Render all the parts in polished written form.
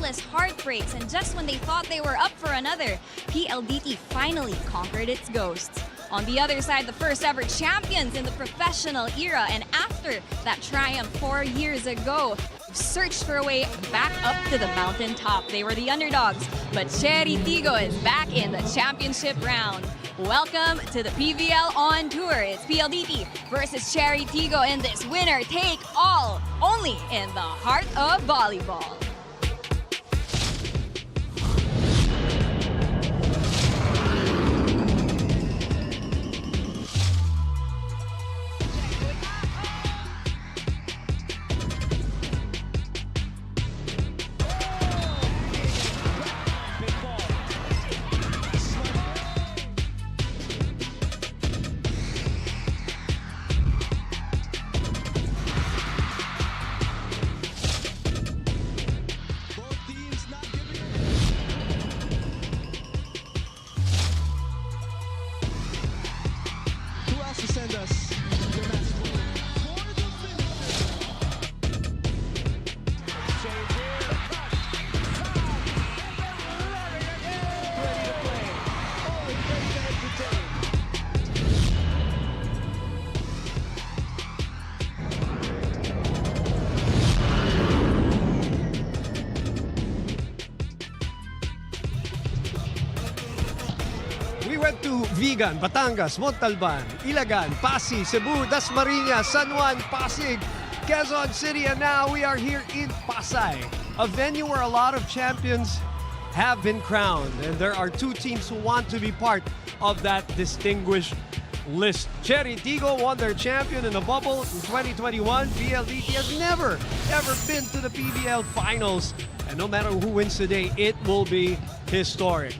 countless heartbreaks, and just when they thought they were up for another, PLDT finally conquered its ghosts. On the other side, the first ever champions in the professional era, and after that triumph 4 years ago, searched for a way back up to the mountaintop. They were the underdogs, but Chery Tiggo is back in the championship round. Welcome to the PVL on tour. It's PLDT versus Chery Tiggo in this winner take all, only in the heart of volleyball. Send us the match for the change here, ready to play. Oh, he's ready to entertain. We went to Vigan, Batangas, Montalban, Ilagan, Pasig, Cebu, Dasmariñas, San Juan, Pasig, Quezon City, and now we are here in Pasay, a venue where a lot of champions have been crowned, and there are two teams who want to be part of that distinguished list. Chery Tiggo won their champion in a bubble in 2021. PLDT has never, ever been to the PVL finals, and no matter who wins today, it will be historic.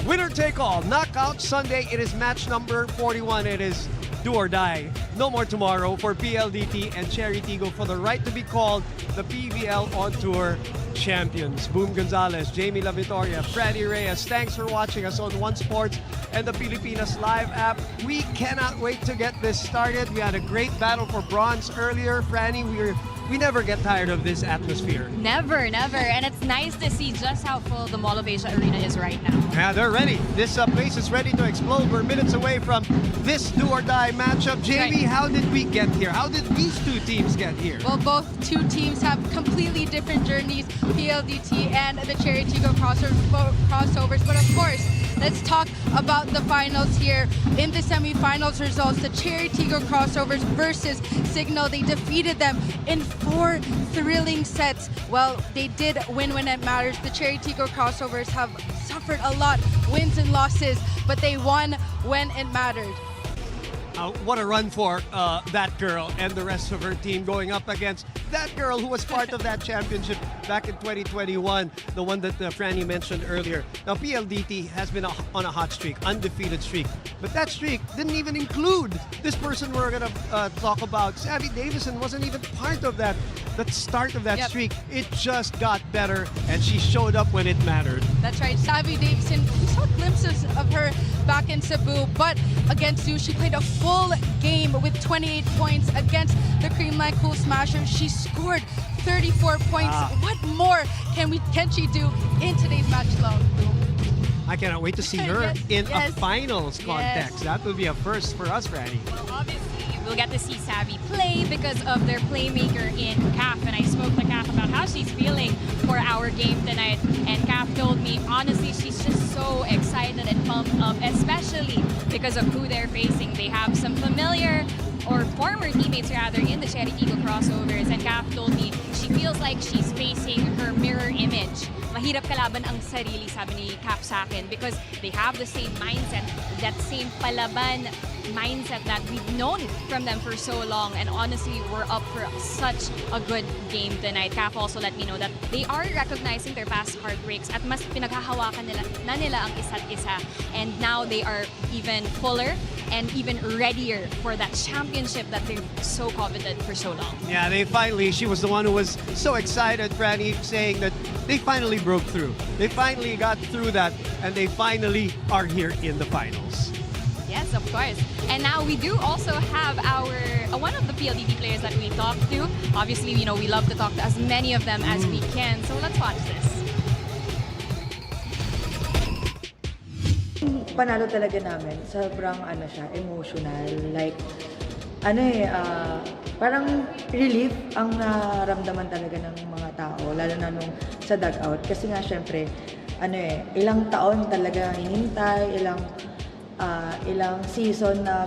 Winner take all, knockout Sunday. It is match number 41. It is do or die. No more tomorrow for PLDT and Chery Tiggo for the right to be called the PVL on tour champions. Boom Gonzalez, Jamie La Victoria, Freddie Reyes. Thanks for watching us on One Sports and the Pilipinas Live app. We cannot wait to get this started. We had a great battle for bronze earlier. Franny, we never get tired of this atmosphere. Never, never. And it's nice to see just how full the Mall of Asia Arena is right now. Yeah, they're ready. This place is ready to explode. We're minutes away from this do or die matchup. Jamie, how did we get here? How did these two teams get here? Well, both two teams have completely different journeys, PLDT and the Chery Tiggo Crossovers. But of course, let's talk about the finals here. In the semifinals results, the Chery Tiggo Crossovers versus Signal. They defeated them in 4 thrilling sets. Well, they did win when it matters. The Chery Tiggo Crossovers have suffered a lot, wins and losses, but they won when it mattered. What a run for that girl and the rest of her team going up against that girl who was part of that championship back in 2021, the one that Franny mentioned earlier. Now, PLDT has been on a hot streak, undefeated streak, but that streak didn't even include this person we're going to talk about. Savvy Davison wasn't even part of that start of that streak. It just got better, and she showed up when it mattered. That's right, Savvy Davison. We saw glimpses of her back in Cebu, but against you, she played a full game with 28 points against the Creamline Cool Smasher. She scored 34 points. What more can she do in today's match alone? I cannot wait to see her in a finals context. Yes. That would be a first for us, Franny. Well, obviously, we'll get to see Savvy play because of their playmaker in CAF. And I spoke to CAF about how she's feeling for our game tonight. And CAF told me, honestly, she's just so excited and pumped up, especially because of who they're facing. They have some familiar or former teammates rather in the Chery Tiggo Crossovers, and CAF told me she feels like she's facing her mirror image. Mahirap kalaban ang sarili, sabi ni CAF sa akin, because they have the same mindset, that same palaban mindset that we've known from them for so long. And honestly, we're up for such a good game tonight. CAF also let me know that they are recognizing their past heartbreaks at mas pinaghahawakan nila ang isa't isa. And now they are even fuller and even readier for that championship that they've so coveted for so long. Yeah, she was the one who was so excited, Franny, saying that they finally broke through. They finally got through that, and they finally are here in the finals. Yes, of course. And now we do also have one of the PLDT players that we talked to. Obviously, we love to talk to as many of them as we can. So let's watch this. panalo talaga namin. Sobrang ano siya, emotional. Like, parang relief ang naramdaman talaga ng mga tao, lalo na nung sa dugout. Kasi nga, syempre, ilang taon talaga hinintay, ilang season na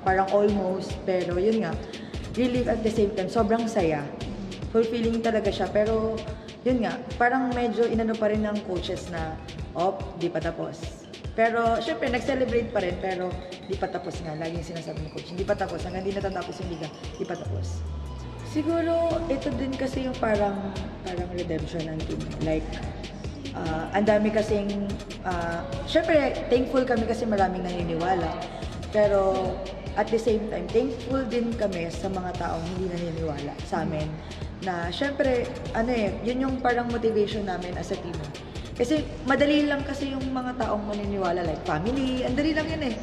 parang almost, pero yun nga, relief at the same time, sobrang saya. Fulfilling talaga siya, pero yun nga, parang medyo inano pa rin ng coaches na, di pa tapos. Pero, syempre, nag-celebrate pa rin, pero di pa tapos nga. Laging sinasabi ng coach, hindi pa tapos. Hanggang di natatapos yung liga, di pa tapos. Siguro, ito din kasi yung parang redemption ng team. Like, ang dami kasing, syempre, thankful kami kasi maraming naniniwala. Pero, at the same time, thankful din kami sa mga taong hindi naniniwala sa amin. Na, syempre, yun yung parang motivation namin as a team. Kasi madali lang kasi yung mga taong maniniwala, like family, ang dali lang yun eh.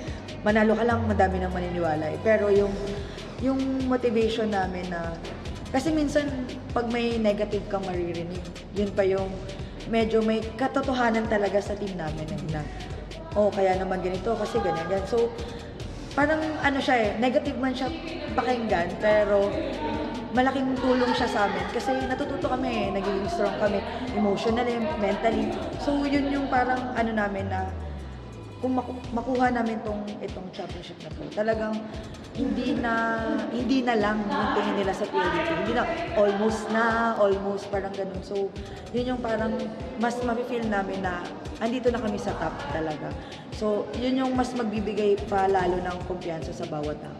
Manalo ka lang, madami nang maniniwala eh. Pero yung motivation namin na, kasi minsan pag may negative kang maririnig, yun pa yung medyo may katotohanan talaga sa team namin na, kaya naman ganito kasi ganyan. So, parang siya negative man siya pakinggan, pero malaking tulong siya sa amin kasi natututo kami, nagiging strong kami emotionally, mentally. So yun yung parang namin na kung makuha namin itong championship na to, talagang hindi na lang yung tingin nila sa PLDT. Hindi na almost parang ganun. So yun yung parang mas mafe-feel namin na andito na kami sa top talaga. So yun yung mas magbibigay pa lalo ng kumpiyansa sa bawat tao.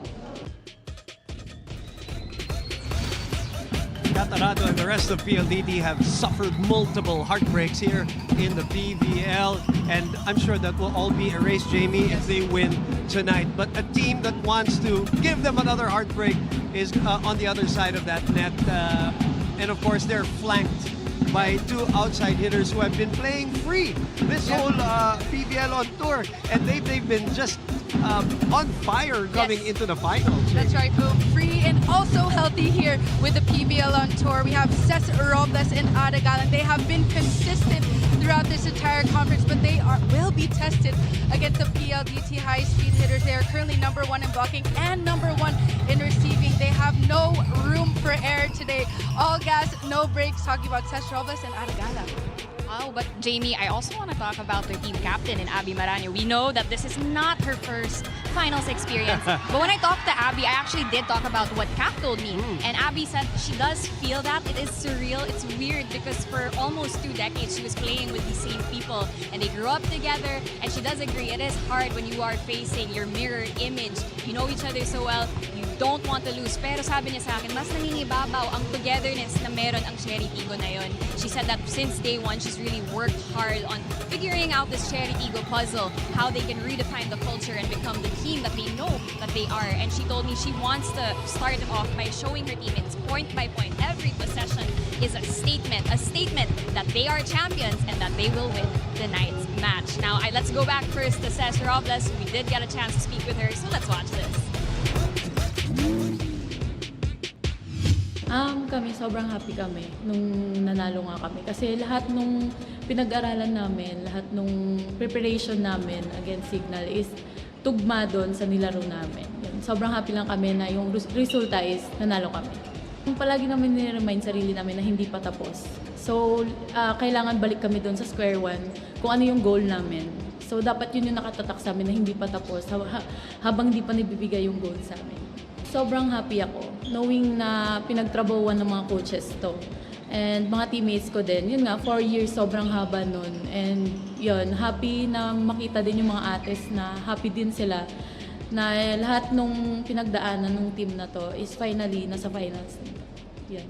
Catarado and the rest of PLDT have suffered multiple heartbreaks here in the PVL, and I'm sure that will all be erased, Jamie, if they win tonight. But a team that wants to give them another heartbreak is on the other side of that net, and of course they're flanked by two outside hitters who have been playing free this whole PVL on tour, and they've been just on fire coming into the finals. That's right, boom. Free and also healthy here with the PVL on tour. We have Cesar Robles and Ada Galang. They have been consistent throughout this entire conference, but they will be tested against the Pldt High Speed Hitters. They are currently #1 in blocking and #1 in receiving. They have no room for error today. All gas, no brakes. Talking about Cesar Robles and Ada Galang. Oh, but Jamie, I also want to talk about their team captain in Abby Maraño. We know that this is not her first finals experience. But when I talked to Abby, I actually did talk about what Cap told me. And Abby said she does feel that. It is surreal. It's weird because for almost 2 decades, she was playing with these same people. And they grew up together. And she does agree, it is hard when you are facing your mirror image. You know each other so well. You don't want to lose. Pero sabi niya sa akin, mas nangingibabaw ang togetherness na meron ang Chery Tiggo na yun. She said that since day one, she's really worked hard on figuring out this Chery Tiggo puzzle, how they can redefine the culture and become the team that they know that they are. And she told me she wants to start it off by showing her teammates point by point. Every possession is a statement that they are champions and that they will win tonight's match. Now, let's go back first to Cesar Robles. We did get a chance to speak with her, so let's watch this. Kami, sobrang happy kami nung nanalo nga kami. Kasi lahat nung pinag-aralan namin, lahat nung preparation namin against Signal is tugma doon sa nilaro namin. Yun, sobrang happy lang kami na yung resulta is nanalo kami. Palagi namin nire-remind sarili namin na hindi pa tapos. So, kailangan balik kami doon sa square one kung ano yung goal namin. So, dapat yun yung nakatatak sa amin na hindi pa tapos habang hindi pa nibibigay yung goal sa amin. Sobrang happy ako knowing na pinagtrabahuan ng mga coaches to. And mga teammates ko din. Yun nga, 4 years, sobrang haba nun. And yun, happy na makita din yung mga ates na happy din sila na lahat nung pinagdaanan ng team na to is finally nasa finals. Yun.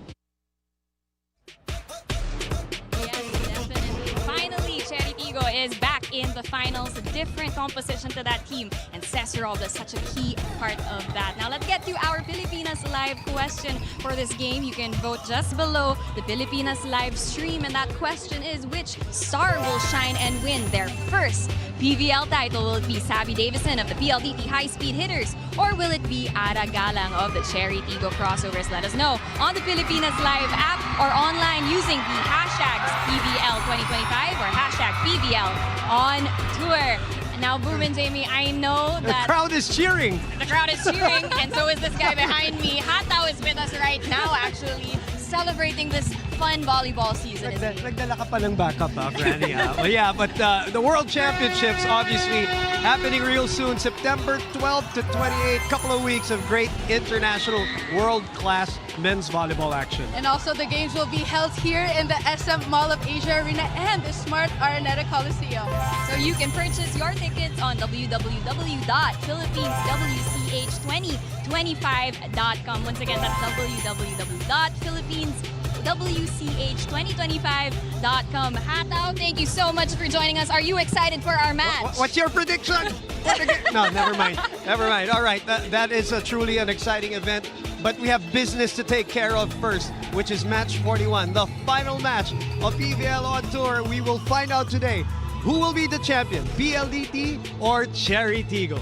Chery Tiggo is back in the finals, a different composition to that team, and Cesar Robles is such a key part of that. Now let's get to our Pilipinas Live question for this game. You can vote just below the Pilipinas Live stream, and that question is, which star will shine and win their first PVL title? Will it be Sabby Davison of the Pldt High Speed Hitters, or will it be Ada Galang of the Chery Tiggo Crossovers? Let us know on the Pilipinas Live app or online using the hashtags PVL2025 or hashtag PVL on tour. And Now, Boom and Jamie, I know The that crowd is cheering. the crowd is cheering, and so is this guy behind me. Hataw is with us right now, actually, celebrating this fun volleyball season. Isn't he? Nagdala ka pa ng backup, Franny. Well, yeah, but the World Championships obviously happening real soon, September 12 to 28. Couple of weeks of great international world-class men's volleyball action. And also the games will be held here in the SM Mall of Asia Arena and the Smart Araneta Coliseum. So you can purchase your tickets on www.philippines-wch2025.com. Once again, that's www.philippines-wch2025.com. Hataw, thank you so much for joining us. Are you excited for our match? What's your prediction? No, never mind. Never mind. All right, that is truly an exciting event. But we have business to take care of first, which is match 41, the final match of PVL on tour. We will find out today who will be the champion, PLDT or Chery Tiggo.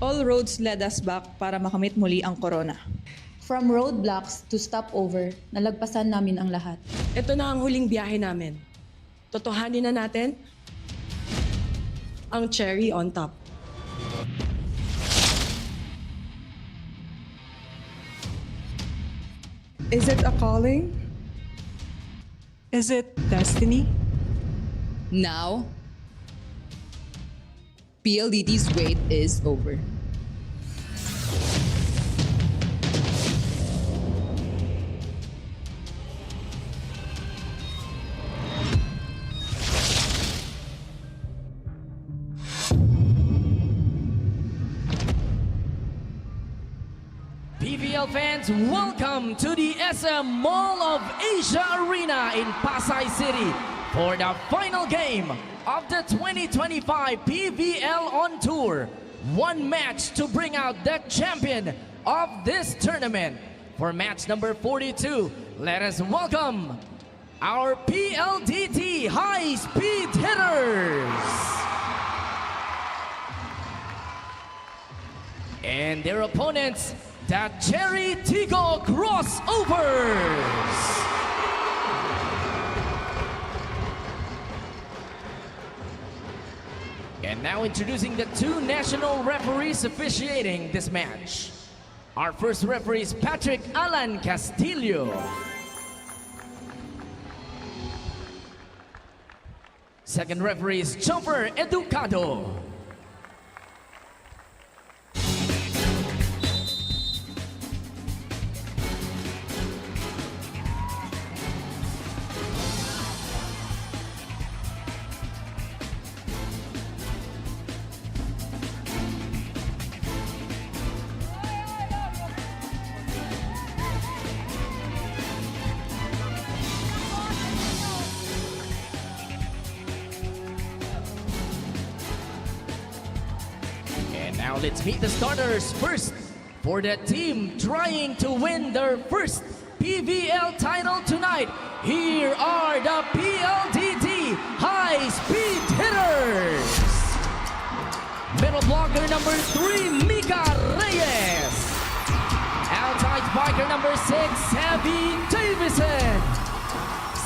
All roads led us back para makamit muli ang corona. From roadblocks to stopover, nalagpasan namin ang lahat. Ito na ang huling biyahe namin. Totohanin na natin ang cherry on top. Is it a calling? Is it destiny? Now, PLDT's wait is over. PVL fans, welcome to the SM Mall of Asia Arena in Pasay City for the final game of the 2025 PVL on Tour. One match to bring out the champion of this tournament. For match number 42, let us welcome our PLDT High Speed Hitters. And their opponents, the Chery Tiggo Crossovers. And now introducing the two national referees officiating this match. Our first referee is Patrick Alan Castillo. Second referee is Chopper Educado. Now let's meet the starters first. For the team trying to win their first PVL title tonight, here are the PLDT High Speed Hitters. Middle blocker number 3, Mika Reyes. Outside spiker number 6, Abby Davison.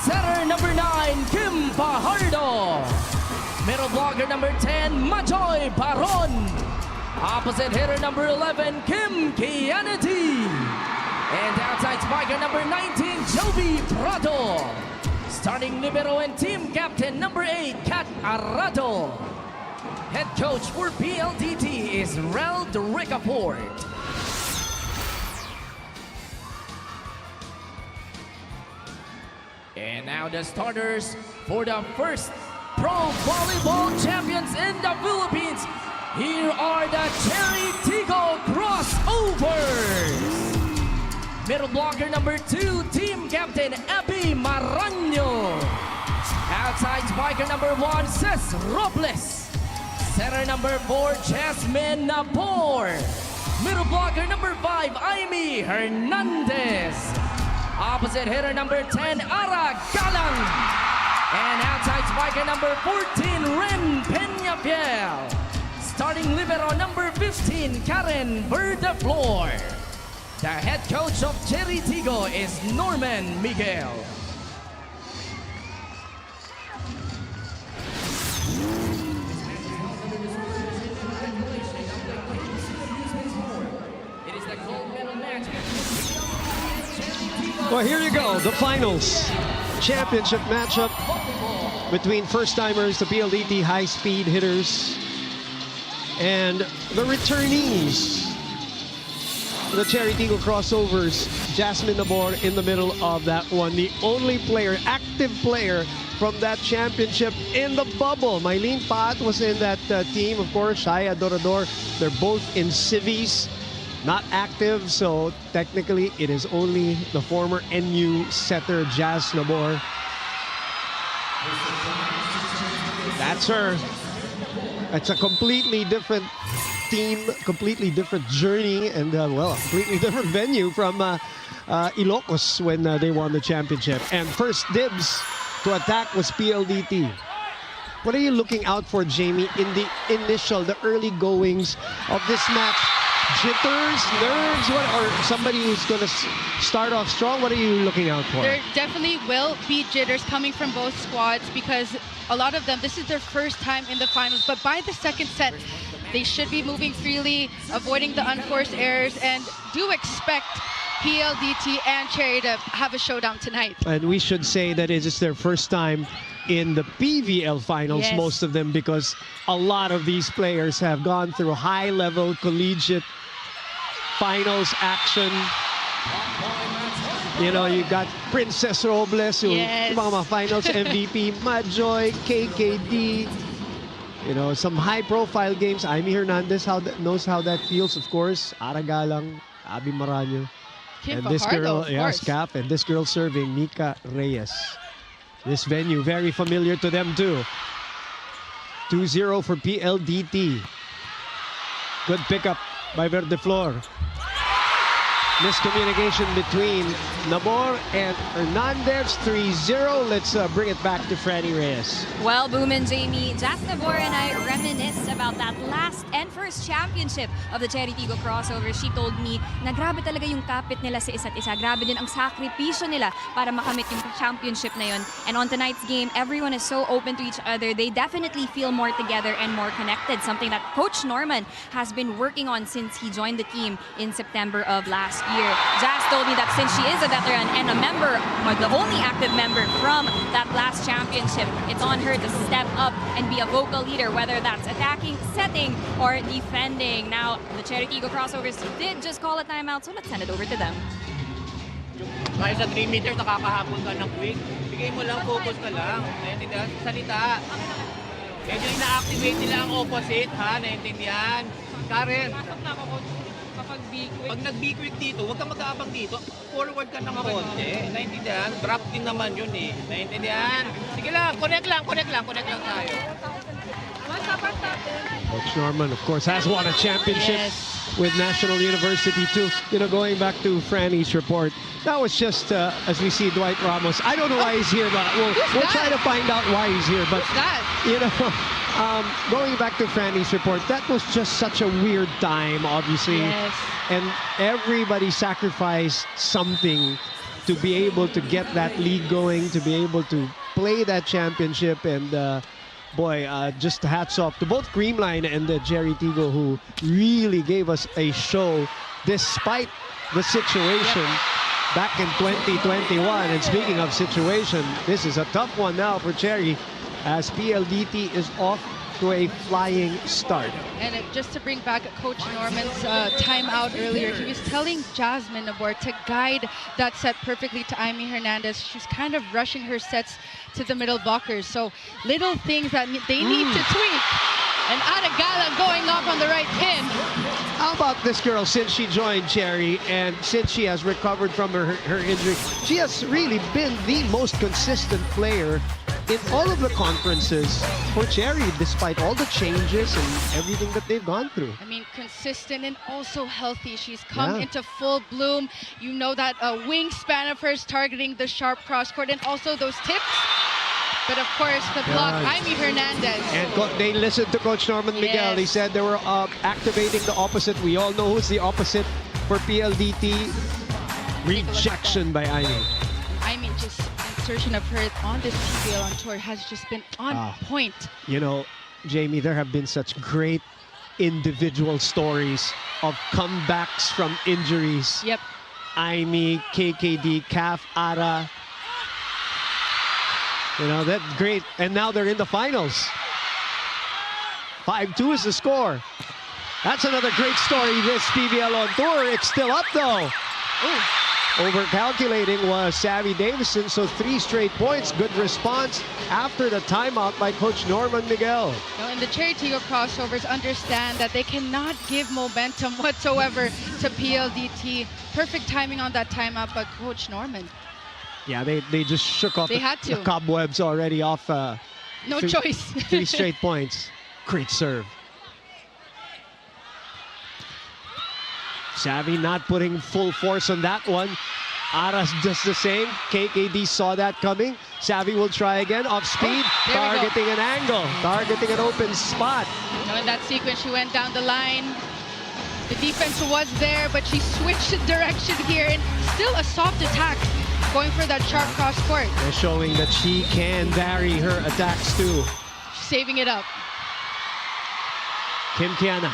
Setter number 9, Kim Fajardo. Middle blocker number 10, Majoy Baron. Opposite hitter number 11, Kim Kennedy. And outside spiker number 19, Jovi Prado. Starting libero and team captain number 8, Kat Arado. Head coach for PLDT is Rel Ricaport. And now the starters for the first Pro Volleyball Champions in the Philippines. Here are the Chery Tiggo Crossovers. Middle blocker number 2, team captain Abby Maranyo. Outside spiker number 1, Cez Robles. Center number 4, Jasmine Napor. Middle blocker number 5, Amy Hernandez. Opposite hitter number 10, Ara Galang. And outside spiker number 14, Ren Peñafiel. Starting libero number 15, Karen Verdeflor. The head coach of Chery Tiggo is Norman Miguel. It is the gold medal match. Well, here you go, the finals. Championship matchup between first-timers, the PLDT High Speed Hitters, and the returnees, the Chery Tiggo Crossovers. Jasmine Napor in the middle of that one. The only player, active player from that championship in the bubble. Mylene Pat was in that team, of course. Shaya Dorador, they're both in civies, not active. So technically, it is only the former NU setter, Jas Napor. That's her. It's a completely different team, completely different journey, and well, a completely different venue from Ilocos when they won the championship. And first dibs to attack was PLDT. What are you looking out for, Jamie, in the initial, the early goings of this match? Jitters, nerves, what, or somebody who's going to start off strong? What are you looking out for? There definitely will be jitters coming from both squads because a lot of them, this is their first time in the finals. But by the second set, they should be moving freely, avoiding the unforced errors, and do expect PLDT and Chery to have a showdown tonight. And we should say that it is their first time in the PVL finals, Yes. most of them, because a lot of these players have gone through high-level collegiate finals action. You know, you got Princess Robles, who Yes. mga finals MVP, Majoy, KKD. You know, some high-profile games. Amy Hernandez knows how that feels, of course. Ara Galang, Abby Maranyo. Kim And this Fajardo, girl, of yes, course. Cap, and this girl serving, Nika Reyes. This venue, very familiar to them too. 2-0 for PLDT. Good pickup by Verdeflor. Miscommunication between Napor and Hernandez. 3-0. Let's bring it back to Franny Reyes. Well, Boom and Jamie, Jas Napor and I reminisce about that last and first championship of the Chery Tiggo Crossovers. She told me na grabe talaga yung kapit nila sa isa't isa. Grabe din ang sakripisyo nila para makamit yung championship na yun. And on tonight's game, everyone is so open to each other. They definitely feel more together and more connected, something that Coach Norman has been working on since he joined the team in September of last year. Jas told me that since she is a veteran and a member, or the only active member from that last championship, it's on her to step up and be a vocal leader, whether that's attacking, setting, or defending. Now, the Chery Tiggo Crossovers did just call a timeout, so let's send it over to them. Kahit sa 3 meter, nakakahabol ka ng quick. Bigay mo lang, focus ka lang. Naintindihan? Salita. Medyo ina-activate nila ang opposite, ha? Naintindihan? Karen, pag nag-be quick dito, huwag kang mag-aabang dito. Forward ka ng konti. Naintindihan? Drop din naman yun eh. Naintindihan? Sige lang, connect lang tayo. Coach Norman, of course, has won a championship with National University too. You know, going back to Franny's report, that was just, as we see Dwight Ramos. I don't know why he's here, but we'll try to find out why he's here. But, you know, going back to Franny's report, that was just such a weird time, obviously. Yes. And everybody sacrificed something to be able to get that league going, to be able to play that championship. And boy, just hats off to both Creamline and Chery Tiggo, who really gave us a show despite the situation back in 2021. And speaking of situation, this is a tough one now for Chery, as PLDT is off to a flying start. And just to bring back Coach Norman's timeout earlier, he was telling Jasmine Nabor to guide that set perfectly to Amy Hernandez. She's kind of rushing her sets to the middle blockers. So little things that they need to tweak. And Aragala going off on the right pin. How about this girl, since she joined Chery and since she has recovered from her injury, she has really been the most consistent player in all of the conferences for Chery, despite all the changes and everything that they've gone through. I mean, consistent and also healthy. She's come into full bloom. You know that wingspan of hers targeting the sharp cross court and also those tips. But of course, the block, Amy Hernandez. And they listened to Coach Norman Miguel. He said they were activating the opposite. We all know who's the opposite for PLDT. Rejection by Amy. I mean, just insertion of her on this PVL on tour has just been on point. You know, Jamie, there have been such great individual stories of comebacks from injuries. Yep. Amy, KKD, Kaf, Ara. You know, that's great. And now they're in the finals. 5-2 is the score. That's another great story, this PVL on tour. It's still up, though. Over-calculating was Savvy Davison, so 3 straight points. Good response after the timeout by Coach Norman Miguel. And the Chery Tiggo Crossovers understand that they cannot give momentum whatsoever to PLDT. Perfect timing on that timeout by Coach Norman. Yeah, they just shook off the cobwebs already off. No choice. 3 straight points. Great serve. Savvy not putting full force on that one. Aras just the same. KKD saw that coming. Savvy will try again. Off speed. Targeting an angle. Targeting an open spot. Now in that sequence, she went down the line. The defense was there, but she switched direction here. And still a soft attack. Going for that sharp cross court. They're showing that she can vary her attacks too. She's saving it up. Kim Kiana.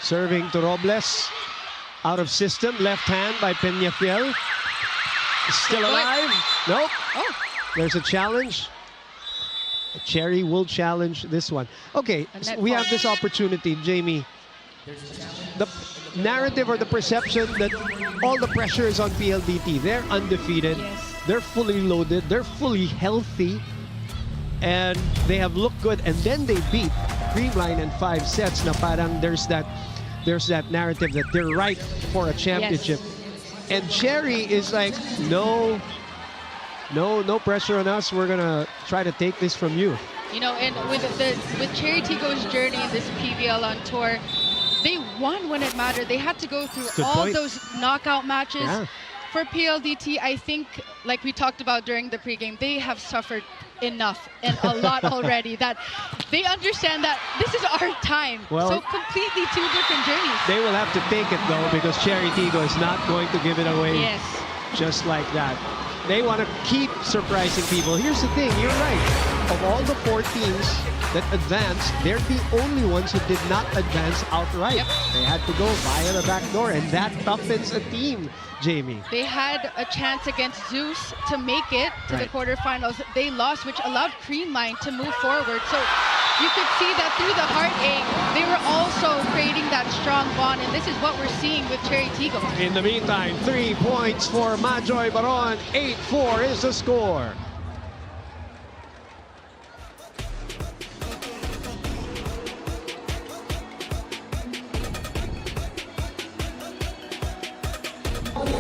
Serving to Robles. Out of system. Left hand by Peñafiel. Still alive. Nope. There's a challenge. Chery will challenge this one. Okay, so we have this opportunity, Jamie. The narrative or the perception that all the pressure is on PLDT. They're undefeated. They're fully loaded. They're fully healthy. And they have looked good. And then they beat Creamline in 5 sets. Na parang there's that narrative that they're right for a championship. And Chery is like, no pressure on us. We're gonna try to take this from you. You know, and with Chery Tiggo's journey in this PVL on tour, they won when it mattered. They had to go through all those knockout matches. For PLDT, I think, like we talked about during the pregame, they have suffered enough and a lot already that they understand that this is our time. Well, so completely 2 different journeys. They will have to take it though, because Chery Tiggo is not going to give it away just like that. They want to keep surprising people. Here's the thing, you're right. Of all the 4 teams that advanced, they're the only ones who did not advance outright. They had to go via the back door, and that toughens a team, Jamie. They had a chance against Zeus to make it to the quarterfinals. They lost, which allowed Creamline to move forward. So you could see that through the heartache, they were also creating that strong bond, and this is what we're seeing with Chery Tiggo. In the meantime, 3 points for Majoy Baron. 8-4 is the score.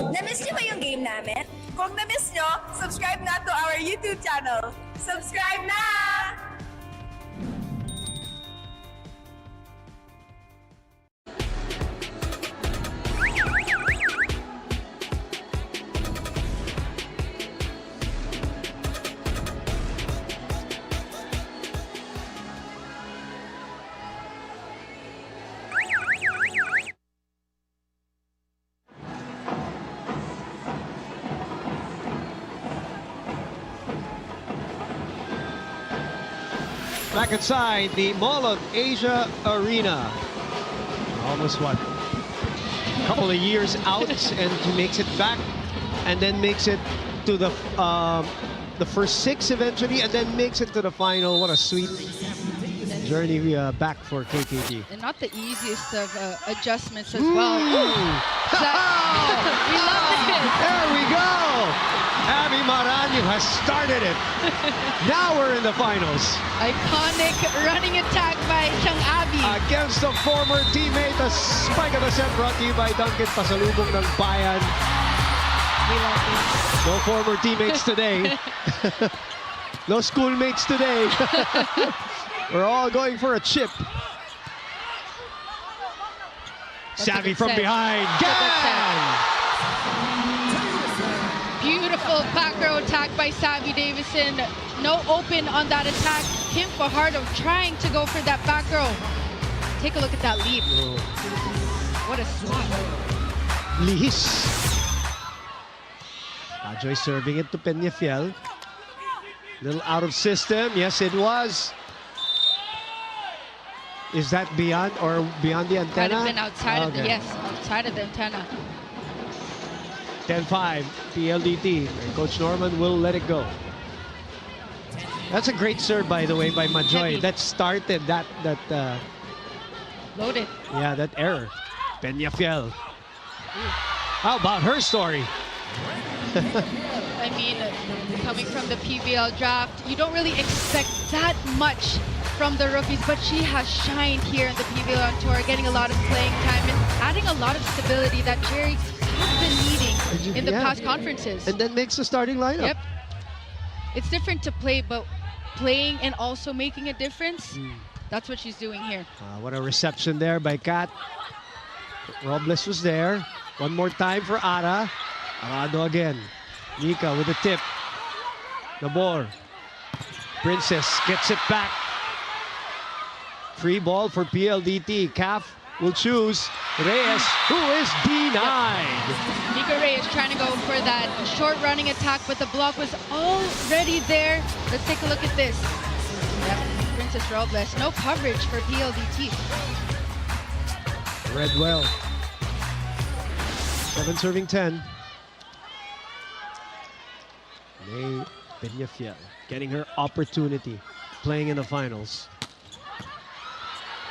Na-miss niyo ba yung game namin? Kung na-miss niyo, subscribe na to our YouTube channel. Subscribe na! Back inside the Mall of Asia Arena. Almost what? A couple of years out, and he makes it back, and then makes it to the the first 6 eventually and then makes it to the final. What a sweet journey back for KKT. And not the easiest of adjustments as well. Ooh. We love it. There we go. Abby Maranyo has started it. Now we're in the finals. Iconic running attack by Chang Abby. Against a former teammate, a spike of the set brought to you by Duncan, pasalubong ng bayan. We love it. No former teammates today. No schoolmates today. We're all going for a chip. Savvy from behind. Gan! Beautiful back row attack by Savvy Davison. No open on that attack. Kim Fajardo trying to go for that back row. Take a look at that leap. What a swat. Lihis. Ajoy serving it to Peñafiel. Little out of system. Yes, it was. Is that beyond or beyond the antenna? Might have been outside of the, yes, outside of the antenna. 10-5, PLDT. And Coach Norman will let it go. That's a great serve, by the way, by Majoy. That started that loaded. Yeah, that error. Peñafiel. How about her story? I mean, coming from the PVL draft, you don't really expect that much from the rookies, but she has shined here in the PVL on tour, getting a lot of playing time and adding a lot of stability that Chery has been needing in the past conferences. And then makes the starting lineup. Yep. It's different to play, but playing and also making a difference, that's what she's doing here. What a reception there by Kat. Robles was there. One more time for Ara. Arado again. Nika with a tip. Nabor. Princess gets it back. Free ball for PLDT. CAF will choose Reyes, who is denied. Nika Reyes trying to go for that short running attack, but the block was already there. Let's take a look at this. Yep. Princess Robles, no coverage for PLDT. Read well. 7 serving 10. May Peñafiel getting her opportunity, playing in the finals.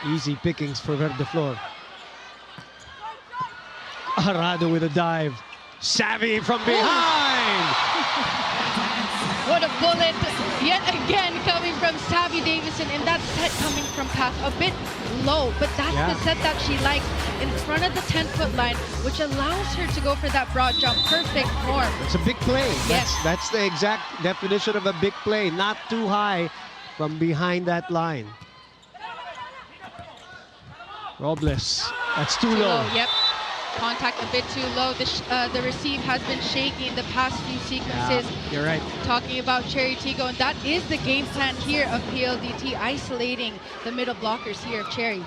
Easy pickings for Verdeflor. Arado with a dive. Savvy from behind! What a bullet yet again coming from Savvy Davison, and that set coming from Kath a bit low, but that's the set that she likes, in front of the 10-foot line, which allows her to go for that broad jump. Perfect form. It's a big play. Yes. That's the exact definition of a big play. Not too high from behind that line. Robles, that's too low. Yep. Contact a bit too low. The receive has been shaky in the past few sequences. Yeah, you're right. Talking about Chery Tiggo, and that is the game plan here of PLDT, isolating the middle blockers here of Chery.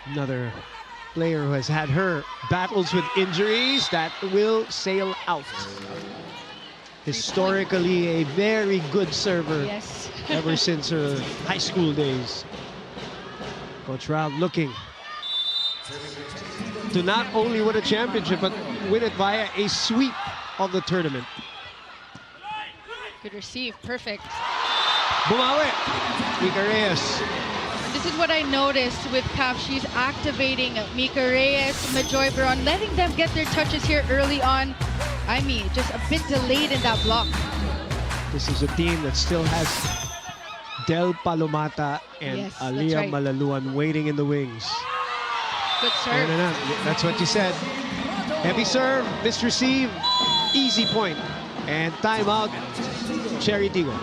Another player who has had her battles with injuries that will sail out. Historically, a very good server ever since her high school days. Coach Ralph looking to not only win a championship, but win it via a sweep of the tournament. Good receive, perfect. Bumawi, Mika Reyes. This is what I noticed with CAF. She's activating Mika Reyes, Majoy Baron, letting them get their touches here early on. I mean, just a bit delayed in that block. This is a team that still has Del Palomata and Aliyah Malaluan waiting in the wings. Good serve. That's what you said. Heavy serve, misreceive, easy point. And timeout, Chery Tiggo.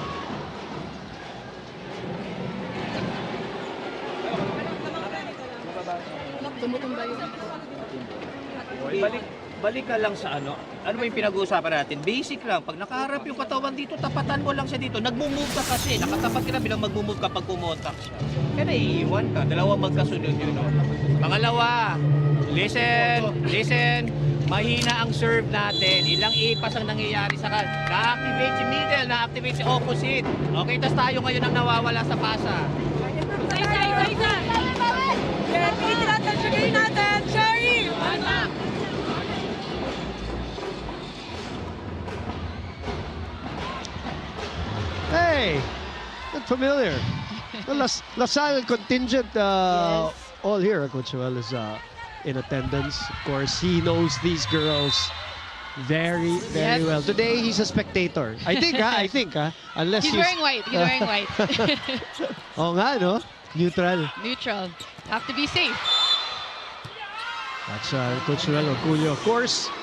Balik ka lang sa ano ba yung pinag-uusapan natin? Basic lang. Pag nakaharap yung katawan dito, tapatan mo lang siya dito. Nagmumove ka kasi. Nakatapat ka na bilang magmumove kapag pumotak siya. Kaya naiiwan ka. Dalawa magkasunod yun. No? Pangalawa, listen. Mahina ang serve natin. Ilang ipas ang nangyayari sa kan. Na-activate si middle, na-activate si opposite. Okay, tas tayo ngayon ang nawawala sa pasa. Hey, not familiar. The LaSalle contingent all here. Coach Joel is in attendance. Of course, he knows these girls very well. Today, he's a spectator. I think, unless He's wearing white. He's wearing white. Oo nga, no? Neutral. Neutral. Have to be safe. That's Coach Joel Orculio. Of course,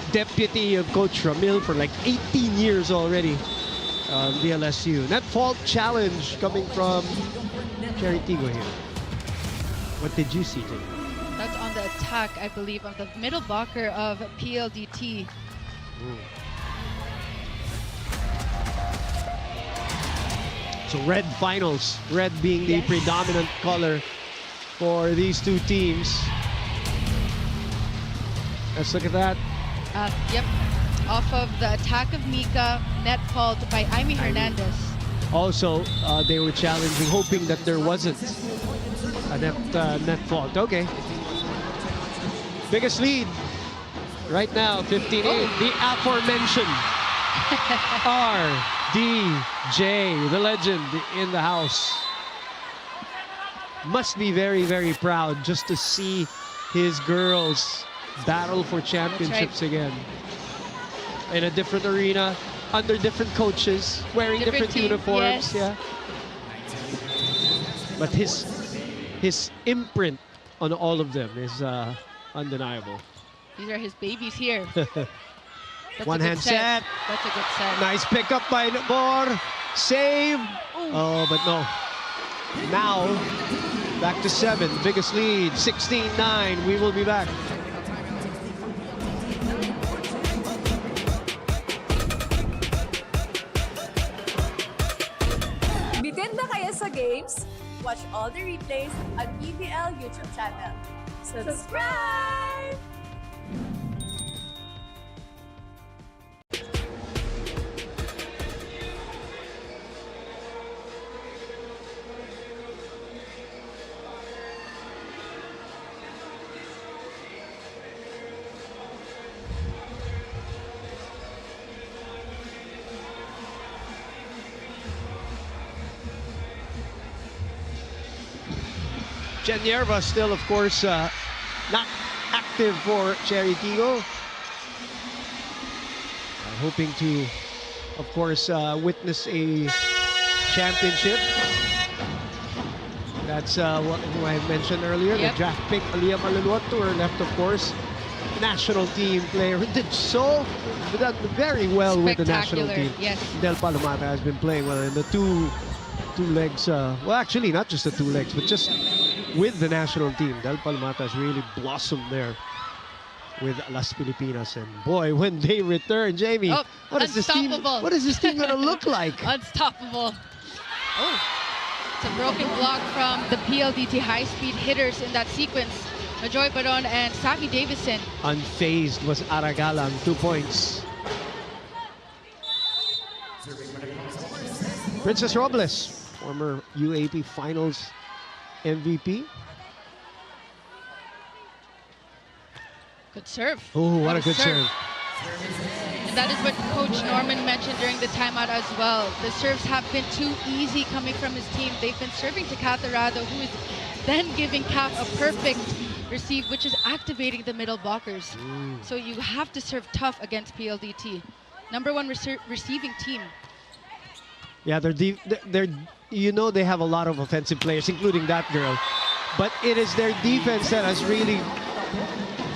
deputy of Coach Ramil for like 18 years already. The LSU. Net fault challenge coming from Chery Tiggo here. What did you see, Tiggo? That's on the attack, I believe, of the middle blocker of PLDT. So red finals, red being the predominant color for these two teams. Let's look at that. Yep. Off of the attack of Mika, net fault by Amy Hernandez. Also, they were challenging, hoping that there wasn't a net fault. Okay. Biggest lead right now, 15-8. The aforementioned RDJ, the legend in the house. Must be very, very proud just to see his girls battle for championships again. In a different arena, under different coaches, wearing different uniforms. Yeah. But his imprint on all of them is undeniable. These are his babies here. One hand set. That's a good set. Nice pickup by Nabor. Save. Oh, but no. Now, back to 7. Biggest lead, 16-9. We will be back. Bitin ba kayo sa games? Watch all the replays on PVL YouTube channel. Subscribe! Jen Yerba still, of course, not active for Chery Tiggo. Hoping to, of course, witness a championship. That's what I mentioned earlier. The draft pick, Aliyah Maluluoto, left, of course. National team player who did very well with the national team. Yes. Del Palomata has been playing well in the two legs. Well, actually, not just the 2 legs, but just with the national team. Del Palomata has really blossomed there with Las Filipinas. And boy, when they return, Jamie, what is this team going to look like? Unstoppable. Oh, it's a broken block from the PLDT High Speed Hitters in that sequence. Majoy Baron and Savvy Davison. Unfazed was Aragalang, 2 points. Princess Robles, former UAP Finals MVP. Good serve. Oh, what a good serve. And that is what Coach Norman mentioned during the timeout as well. The serves have been too easy coming from his team. They've been serving to Catarado, who is then giving Cap a perfect receive, which is activating the middle blockers. So you have to serve tough against PLDT. #1 receiving team. Yeah, they're you know they have a lot of offensive players, including that girl. But it is their defense that has really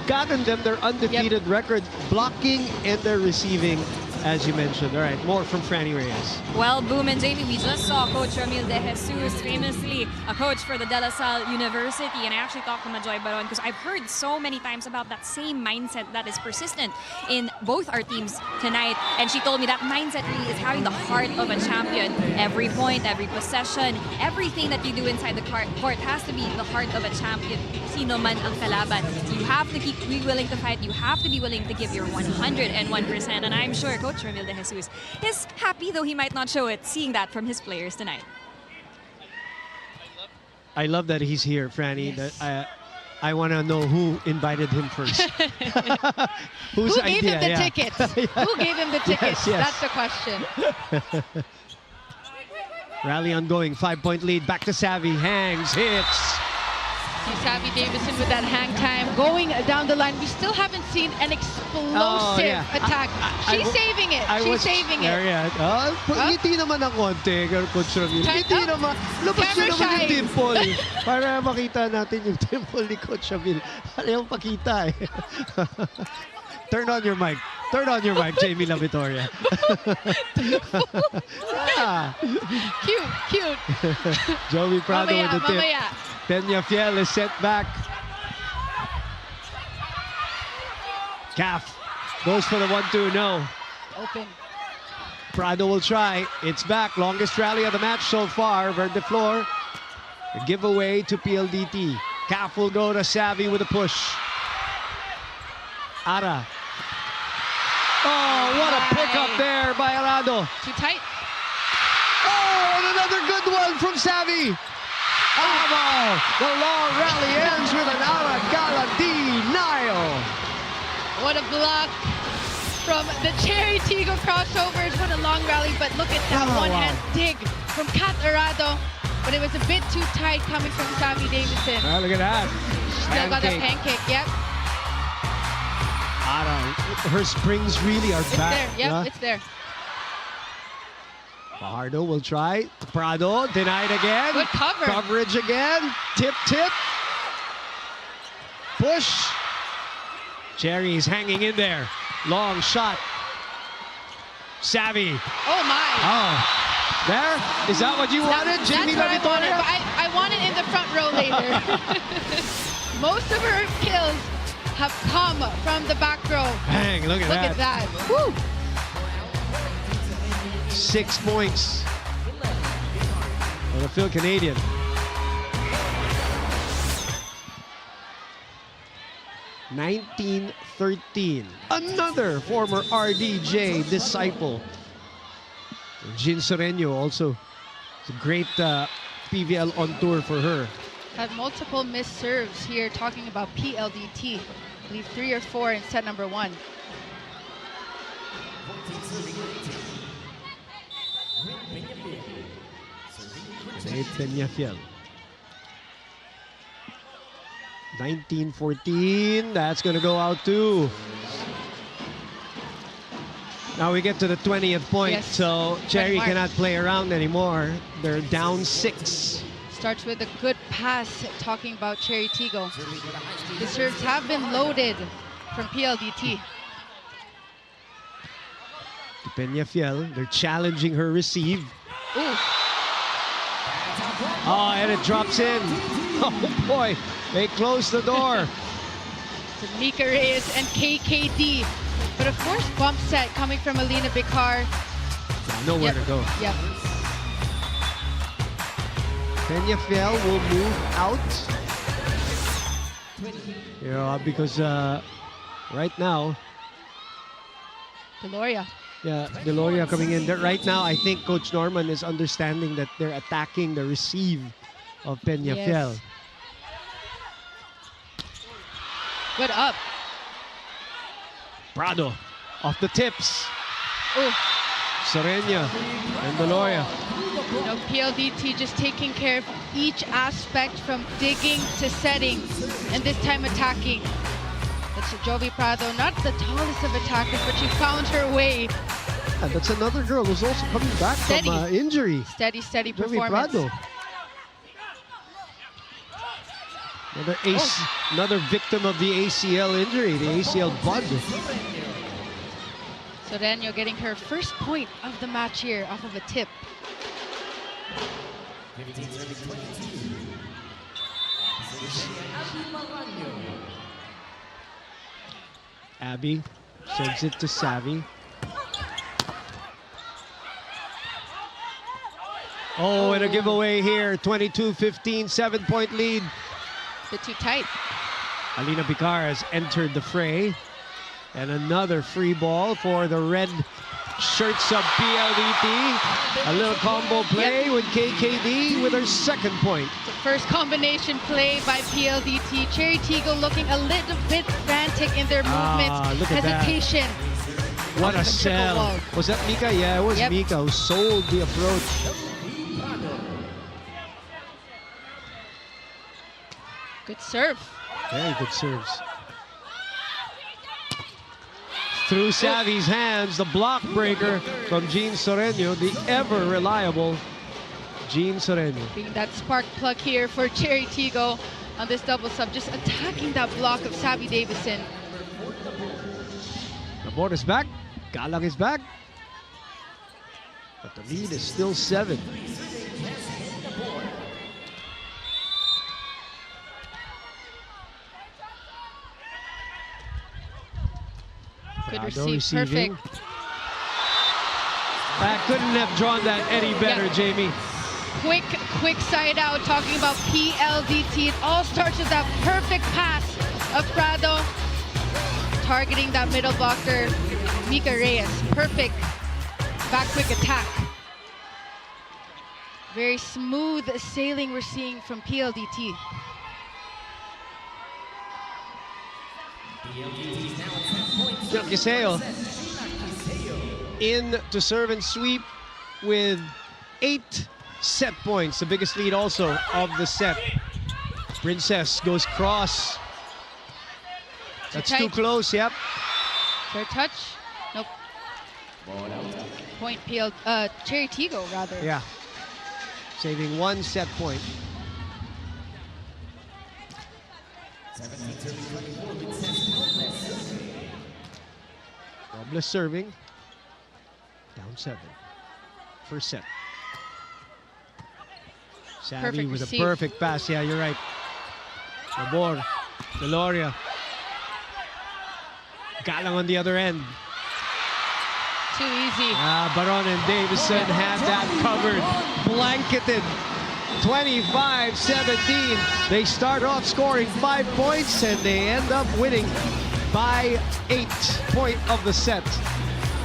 gotten them their undefeated record, blocking and their receiving, as you mentioned. All right, more from Franny Reyes. Well, Boom and Jamie, we just saw Coach Ramil De Jesus, famously a coach for the De La Salle University, and I actually talked to Majoy Baron because I've heard so many times about that same mindset that is persistent in both our teams tonight, and she told me that mindset really is having the heart of a champion. Every point, every possession, everything that you do inside the court has to be the heart of a champion. Sino man ang kalaban. You have to be willing to fight. You have to be willing to give your 101%, and I'm sure Coach Ramil De Jesus is happy, though he might not show it, seeing that from his players tonight. I love that he's here, Franny. Yes. That I want to know who invited him first. Whose Who gave idea? him the Yeah. tickets? Who gave him the tickets? yes. That's the question. Rally ongoing, 5-point lead. Back to Savvy, hangs, hits. See Savvy Davison with that hang time going down the line. We still haven't seen an explosive attack. She's saving it. She's saving it. Yeah. Ngiti naman ng konti, Coach Ramil. Ngiti naman. Labas nyo Camera naman yung shy. dimple. Para makita natin yung dimple ni Coach Ramil. Ayaw pakita eh. Turn on your mic. Turn on your mic, Jamie La Victoria. Cute. Joey Prado with the tip. Mamaya. Peña Fiel is set back. Calf goes for the 1-2, no. Open. Prado will try. It's back. Longest rally of the match so far. Verde Flor. A giveaway to PLDT. Calf will go to Savvy with a push. Ara. Oh, what a pickup there by Arado. Too tight. Oh, and another good one from Savvy. Oh, the long rally ends with an Aragala denial. What a block from the Chery Tiggo Crossovers. What a long rally, but look at that one-hand dig from Kat Arado. But it was a bit too tight coming from Savvy Davison. Oh, look at that. Still got a pancake, yep. Ara, her springs really are It's back. there, yep, huh? it's there. Fajardo will try. Prado denied again. Good cover. Coverage again. Tip. Push. Cherry's hanging in there. Long shot. Savvy. Oh my. Oh. There? Is that what you wanted, Jamie La That's what I wanted, Victoria? but I want it in the front row later. Most of her kills have come from the back row. Bang, look at Look at that. Woo. 6 points for the Phil Canadian. (1913). Another former RDJ disciple. Jean Sereno also. It's a great PVL on tour for her. Had multiple missed serves here talking about PLDT. I believe 3 or 4 in set number 1. Peña Fiel. 1914, that's going to go out too. Now we get to the 20th point, Yes. so Chery Mark. cannot play around anymore. They're down 6. Starts with a good pass talking about Chery Tiggo. The serves have been loaded from PLDT. To Peña Fiel, they're challenging her receive. Ooh. Oh, and it drops in. Oh boy, they close the door. To Mika Reyes and KKD. But of course, bump set coming from Alina Bicar. Nowhere to go. Yep. Peña Fiel will move out. You know, because right now, Deloria. yeah, Deloria coming in. Right now, I think Coach Norman is understanding that they're attacking the receive of Peña Yes. Fiel. Good up. Prado off the tips. Ooh. Serena and Deloria. You know, PLDT just taking care of each aspect from digging to setting, and this time attacking. That's Jovi Prado, not the tallest of attackers, but she found her way. Yeah, that's another girl who's also coming back Steady. from injury. Steady Jovi performance. Prado. Another victim of the ACL injury, the ACL bud. Sereno getting her first point of the match here off of a tip. Abby sends it to Savvy. Oh, and a giveaway here. 22-15, 7-point lead. Bit too tight. Alina Bicar has entered the fray. And another free ball for the red shirts of PLDT. A little combo play with KKD with her second point. The first combination play by PLDT. Chery Tiggo looking a little bit frantic in their movements. Look at Hesitation. That. What a sell. Wall. Was that Mika? Yeah, it was Mika who sold the approach. Good serve. Very good serves. Through Savvy's hands, the block breaker from Jean Soreño, the ever reliable Jean Soreño. Being that spark plug here for Chery Tiggo on this double sub, just attacking that block of Savvy Davison. The board is back. Galang is back. But the lead is still 7. Good receive, perfect. I couldn't have drawn that any better, Jamie. Quick side out, talking about PLDT. It all starts with that perfect pass of Prado, targeting that middle blocker, Mika Reyes. Perfect back quick attack. Very smooth sailing we're seeing from PLDT. Kiseo in to serve and sweep with 8 set points, the biggest lead also of the set. Princess goes cross. That's too close, yep. Fair touch? Nope. Point Chery Tiggo rather. Yeah. Saving 1 set point. Robles serving. Down 7. First set. Savvy with a perfect pass. Yeah, you're right. Labor. Deloria. Galang on the other end. Too easy. Baron and Davison had that covered. Blanketed. 25-17. They start off scoring 5 points and they end up winning by 8. Point of the set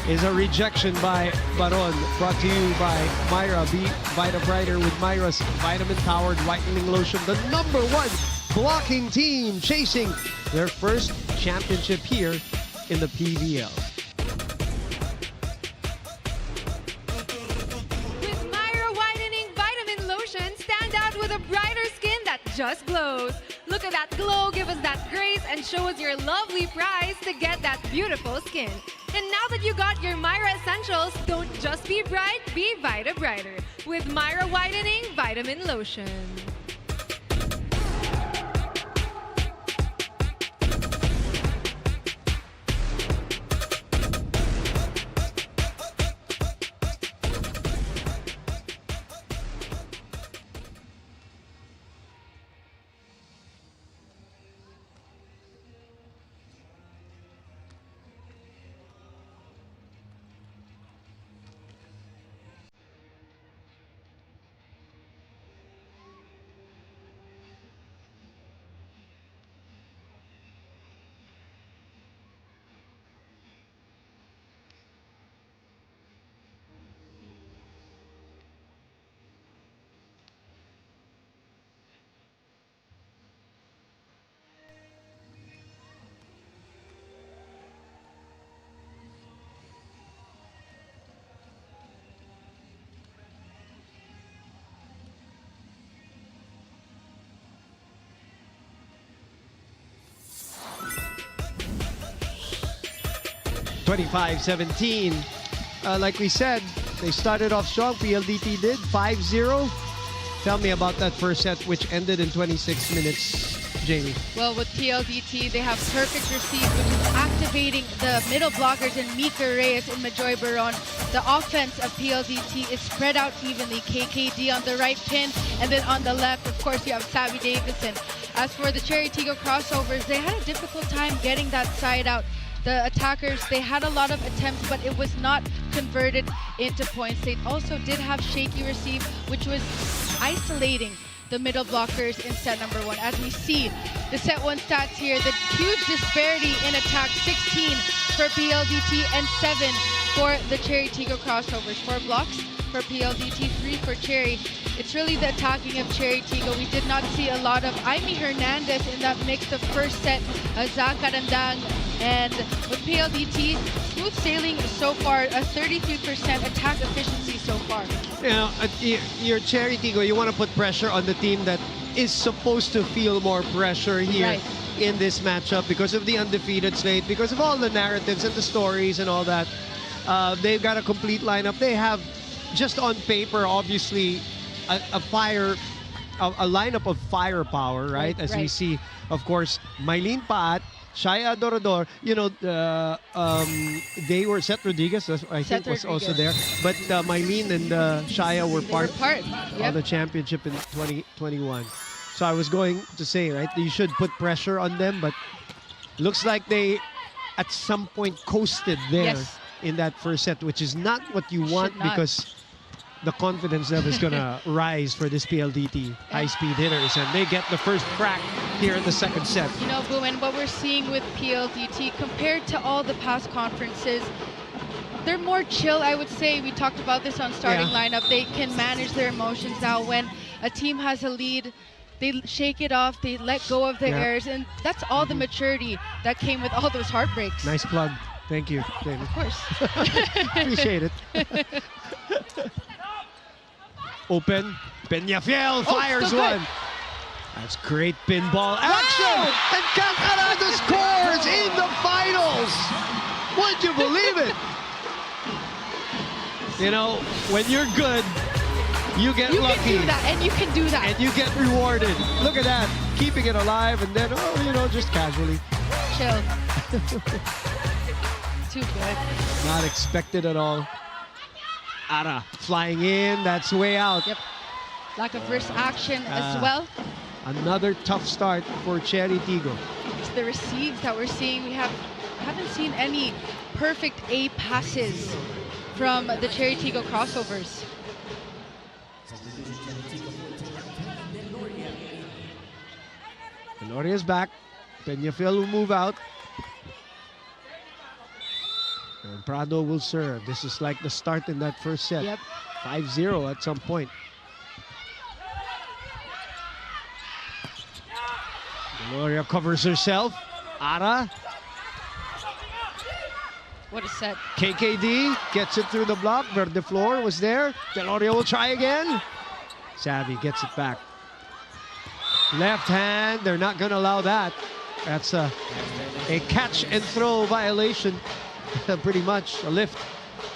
is a rejection by Baron, brought to you by Myra. Be Vita Brighter with Myra's vitamin-powered whitening lotion, the #1 blocking team chasing their first championship here in the PVL. With Myra Whitening Vitamin Lotion, stand out with a brighter skin that just glows. Look at that glow, give us that grace, and show us your lovely prize to get that beautiful skin. And now that you got your Myra Essentials, don't just be bright, be Vita Brighter with Myra Whitening Vitamin Lotion. (25-17). Like we said, they started off strong. PLDT did 5-0. Tell me about that first set, which ended in 26 minutes, Jamie. Well, with PLDT, they have perfect receive, which is activating the middle blockers in Mika Reyes and Majoy Baron. The offense of PLDT is spread out evenly. KKD on the right pin, and then on the left, of course, you have Savvy Davison. As for the Chery Tiggo Crossovers, they had a difficult time getting that side out. The attackers, they had a lot of attempts, but it was not converted into points. They also did have shaky receive, which was isolating the middle blockers in set #1. As we see the set 1 stats here, the huge disparity in attack, 16 for PLDT and 7 for the Chery Tiggo Crossovers. 4 blocks for PLDT, 3 for Chery. It's really the attacking of Chery Tiggo. We did not see a lot of Amy Hernandez in that mix the first set. Zach Karandang, and with PLDT, smooth sailing so far, a 33% attack efficiency so far. You know, your Chery Tiggo, you want to put pressure on the team that is supposed to feel more pressure here in this matchup because of the undefeated slate, because of all the narratives and the stories and all that. They've got a complete lineup. They have, just on paper, obviously, a lineup of firepower, right? As we see, of course, Mylene Paat, Shaya Adorador, you know, they were, Seth Rodriguez, I think, was also there. But Mylene and Shaya were part of the championship in 2021. So I was going to say, right, you should put pressure on them, but looks like they, at some point, coasted there in that first set, which is not what you want because the confidence level is going to rise for this PLDT High Speed Hitters, and they get the first crack here in the second set. You know, Boom, and what we're seeing with PLDT compared to all the past conferences, they're more chill, I would say. We talked about this on starting lineup. They can manage their emotions now. When a team has a lead, they shake it off, they let go of their errors, and that's all the maturity that came with all those heartbreaks. Nice plug. Thank you, David. Of course. Appreciate it. Open. Peñafiel fires one. That's great pinball action. And Cacarado scores in the finals. Would you believe it? You know, when you're good, you get lucky. You can do that, and you can do that. And you get rewarded. Look at that. Keeping it alive, and then, oh, you know, just casually. Chill. Too good. Not expected at all. Ara flying in, that's way out. Yep. Lack of wrist action as well. Another tough start for Chery Tiggo. It's the receives that we're seeing. We haven't seen any perfect A passes from the Chery Tiggo Crossovers. Deloria's back. Peñafiel will move out. And Prado will serve. This is like the start in that first set. Yep. 5-0 at some point. Deloria covers herself. Ara. What a set. KKD gets it through the block. Verdeflor was there. Deloria will try again. Savvy gets it back. Left hand. They're not going to allow that. That's a catch and throw violation. Pretty much a lift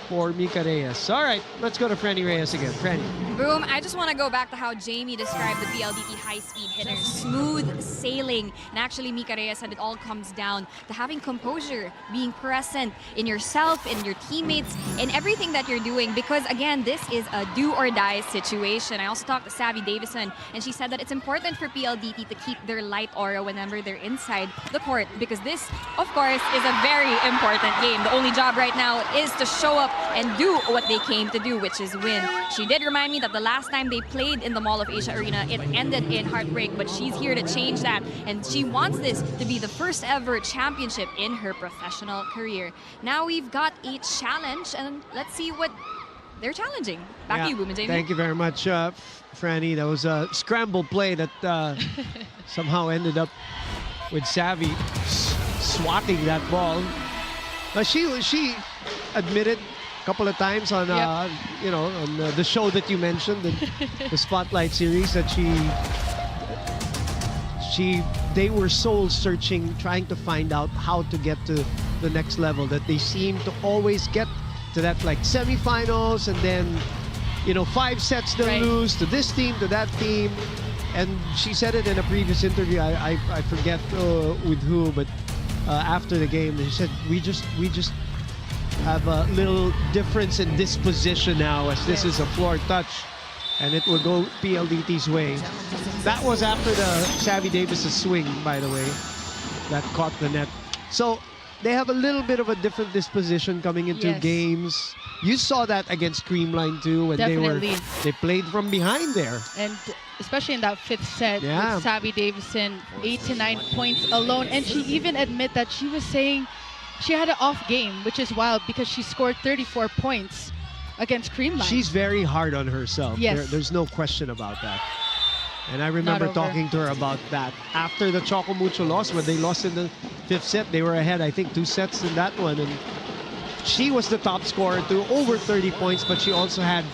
for Mika Reyes. All right, let's go to Franny Reyes again. Franny. Boom, I just want to go back to how Jamie described the PLDT High Speed Hitters. Smooth sailing. And actually, Mika Reyes said it all comes down to having composure, being present in yourself, in your teammates, in everything that you're doing. Because, again, this is a do-or-die situation. I also talked to Savvy Davison, and she said that it's important for PLDT to keep their light aura whenever they're inside the court. Because this, of course, is a very important game. The only job right now is to show up and do what they came to do, which is win. She did remind me that the last time they played in the Mall of Asia Arena, it ended in heartbreak, but she's here to change that, and she wants this to be the first ever championship in her professional career. Now we've got a challenge, and let's see what they're challenging. Back to you, Boom and Jamie. Thank you very much, Franny. That was a scramble play that somehow ended up with Savvy swatting that ball. But she admitted a couple of times on you know, on the show that you mentioned, the Spotlight series, that they were soul searching, trying to find out how to get to the next level, that they seem to always get to that like semifinals, and then, you know, 5 sets they'll lose to this team, to that team. And she said it in a previous interview, I forget with who, but after the game, she said, we just have a little difference in disposition now, as this is a floor touch, and it will go PLDT's way. That was after the Savvy Davis' swing, by the way, that caught the net. So they have a little bit of a different disposition coming into games. You saw that against Creamline too, when they played from behind there. And especially in that 5th set with Savvy Davison, 8 to 9 points alone. And she even admit that she was saying she had an off game, which is wild because she scored 34 points against Creamline. She's very hard on herself. Yes. There's no question about that. And I remember talking to her about that. After the Choco Mucho loss, when they lost in the 5th set, they were ahead, I think, 2 sets in that one. And she was the top scorer to over 30 points, but she also had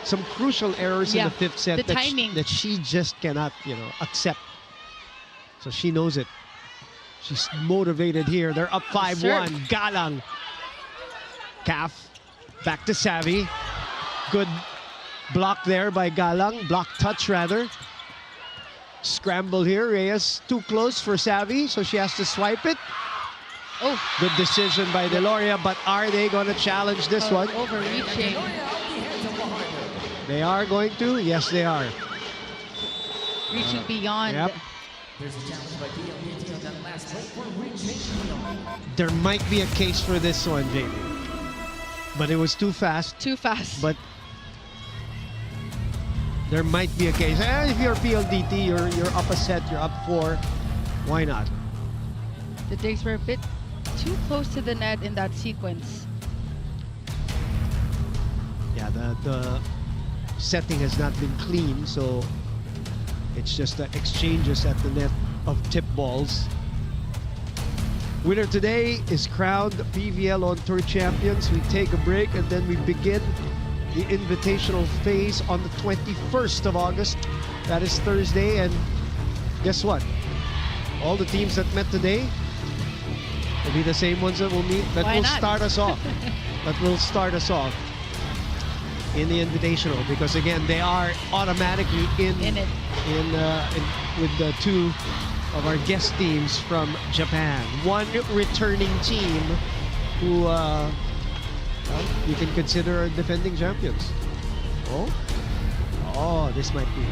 some crucial errors in the 5th set the timing. that she just cannot, accept. So she knows it. She's motivated here. They're up 5-1. Galang. Calf. Back to Savvy. Good block there by Galang. Block touch, rather. Scramble here. Reyes too close for Savvy, so she has to swipe it. Oh. Good decision by Deloria, but are they going to challenge this one? Overreaching. They are going to? Yes, they are. Reaching beyond. Yep. There might be a case for this one, Jamie. But it was too fast. Too fast. But there might be a case. If you're PLDT, you're up a set, you're up 4. Why not? The digs were a bit too close to the net in that sequence. Yeah, the setting has not been clean, so it's just the exchanges at the net of tip balls. Winner today is crowned PVL on Tour champions. We take a break and then we begin the invitational phase on the 21st of August. That is Thursday, and guess what? All the teams that met today will be the same ones that will meet. That will start us off. That will start us off in the invitational, because again they are automatically in it with the 2 of our guest teams from Japan. One returning team who you can consider defending champions. Oh, this might be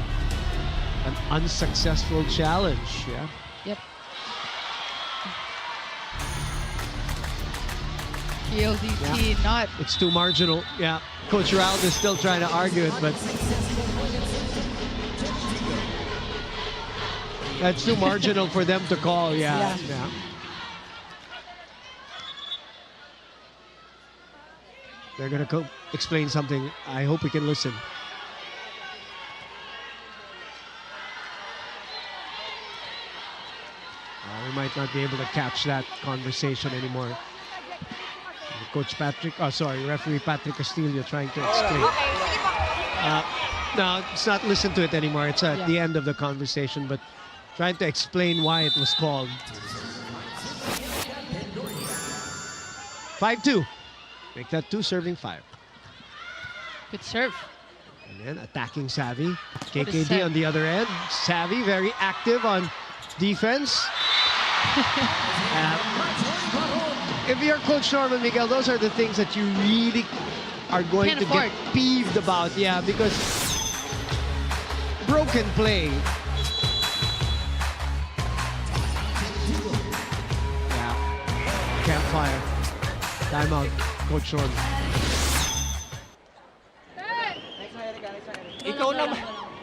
an unsuccessful challenge. Yeah. Yep. PLDT not. It's too marginal. Yeah. Coach Ralph is still trying to argue it, but that's too marginal for them to call. Yeah. They're going to explain something. I hope we can listen. We might not be able to catch that conversation anymore. Coach Patrick, referee Patrick Castillo trying to explain. No, it's not listen to it anymore. It's at the end of the conversation, but trying to explain why it was called. 5-2. Make that 2, serving 5. Good serve. And then attacking Savvy. KKD on the other end. Savvy very active on defense. If you're Coach Norman Miguel, those are the things that you really are going to get peeved about. Yeah, because broken play. Yeah. Can't fire. Timeout, Coach Norman.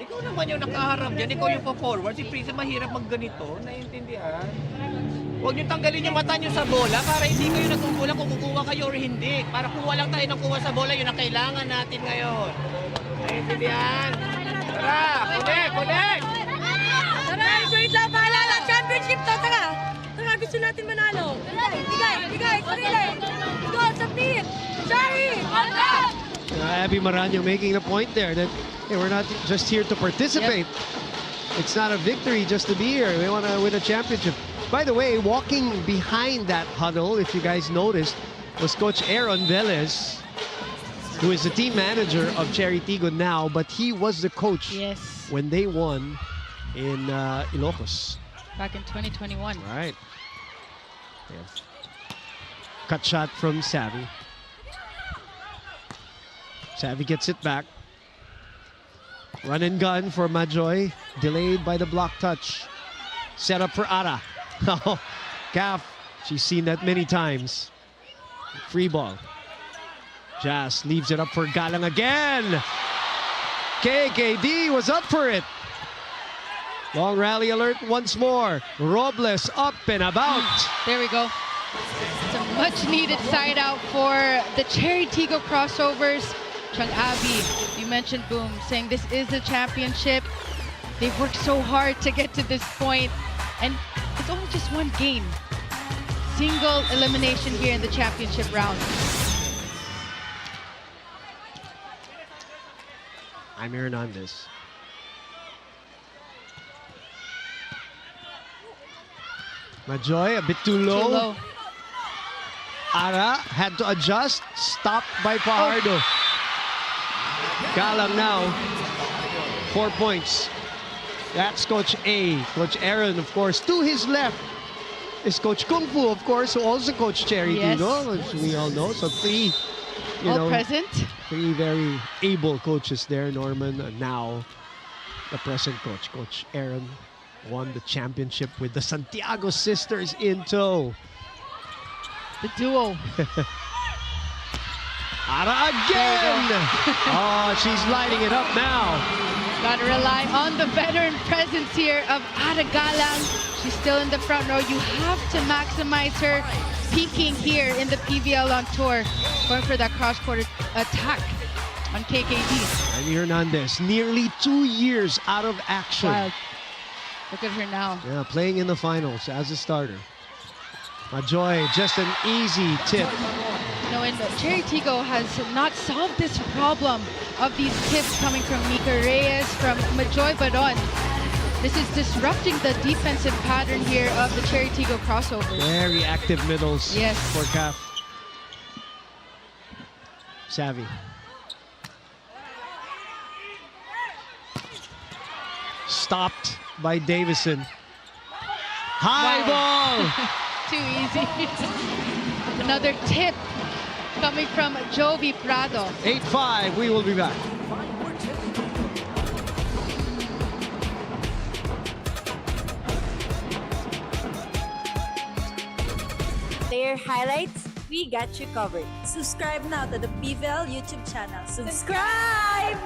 Ikaw naman yung nakaharap dyan. Ikaw yung pa-forward. Si Prince mahirap magganito. Naiintindihan? Huwag nyo tanggalin yung mata nyo sa bola para hindi kayo natungkulan kung kukuha kayo or hindi. Para kuha lang tayo ng kuha sa bola, yun ang kailangan natin ngayon. Naiintindihan? Tara! Connect! Tara! Wait lang! Paalala! Championship to! Tara! Tara! Gusto natin manalo! Bigay! Sarili! Go! Sa pit! Chery! Abby Maranyo making the point there that hey, we're not just here to participate. It's not a victory just to be here. We want to win a championship. By the way, walking behind that huddle, if you guys noticed, was Coach Aaron Velez, who is the team manager of Chery Tiggo now, but he was the coach when they won in Ilocos. Back in 2021. Right. Cut shot from Savvy. Savvy gets it back. Run and gun for Majoy. Delayed by the block touch. Set up for Ara. Calf. She's seen that many times. Free ball. Jazz leaves it up for Galang again. KKD was up for it. Long rally alert once more. Robles up and about. There we go. Some much needed side out for the Chery Tiggo Crossovers. Chung Abby, you mentioned Boom, saying this is the championship. They've worked so hard to get to this point, and it's only just one game. Single elimination here in the championship round. Jaime Hernandez. Majoy, a bit too low. Ara had to adjust. Stopped by Fajardo. Galang now. 4 points. That's Coach A. Coach Aaron, of course. To his left is Coach Kung Fu, of course, who also coached Chery Tiggo, which we all know. So three, all present. Three very able coaches there. Norman, and now the present coach, Coach Aaron, won the championship with the Santiago sisters in tow. The duo. Ara again! Oh, she's lighting it up now. Gotta rely on the veteran presence here of Ara Galang. She's still in the front row. You have to maximize her peaking here in the PVL on tour. Going for that cross-court attack on KKD. Jaime Hernandez, nearly 2 years out of action. Wild. Look at her now. Yeah, playing in the finals as a starter. Majoy, just an easy tip. No, and Chery Tiggo has not solved this problem of these tips coming from Mika Reyes, from Majoy Baron. This is disrupting the defensive pattern here of the Chery Tiggo Crossovers. Very active middles for CAF. Savvy. Stopped by Davison. High ball! Too easy. Another tip coming from Jovi Prado. 8-5, we will be back. Player highlights, we got you covered. Subscribe now to the PVL YouTube channel. Subscribe!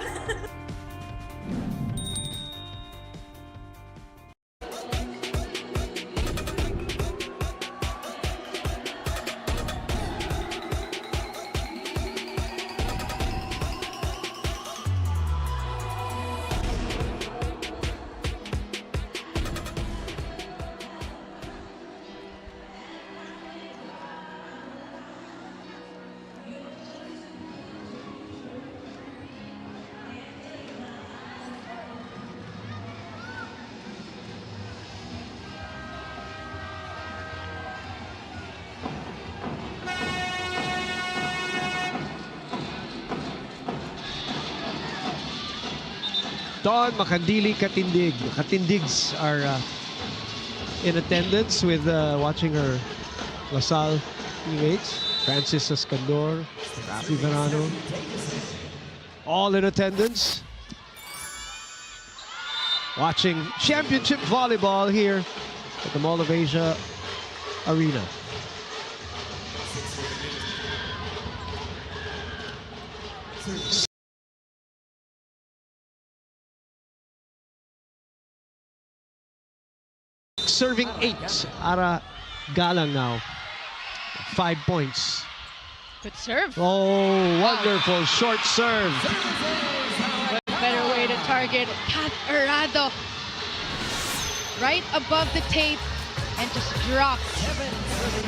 Don Makandili Katindig. Katindigs are in attendance with watching her LaSalle teammates. Francis Escandor, Rafi Verano. All in attendance. Watching championship volleyball here at the Mall of Asia Arena. Serving 8. Ara Galang now. 5 points. Good serve. Oh, wonderful short serve. What better way to target Kat Arado. Right above the tape and just dropped.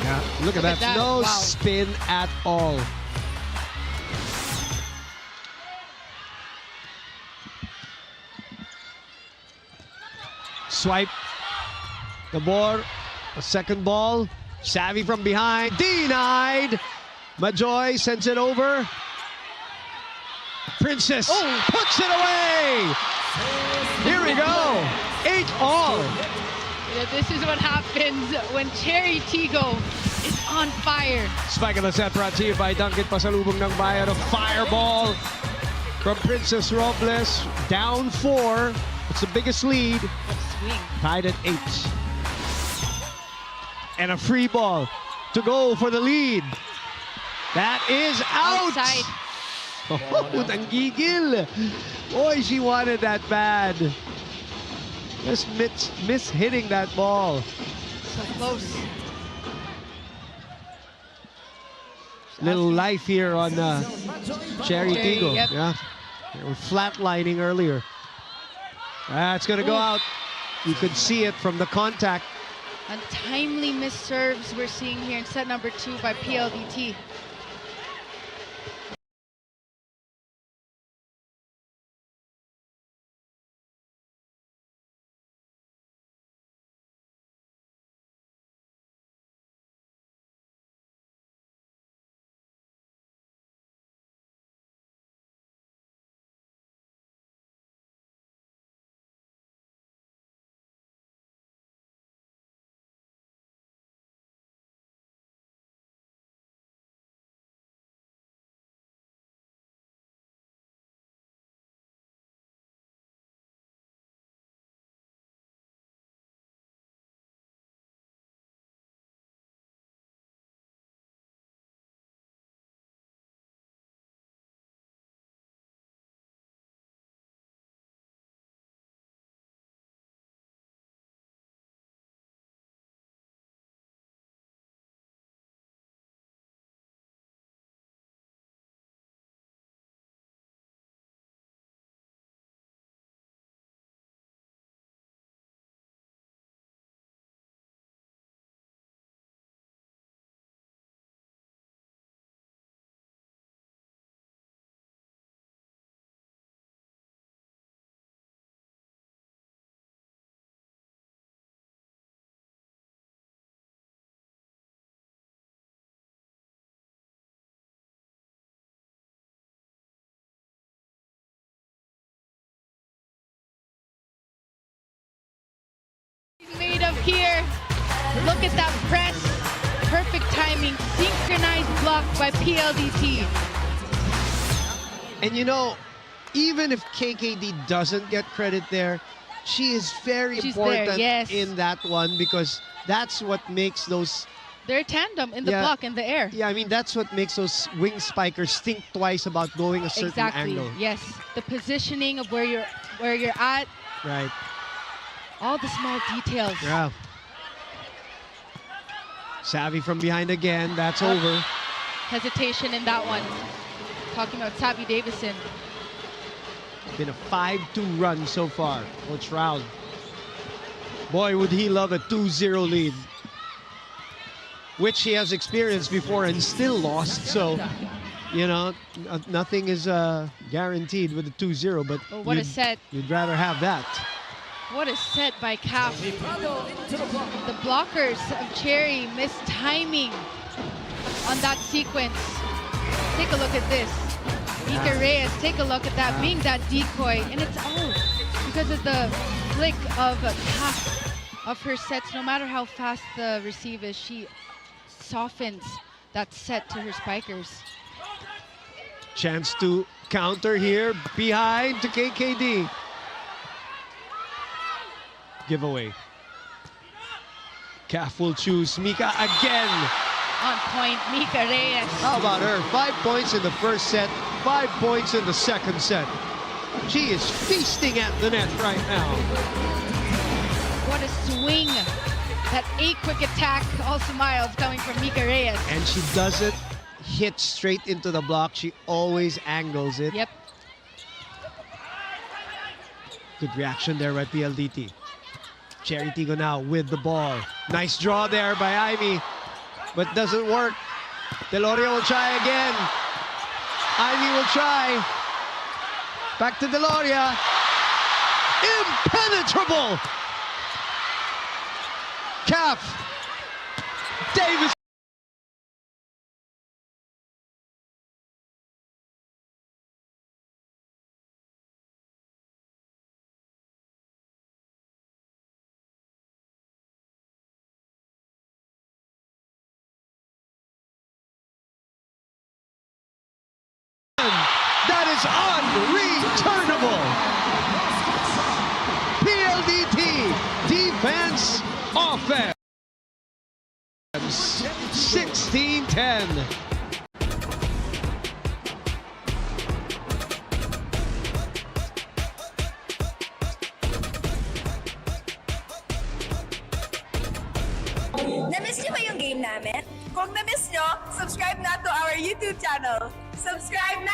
Yeah, look at that. No Wow. spin at all. Swipe. The ball, a second ball. Savvy from behind, denied. Majoy sends it over. Princess puts it away. Here we go. 8-all. Yeah, this is what happens when Chery Tiggo is on fire. Spike of the set brought to you by Dunkin' Pasalubong ng Bayan. A fireball from Princess Robles. Down 4. It's the biggest lead. Tied at 8. And a free ball to go for the lead. That is out. Outside. Oh, nanggigil. Boy, she wanted that bad. Just miss hitting that ball. So close. little life here on Chery Tiggo. Yep. Yeah, they were flatlining earlier. That's going to go out. You could see it from the contact. Untimely missed serves we're seeing here in set number 2 by PLDT. Made of here. Look at that press. Perfect timing. Synchronized block by PLDT. And you know, even if KKD doesn't get credit there, she is very important there, yes. in that one, because that's what makes those... They're tandem in the block, in the air. Yeah, I mean, that's what makes those wing spikers think twice about going a certain angle. Yes, the positioning of where you're at. Right. All the small details. Yeah. Savvy from behind again. That's over. Hesitation in that one. Talking about Savvy Davison. It's been a 5-2 run so far, Coach Round. Boy, would he love a 2-0 lead, which he has experienced before and still lost. So, you know, nothing is guaranteed with a 2-0, but what a set. You'd rather have that. What a set by CAF. The blockers of Chery missed timing on that sequence. Take a look at this. Mika Reyes, take a look at that, being that decoy. And it's all because of the flick of CAF of her sets. No matter how fast the receive is, she softens that set to her spikers. Chance to counter here, behind to KKD. Giveaway. CAF will choose Mika again. On point, Mika Reyes. How about her? 5 points in the first set, 5 points in the second set. She is feasting at the net right now. What a swing. That quick attack, also mild, coming from Mika Reyes. And she doesn't hit straight into the block. She always angles it. Yep. Good reaction there by PLDT. Chery Tiggo now with the ball. Nice draw there by Ivy, but doesn't work. Deloria will try again. Ivy will try. Back to Deloria. Impenetrable! CAF. Davis. That is unreturnable. PLDT, defense, offense. 16-10. Na-miss niyo ba yung game namin? Kung na-miss nyo, subscribe na to our YouTube channel. Subscribe na!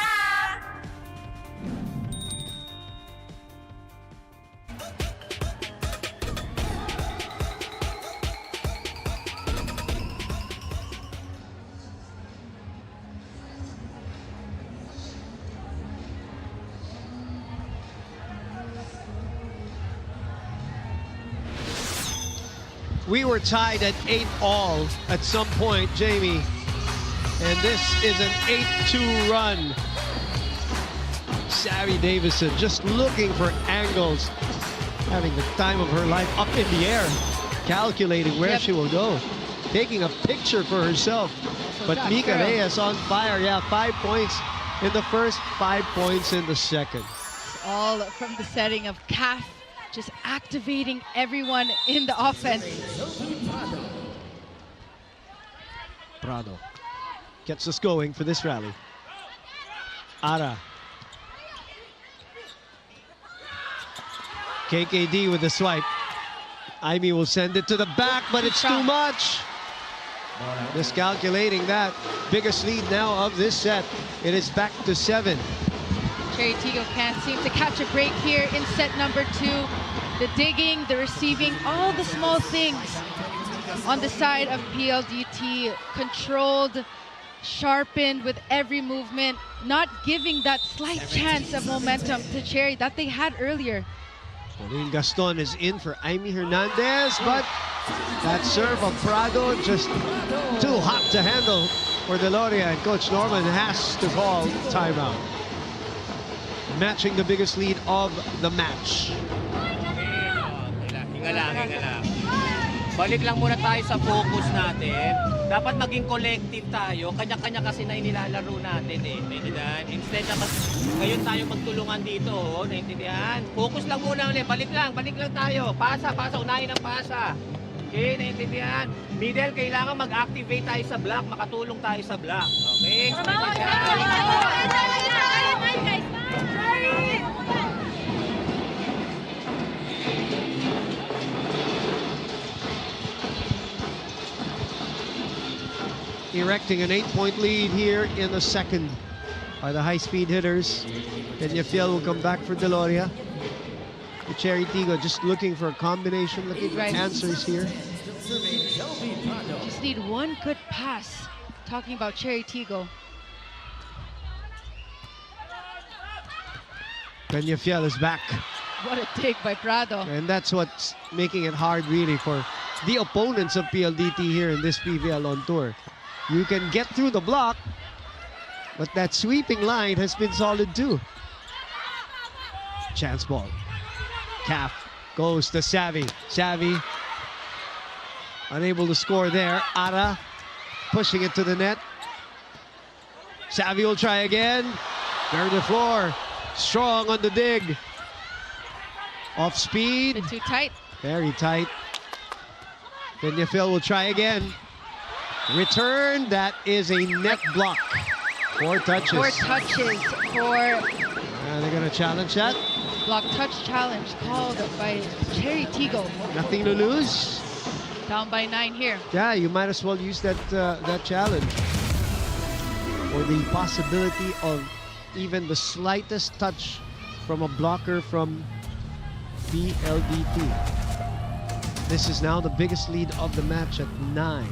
We were tied at 8-all at some point, Jamie. And this is an 8-2 run. Savvy Davison just looking for angles, having the time of her life up in the air, calculating where she will go, taking a picture for herself. But Mika Reyes on fire. Yeah, 5 points in the first, 5 points in the second. It's all from the setting of CAF, just activating everyone in the offense. Prado gets us going for this rally. Ara. KKD with the swipe. Aimee will send it to the back, but it's too much. Miscalculating that. Biggest lead now of this set. It is back to 7. Chery Tiggo can't seem to catch a break here in set number 2. The digging, the receiving, all the small things on the side of PLDT, controlled, sharpened with every movement, not giving that slight chance of momentum to Chery that they had earlier. Pauline Gaston is in for Aimee Hernandez, but that serve of Prado just too hot to handle for Deloria, and Coach Norman has to call timeout. Matching the biggest lead of the match. Hinga lang. Balik lang muna tayo sa focus natin. Dapat maging collective tayo. Kanya-kanya kasi na inilalaro natin eh. Naintindihan? Instead na ngayon tayo magtulungan dito. Oh, naintindihan? Focus lang muna ulit. Balik lang tayo. Pasa. Unahin ang pasa. Okay, naintindihan? Middle, kailangan mag-activate tayo sa block. Makatulong tayo sa block. Okay? Erecting an 8-point lead here in the second by the high-speed hitters. Peñafiel will come back for Deloria. The Chery Tiggo just looking for a combination, looking for answers here. Just need one good pass. Talking about Chery Tiggo. Peñafiel is back. What a dig by Prado. And that's what's making it hard really for the opponents of PLDT here in this PVL on tour. You can get through the block, but that sweeping line has been solid too. Chance ball. CAF goes to Savvy. Savvy unable to score there. Ara pushing it to the net. Savvy will try again. There the floor. Strong on the dig. Off speed. A bit too tight. Very tight. Peñafiel will try again. Return, that is a net block. 4 touches. 4 touches for... They're gonna challenge that. Block touch challenge called by Chery Tiggo. Nothing to lose. Down by 9 here. Yeah, you might as well use that that challenge. Or the possibility of even the slightest touch from a blocker from PLDT. This is now the biggest lead of the match at 9.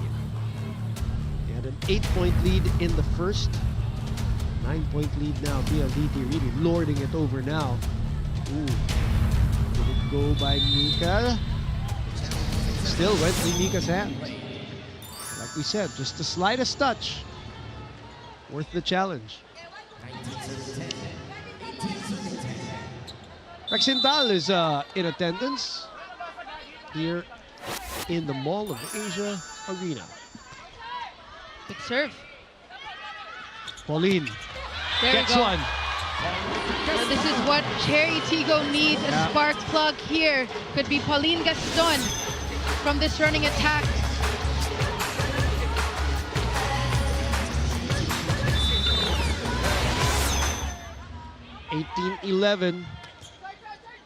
They had an 8-point lead in the first. 9-point lead now. PLDT really lording it over now. Ooh. Did it go by Mika? Still went in Mika's hands. Like we said, just the slightest touch. Worth the challenge. Rexental is in attendance here in the Mall of Asia Arena. Good serve. Pauline gets one. Now this is what Chery Tiggo needs, a spark plug here. Could be Pauline Gaston from this running attack. (18-11).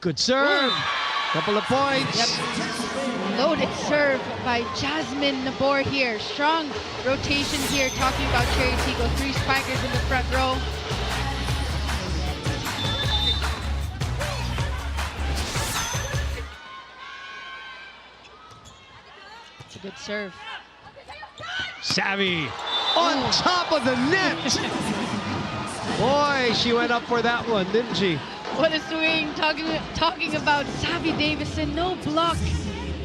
Good serve. Couple of points. Yep. Loaded serve by Jasmine Nabor here. Strong rotation here, talking about Chery Tiggo. 3 spikers in the front row. It's a good serve. Savvy on top of the net. Boy, she went up for that one, didn't she? What a swing, talking about Savvy Davison, no block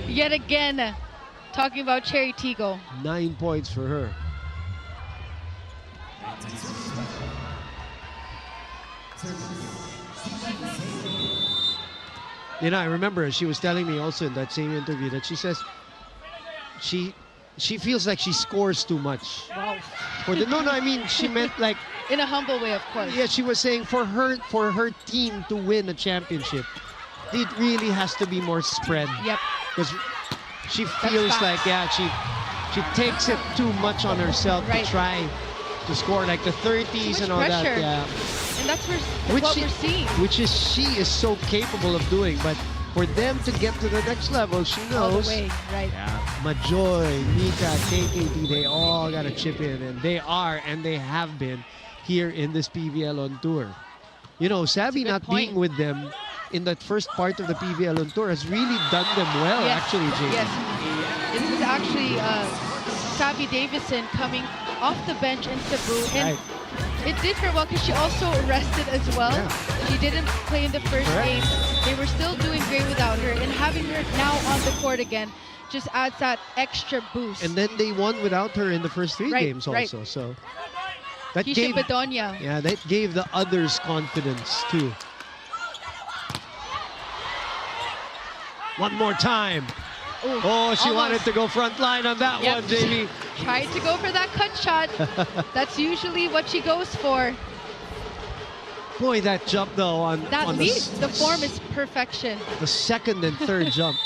yet again. Talking about Chery Tiggo. 9 points for her. You know, I remember she was telling me also in that same interview that she says she feels like she scores too much. Wow. I mean, she meant like in a humble way, of course. Yeah, she was saying for her team to win a championship, it really has to be more spread. Yep. Because she feels like she takes it too much on herself to try to score like the 30s and all pressure. that. Yeah. And that's what we're seeing. Which is she is so capable of doing, but for them to get to the next level, she knows. All the way, right. Yeah. Majoy, Mika, KKD, they all got to chip in, and they are, and they have been here in this PVL on tour. You know, Savvy not being with them in that first part of the PVL on tour has really done them well, actually, JD. Yes, this is actually Savvy Davison coming off the bench in Cebu, and it did her well because she also rested as well. Yeah. She didn't play in the first game. They were still doing great without her, and having her now on the court again just adds that extra boost. And then they won without her in the first 3 games also. So that gave Bedonia. Yeah, that gave the others confidence too. One more time. Ooh, oh, she wanted to go front line on that one, JB. Tried to go for that cut shot. That's usually what she goes for. Boy, that jump though on the form is perfection. The second and third jump.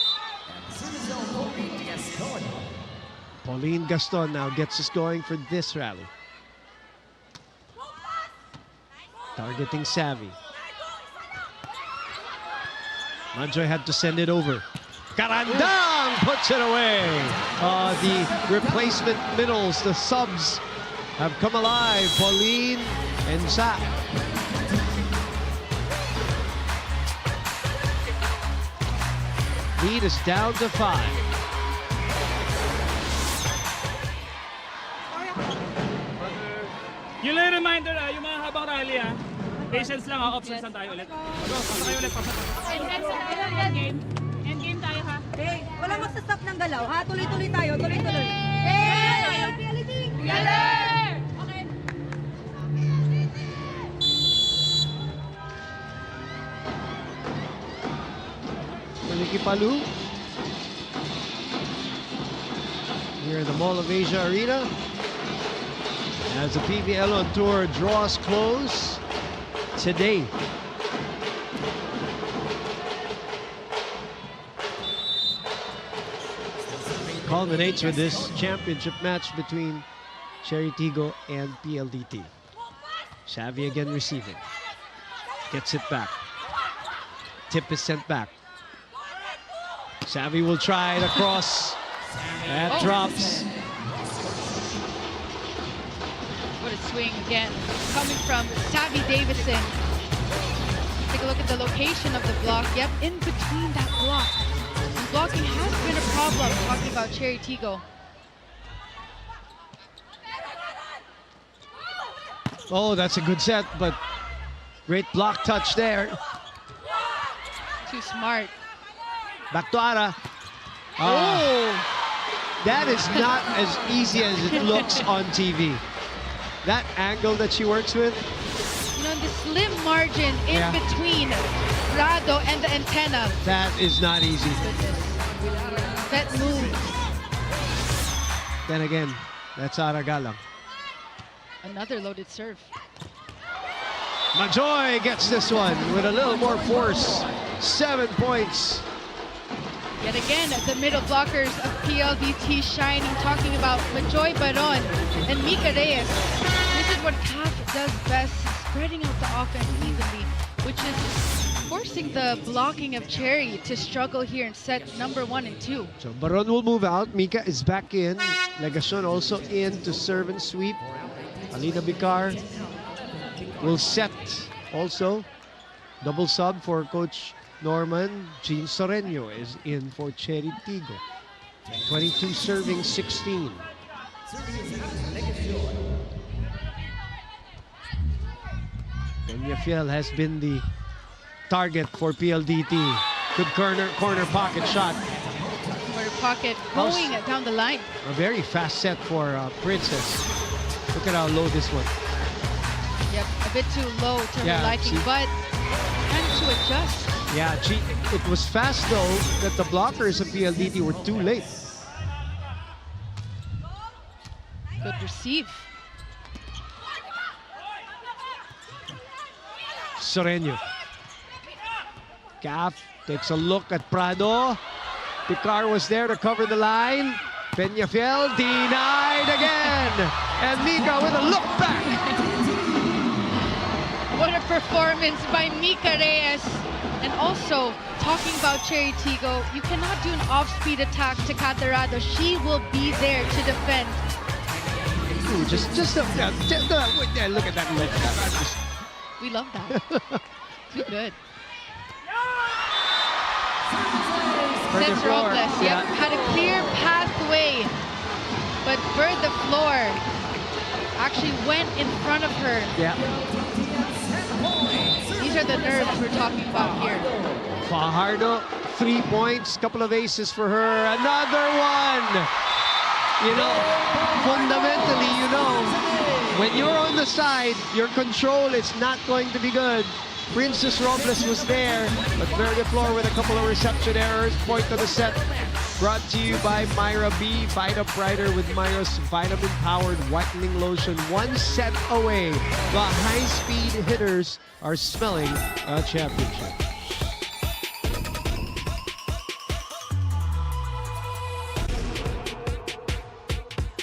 Pauline Gaston now gets us going for this rally. Targeting Savvy. Manjoy had to send it over. Karandang puts it away. The replacement middles, the subs, have come alive. Pauline and Sa. Lead is down to 5. Yung lang reminder, yung mga habang rally, patience lang, options lang tayo ulit. Pasok kayo ulit, pasok. Endgame tayo, ha? Hey, wala magsa-stop ng galaw, ha? Tuloy-tuloy tayo, tuloy-tuloy. Hey! Together! Okay. Maliki Palu. Here in the Mall of Asia Arena. As the PVL on tour draws close today. Culminates with this championship match between Chery Tiggo and PLDT. Savvy again receiving. Gets it back. Tip is sent back. Savvy will try it across. That drops. What a swing again, coming from Savvy Davison. Take a look at the location of the block. Yep, in between that block. And blocking has been a problem, talking about Chery Tiggo. Oh, that's a good set, but great block touch there. Too smart. Back to Ara. That is not as easy as it looks on TV. That angle that she works with. You know, the slim margin in between Rado and the antenna. That is not easy. That move. Then again, that's Ara Galang. Another loaded serve. Majoy gets this one with a little more force. 7 points. Yet again, the middle blockers of PLDT shining, talking about Majoy Baron and Mika Reyes. This is what CAF does best, spreading out the offense evenly, which is, for forcing the blocking of Chery to struggle here in set number 1 and 2. So Baron will move out. Mika is back in. Legacion also in to serve and sweep. Alina Bicar will set also. Double sub for Coach Norman. Jean Soreño is in for Chery Tiggo. 22 serving 16. Peñafiel has been the target for PLDT. Good corner pocket shot. Corner pocket going down the line. A very fast set for Princess. Look at how low this one. Yep, a bit too low to her liking, but managed to adjust. Yeah, it was fast though that the blockers of PLDT were too late. Good receive. Soreño. Caf takes a look at Prado. Picar was there to cover the line. Peñafiel denied again. And Mika with a look back. What a performance by Mika Reyes. And also, talking about Chery Tiggo, you cannot do an off-speed attack to Catarado. She will be there to defend. Ooh, just look at that look. We love that. Too good. Seth Robles, had a clear pathway, but Bird the Floor actually went in front of her. Yeah. These are the nerves we're talking about here. Fajardo, 3 points, couple of aces for her. Another one! You know, fundamentally, you know, when you're on the side, your control is not going to be good. Princess Robles was there, but Verde Flor with a couple of reception errors. Point of the set brought to you by Myra B. Fight Up Brighter with Myra's vitamin-powered whitening lotion. 1 set away. The High Speed Hitters are smelling a championship.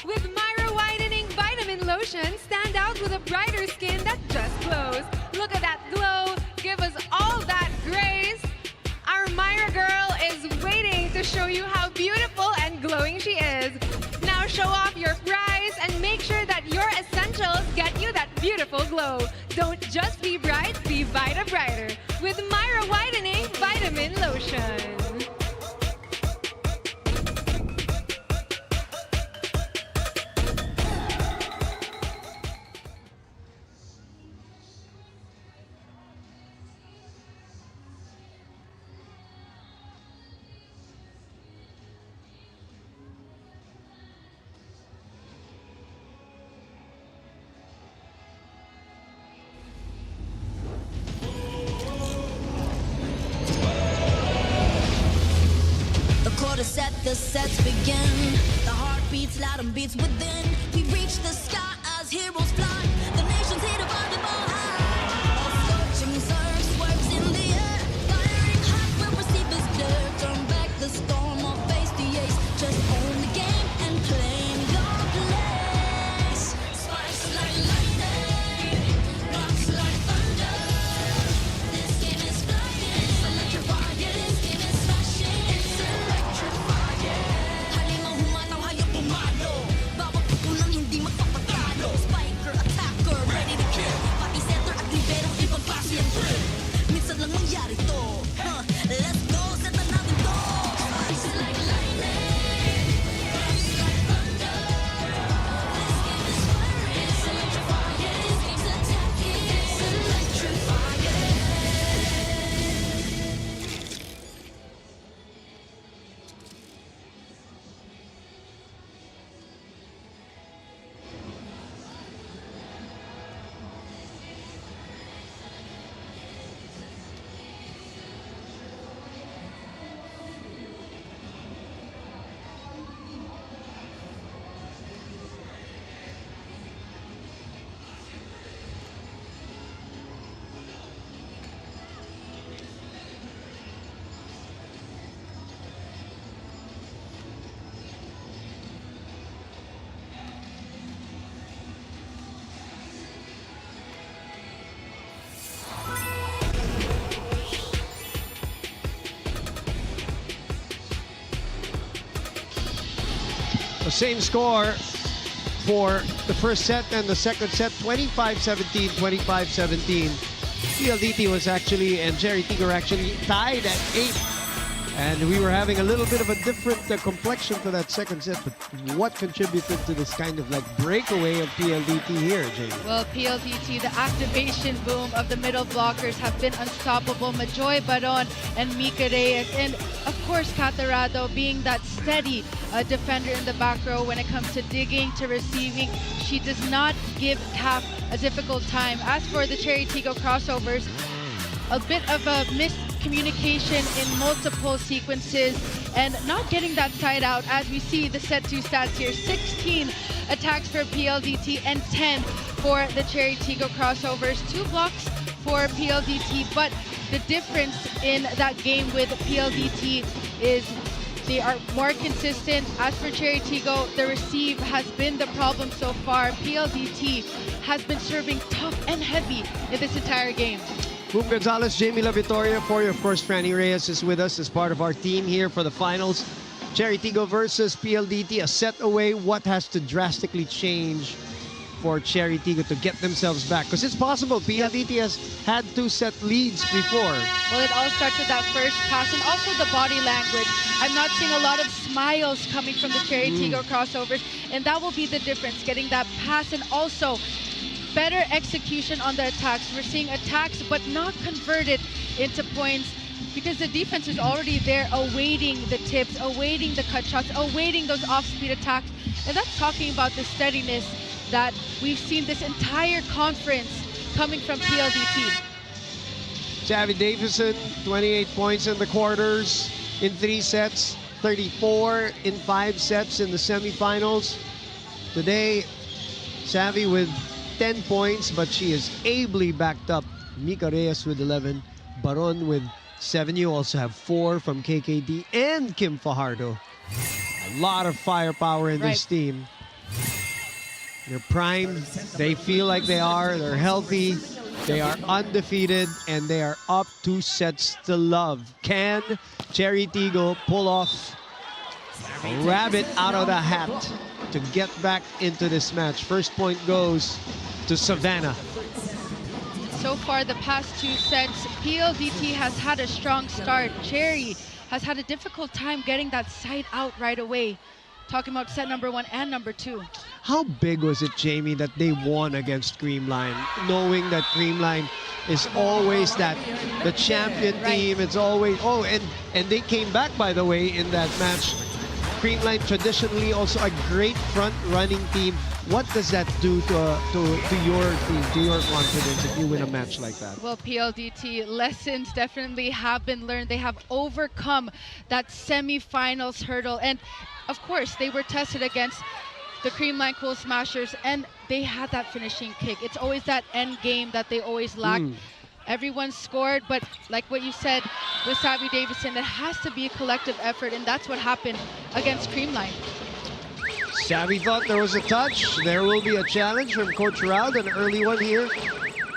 With Myra Whitening Vitamin Lotion, stand out with a brighter skin that just glows. Look at that glow. Give us all that grace. Our Myra girl is waiting to show you how beautiful and glowing she is. Now show off your prize and make sure that your essentials get you that beautiful glow. Don't just be bright, be Vita Brighter with Myra Whitening Vitamin Lotion. Set the sets begin. The heart beats loud and beats within. We reach the sky as heroes fly. The nation's here to volleyball high. All searching serves swerves in the air. Firing hot where receivers blur. Turn back the storm or face the ace. Just own the game and claim your place. Sparks like lightning, rocks like thunder. This game is flying, it's electrifying. This game is smashing, it's electrifying. Halima humanaw hayop pumalo. Bawat pupunan hindi magpapatalo. Spike So same score for the first set and the second set, 25-17, 25-17. PLDT was actually, and Chery Tiggo were actually tied at 8. And we were having a little bit of a different complexion for that second set. But what contributed to this kind of like breakaway of PLDT here, Jamie? Well, PLDT, the activation boom of the middle blockers have been unstoppable. Majoy Baron and Mika Reyes. And of course, Catarado being that steady defender in the back row when it comes to digging, to receiving. She does not give CAF a difficult time. As for the Chery Tiggo Crossovers, a bit of a miscommunication in multiple sequences and not getting that side out. As we see the set 2 stats here, 16 attacks for PLDT and 10 for the Chery Tiggo Crossovers. 2 blocks for PLDT, but the difference in that game with PLDT is they are more consistent. As for Chery Tiggo, the receive has been the problem so far. PLDT has been serving tough and heavy in this entire game. Boom Gonzalez, Jamie La Victoria for you. Of course, Franny Reyes is with us as part of our team here for the finals. Chery Tiggo versus PLDT, a set away. What has to drastically change for Chery Tiggo to get themselves back? Because it's possible. PLDT has had 2-set leads before. Well, it all starts with that first pass and also the body language. I'm not seeing a lot of smiles coming from the Chery Tiggo Crossovers, and that will be the difference, getting that pass and also better execution on the attacks. We're seeing attacks but not converted into points because the defense is already there awaiting the tips, awaiting the cut shots, awaiting those off-speed attacks. And that's talking about the steadiness that we've seen this entire conference coming from PLDT. Savvy Davison, 28 points in the quarters in 3 sets, 34 in 5 sets in the semifinals. Today, Savvy with 10 points, but she is ably backed up. Mika Reyes with 11, Baron with 7. You also have 4 from KKD and Kim Fajardo. A lot of firepower in this team. They're primed. They feel like they are. They're healthy. They are undefeated, and they are up 2 sets to love. Can Chery Tiggo pull off a rabbit out of the hat to get back into this match? First point goes to Savannah. So far, the past 2 sets, PLDT has had a strong start. Chery has had a difficult time getting that side out right away. Talking about set number 1 and number 2. How big was it, Jamie, that they won against Creamline, knowing that Creamline is always the champion team? It's always, and they came back, by the way, in that match. Creamline traditionally also a great front-running team. What does that do to your team, to your confidence if you win a match like that? Well, PLDT lessons definitely have been learned. They have overcome that semifinals hurdle. And of course, they were tested against the Creamline Cool Smashers, and they had that finishing kick. It's always that end game that they always lack. Everyone scored, but like what you said with Savvy Davison, it has to be a collective effort, and that's what happened against Creamline. Savvy thought there was a touch. There will be a challenge from Coach Raud, an early one here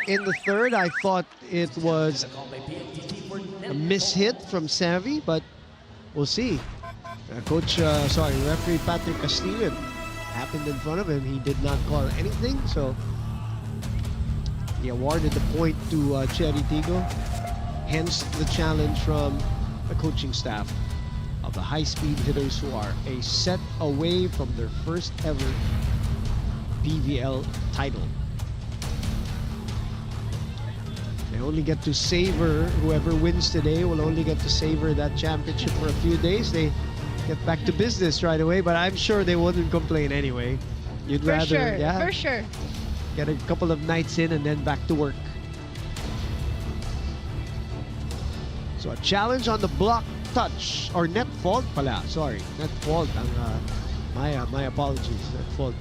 in the third. I thought it was a mishit from Savvy, but we'll see. Referee Patrick Castillo happened in front of him. He did not call anything, so he awarded the point to Chery Tiggo. Hence the challenge from the coaching staff of the High Speed Hitters, who are a set away from their first ever PVL title. They only get to savor, whoever wins today will only get to savor that championship for a few days. They get back to business right away, but I'm sure they wouldn't complain anyway. You'd rather, For sure. Get a couple of nights in and then back to work. So a challenge on the block touch, or net fault pala. Sorry, net fault. My apologies. Net fault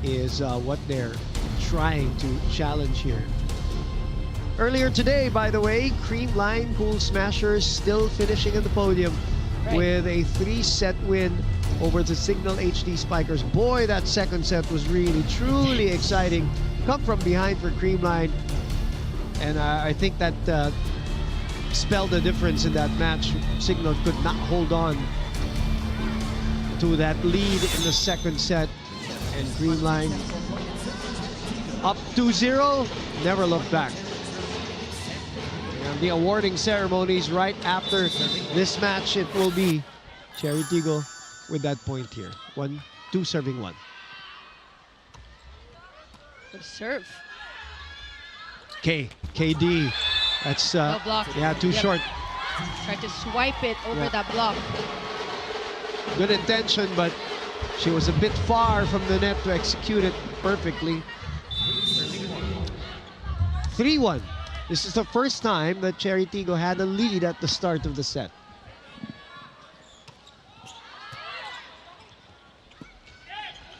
is what they're trying to challenge here. Earlier today, by the way, Creamline Cool Smashers still finishing in the podium with a 3-set win over the Signal HD Spikers. Boy, that second set was really, truly exciting. Come from behind for Creamline. And I think that spelled the difference in that match. Signal could not hold on to that lead in the second set. And Green Line up 2-0, never look back. And the awarding ceremonies right after this match, it will be Chery Tiggo with that point here. 1-2 serving 1. Good serve. KD. That's No block. yeah, too short. Tried to swipe it over that block. Good intention, but she was a bit far from the net to execute it perfectly. 3-1. This is the first time that Chery Tiggo had a lead at the start of the set.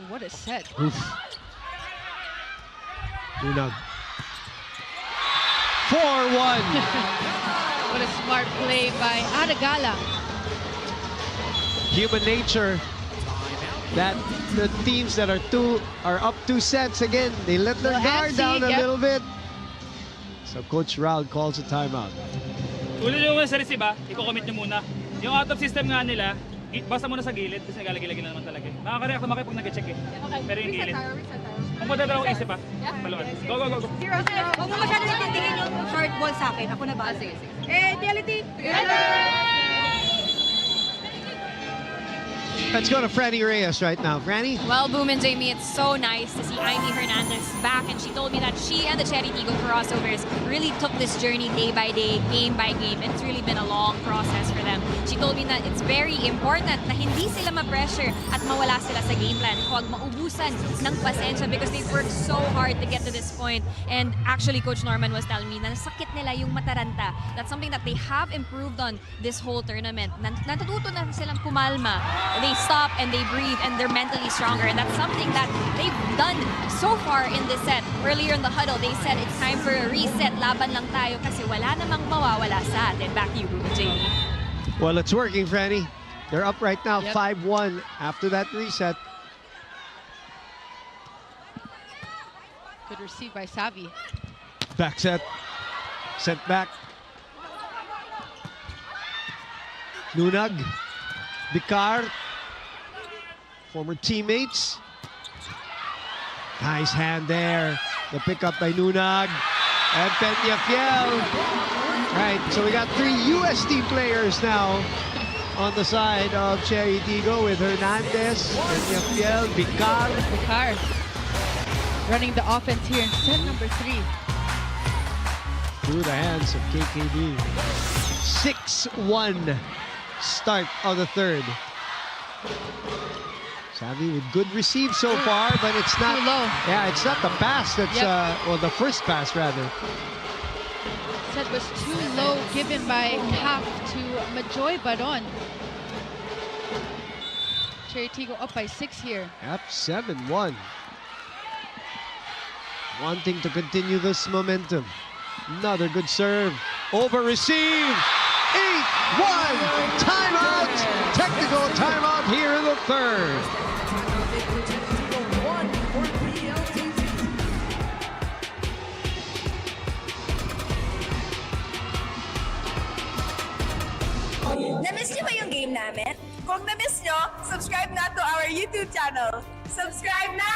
What a set. Oof. Lunag. 4-1. What a smart play by Aragala. Human nature that the teams that are up 2 sets again, they let their guard down a little bit. So Coach Raul calls a timeout. Ulo nyo muna sa receive ha, i-commit nyo muna. Yung out of system nga nila, basta muna sa gilid kasi nagalagilagin na naman talaga. Nakaka-react naman kayo pag nag-check eh. Pero yung gilid. Kung magdadalawang isip ha, paluan. Go, go, go, go. Huwag mo masyadong itindigin yung short ball sa akin. Ako na ba? Sige. Reality. Let's go to Franny Reyes right now. Franny? Well, Boom and Jamie, it's so nice to see Amy Hernandez back, and she told me that she and the Chery Tiggo Crossovers really took this journey day by day, game by game, and it's really been a long process for them. She told me that it's very important na hindi sila ma-pressure at mawala sila sa game plan. Huwag maubusan ng pasensya because they've worked so hard to get to this point. And actually, Coach Norman was telling me na nasakit nila yung mataranta. That's something that they have improved on this whole tournament. Natututo na silang pumalma. They stop and they breathe and they're mentally stronger, and that's something that they've done so far in this set. Earlier in the huddle, they said it's time for a reset. Laban lang tayo kasi wala namang mawawala sa atin. Back to you, Jamie. Well, it's working, Franny. They're up right now, 5-1 after that reset. Good receive by Savi. Back set. Set back. Lunag. Bicar. Former teammates. Nice hand there. The pickup by Lunag. And Peñafiel. Right, so we got 3 USD players now on the side of Chery Tiggo with Hernandez, Peñafiel, Bicar. Bicar running the offense here in set number 3. Through the hands of KKD. 6-1 start of the third. Savi with good receive so far, but it's not too low. Yeah, it's not the pass that's well, the first pass rather. Set was too low given by Cap to Majoy Baron. Chery Tiggo up by 6 here. Yep, 7-1. Wanting to continue this momentum. Another good serve. Over receive. 8-1. Timeout. Technical timeout here in the third. Na-miss niyo ba yung game namin? Kung na-miss niyo, subscribe na to our YouTube channel. Subscribe na!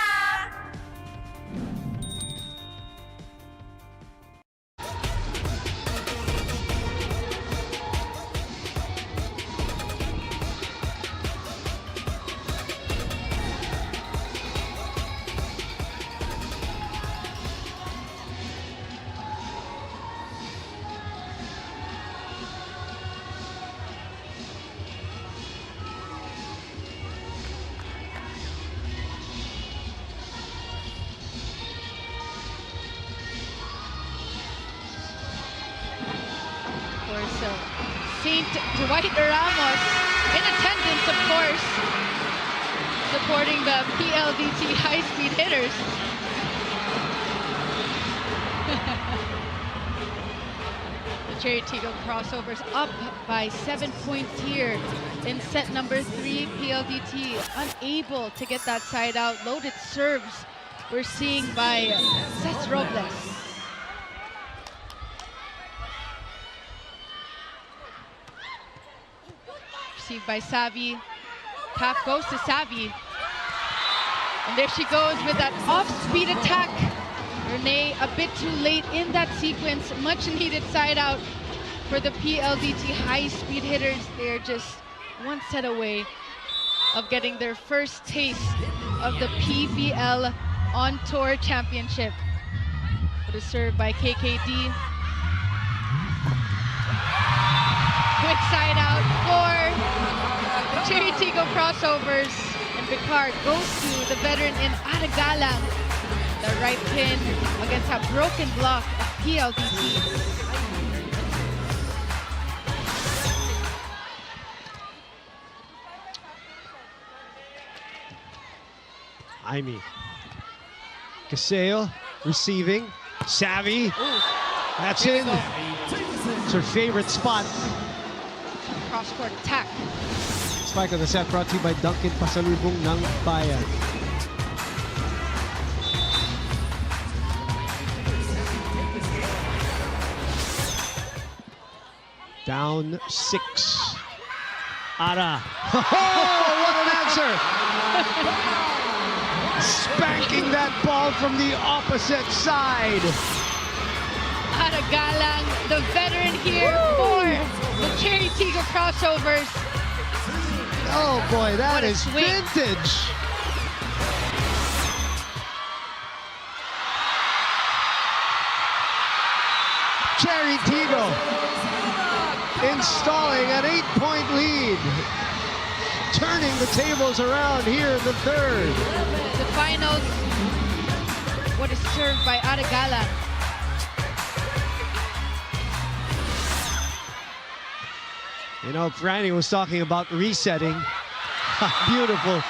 Saint Dwight Ramos in attendance, of course, supporting the Pldt High Speed Hitters. The Chery Tiggo Crossovers up by 7 points here in set number 3. PLDT unable to get that side out. Loaded serves we're seeing by Cesc Robles. Received by Savi. Half goes to Savvy. And there she goes with that off-speed attack. Renee a bit too late in that sequence. Much needed side out for the PLDT High Speed Hitters. They're just one set away of getting their first taste of the PVL On Tour Championship. What a serve by KKD. Quick side out for the Chery Tiggo Crossovers. And Picard goes to the veteran in Aragalang. The right pin against a broken block of PLDT. Aimee. Caseo receiving. Savvy. That's in. It's her favorite spot. Cross-court attack. Spike of the set brought to you by Duncan Pasalubong ng Bayan. Down 6. Ara. Oh, what an answer! Spanking that ball from the opposite side. Aragalang, the veteran here for the Chery Tiggo Crossovers. Oh boy, that is vintage. Chery Tiggo installing an 8-point lead. Turning the tables around here in the third. The finals. What is served by Aragalang. You know, Franny was talking about resetting. Beautiful,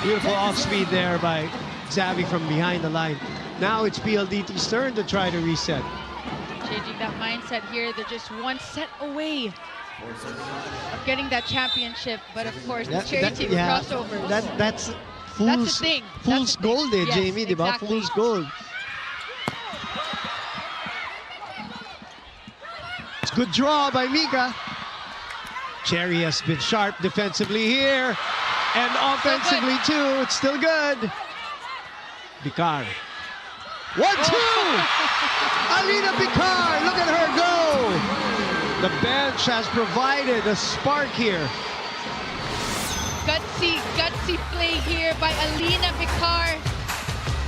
beautiful off-speed there by Savvy from behind the line. Now it's PLDT's turn to try to reset. Changing that mindset here. They're just one set away of getting that championship. But of course, the Chery Tiggo Crossovers. That's fool's, the thing. Fool's gold, yes, Jamie, exactly. Fool's gold. It's a good draw by Mika. Chery has been sharp defensively here, and offensively too. It's still good. Picard. 1-2! Alina Picard, look at her go! The bench has provided a spark here. Gutsy play here by Alina Picard.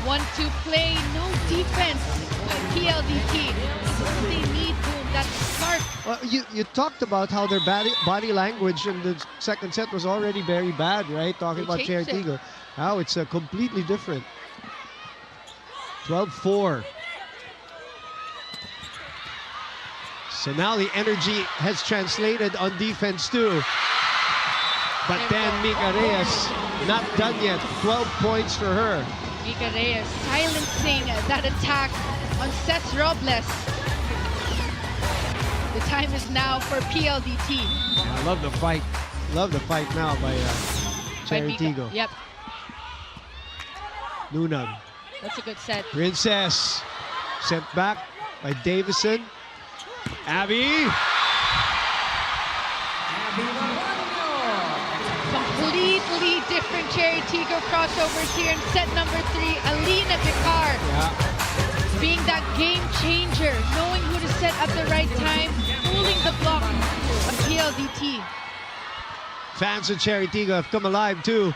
1-2 play, no defense by PLDT. This is what they need, boom, that spark. Well, you talked about how their body language in the second set was already very bad, right? Talking about Chery Tiggo. Now it's completely different. 12-4. So now the energy has translated on defense too. But then Mika Reyes not done yet. 12 points for her. Mika Reyes silencing that attack on Seth Robles. The time is now for PLDT. I love the fight. Love the fight now by Chery Tiggo. Yep. Nunag. That's a good set. Princess sent back by Davison. Abby. Completely different Chery Tiggo crossovers here in set number 3. Alina Picard being that game changer, knowing who to set at the right time, fooling the block of PLDT. Fans of Chery Tiggo have come alive too.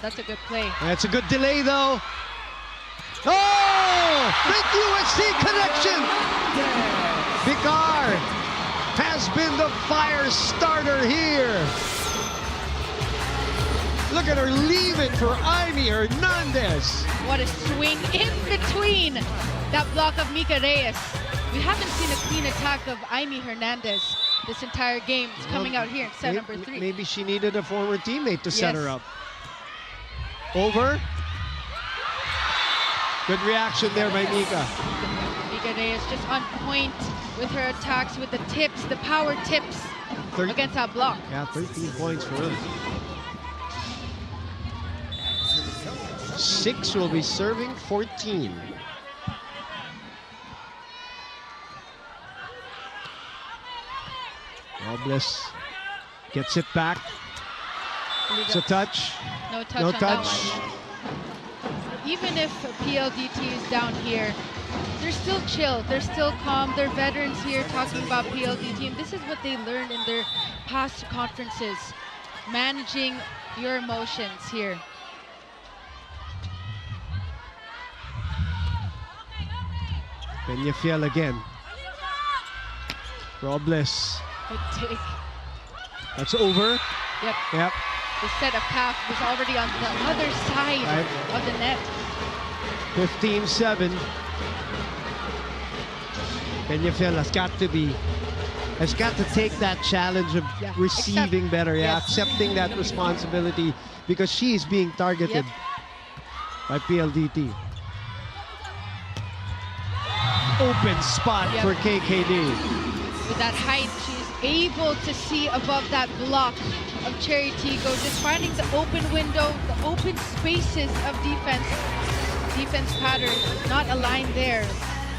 That's a good play. That's a good delay though. Oh! Big USC connection! Picard has been the fire starter here. Look at her leave it for Aimee Hernandez. What a swing in between that block of Mika Reyes. We haven't seen a clean attack of Aimee Hernandez this entire game. It's coming out here in set number 3. Maybe she needed a former teammate to set her up. Over. Good reaction there by Mika. Mika Reyes just on point with her attacks, with the tips, the power tips against that block. Yeah, 13 points for her. 6 will be serving 14. Robles Gets it back. It's a touch. No touch No on that touch. one. Even if PLDT is down here, they're still chill. They're still calm. They're veterans here talking about PLDT, and this is what they learned in their past conferences. Managing your emotions here. Peñafiel again. Robles. Good take. That's over. Yep. Yep. The set of calf was already on the other side of the net. 15-7. Peñafiel has got to take that challenge of receiving better, accepting that responsibility, because she is being targeted by PLDT. Open spot for KKD. With that height, she's able to see above that block of Chery Tiggo, just finding the open window, the open spaces of defense. Defense pattern, not aligned there.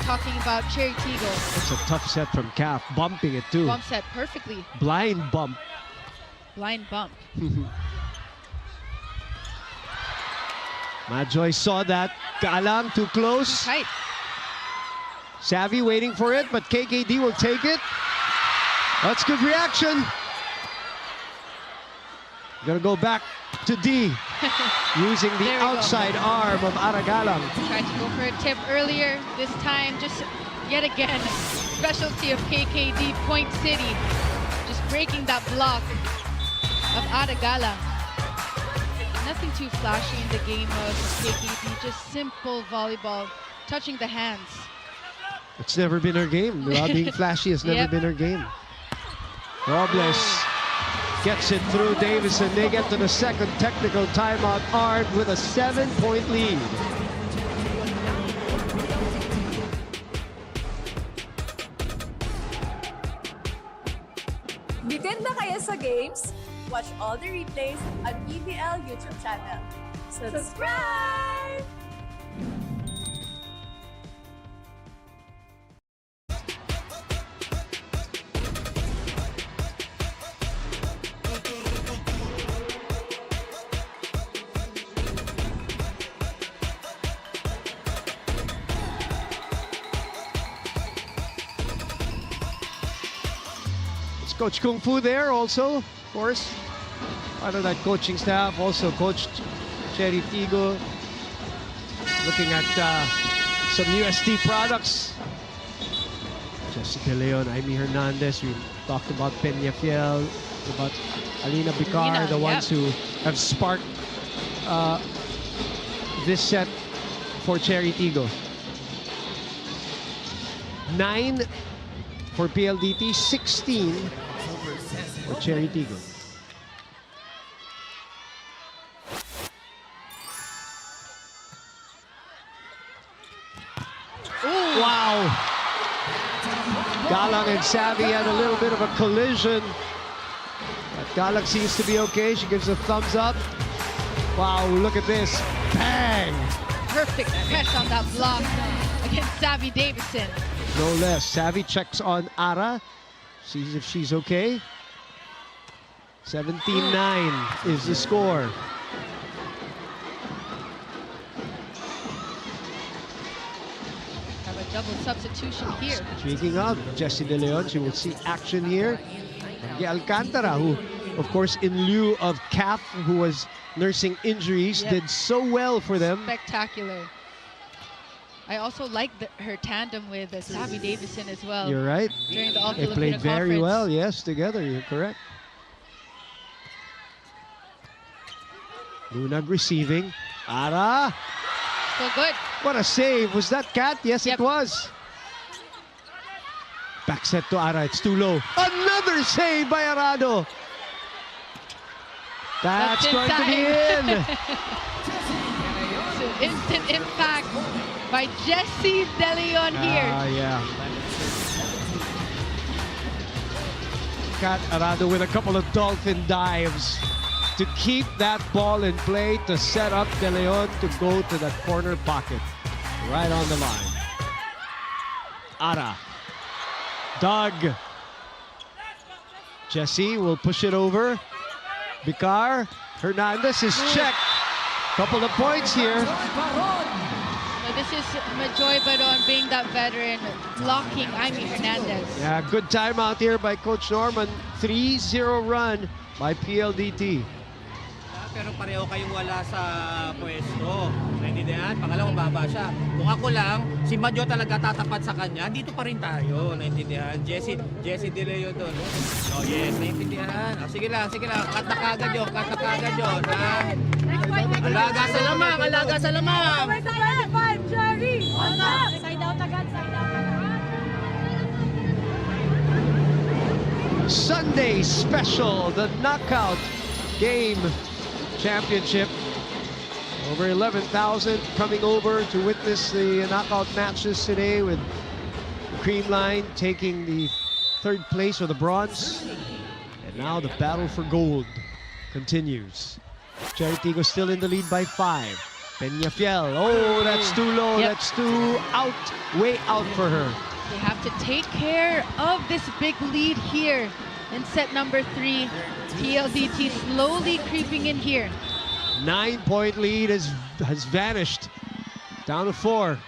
Talking about Chery Tiggo. It's a tough set from Calf, bumping it too. Bump set perfectly. Blind bump. Blind bump. Majoy saw that. Galang too close. Tight. Savvy waiting for it, but KKD will take it. That's good reaction. Gonna go back to D. Using the outside arm of Aragalang. Tried to go for a tip earlier. This time, just yet again, specialty of KKD, Point City. Just breaking that block of Aragalang. Nothing too flashy in the game of KKD, just simple volleyball, touching the hands. It's never been her game. Being flashy has never been her game. Robles gets it through Davison. They get to the second technical timeout, armed with a 7-point lead. Bitin ba kayo sa games? Watch all the replays on PVL YouTube channel. Subscribe! Coach Kung Fu there also, of course. Part of that coaching staff, also coached Chery Tiggo. Looking at some UST products. Jessica Leon, Amy Hernandez. We talked about Peñafiel, about Alina Bicar, the ones who have sparked this set for Chery Tiggo. 9 for PLDT, 16 for Chery Tiggo. Wow! Galang and Savvy had a little bit of a collision. But Galang seems to be okay. She gives a thumbs up. Wow, look at this. Bang! Perfect press on that block against Savvy Davison. No less. Savvy checks on Ara. Sees if she's okay. 17-9 is the score. Have a double substitution here. Speaking of Jessie De Leon, she will see action here. Alcantara, who, of course, in lieu of Calf, who was nursing injuries, did so well for them. Spectacular. I also like her tandem with Savvy Davison as well. You're right. During the They played very well, yes, together. You're correct. Lunag receiving. Ara. So good. What a save. Was that Kat? Yes, it was. Back set to Ara. It's too low. Another save by Arado. That's going to be in. So instant impact by Jessie De Leon here. Yeah. Kat Arado with a couple of dolphin dives to keep that ball in play, to set up De Leon to go to that corner pocket. Right on the line. Ara. Doug. Jesse will push it over. Bicar. Hernandez is checked. Couple of points here. So this is Majoy Baron being that veteran, blocking Amy Hernandez. Yeah, good timeout here by Coach Norman. 3-0 run by PLDT. Pero pareho kayong wala sa pwesto. Naintindihan? Pangalawa, baba siya. Kung ako lang, si Madjo talaga tatapat sa kanya, dito pa rin tayo. Naintindihan? Jesse De Leo doon. Oh yes, naintindihan. Oh, sige lang. Kat na kagad yun. Ha? Alaga sa lamang. Chery! Side out agad. Sunday special, the knockout game championship. Over 11,000 coming over to witness the knockout matches today, with Creamline taking the 3rd place with the bronze. And now the battle for gold continues. Chery Tiggo still in the lead by 5. Peñafiel, oh, that's too low. Yep. That's too out, way out for her. They have to take care of this big lead here in set number 3. PLDT slowly creeping in here. 9-point lead has vanished. Down to 4.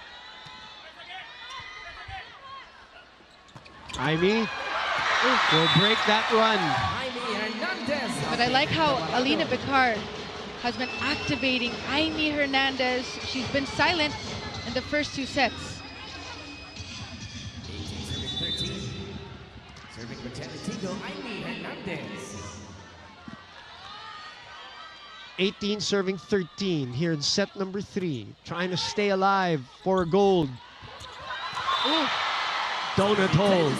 Amy will break that run. But I like how Alina Bicar has been activating Amy Hernandez. She's been silent in the first 2 sets. Serving for Chery Tiggo, Amy Hernandez. 18 serving 13 here in set number 3. Trying to stay alive for a gold. Ooh. Donut hole.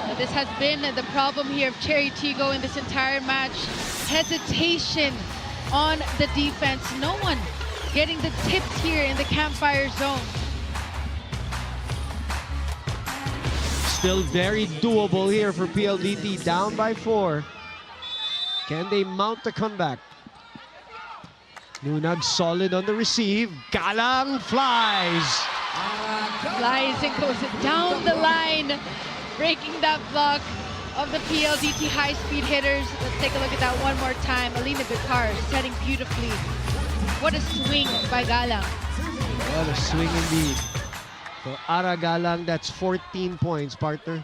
Now this has been the problem here of Chery Tiggo in this entire match. Hesitation on the defense. No one getting the tips here in the campfire zone. Still very doable here for PLDT. Down by 4. Can they mount the comeback? Nunag solid on the receive. Galang flies. Flies and goes down the line, breaking that block of the PLDT High Speed Hitters. Let's take a look at that one more time. Alina Bicar setting beautifully. What a swing by Galang. What a swing indeed. For Ara Galang, that's 14 points, partner.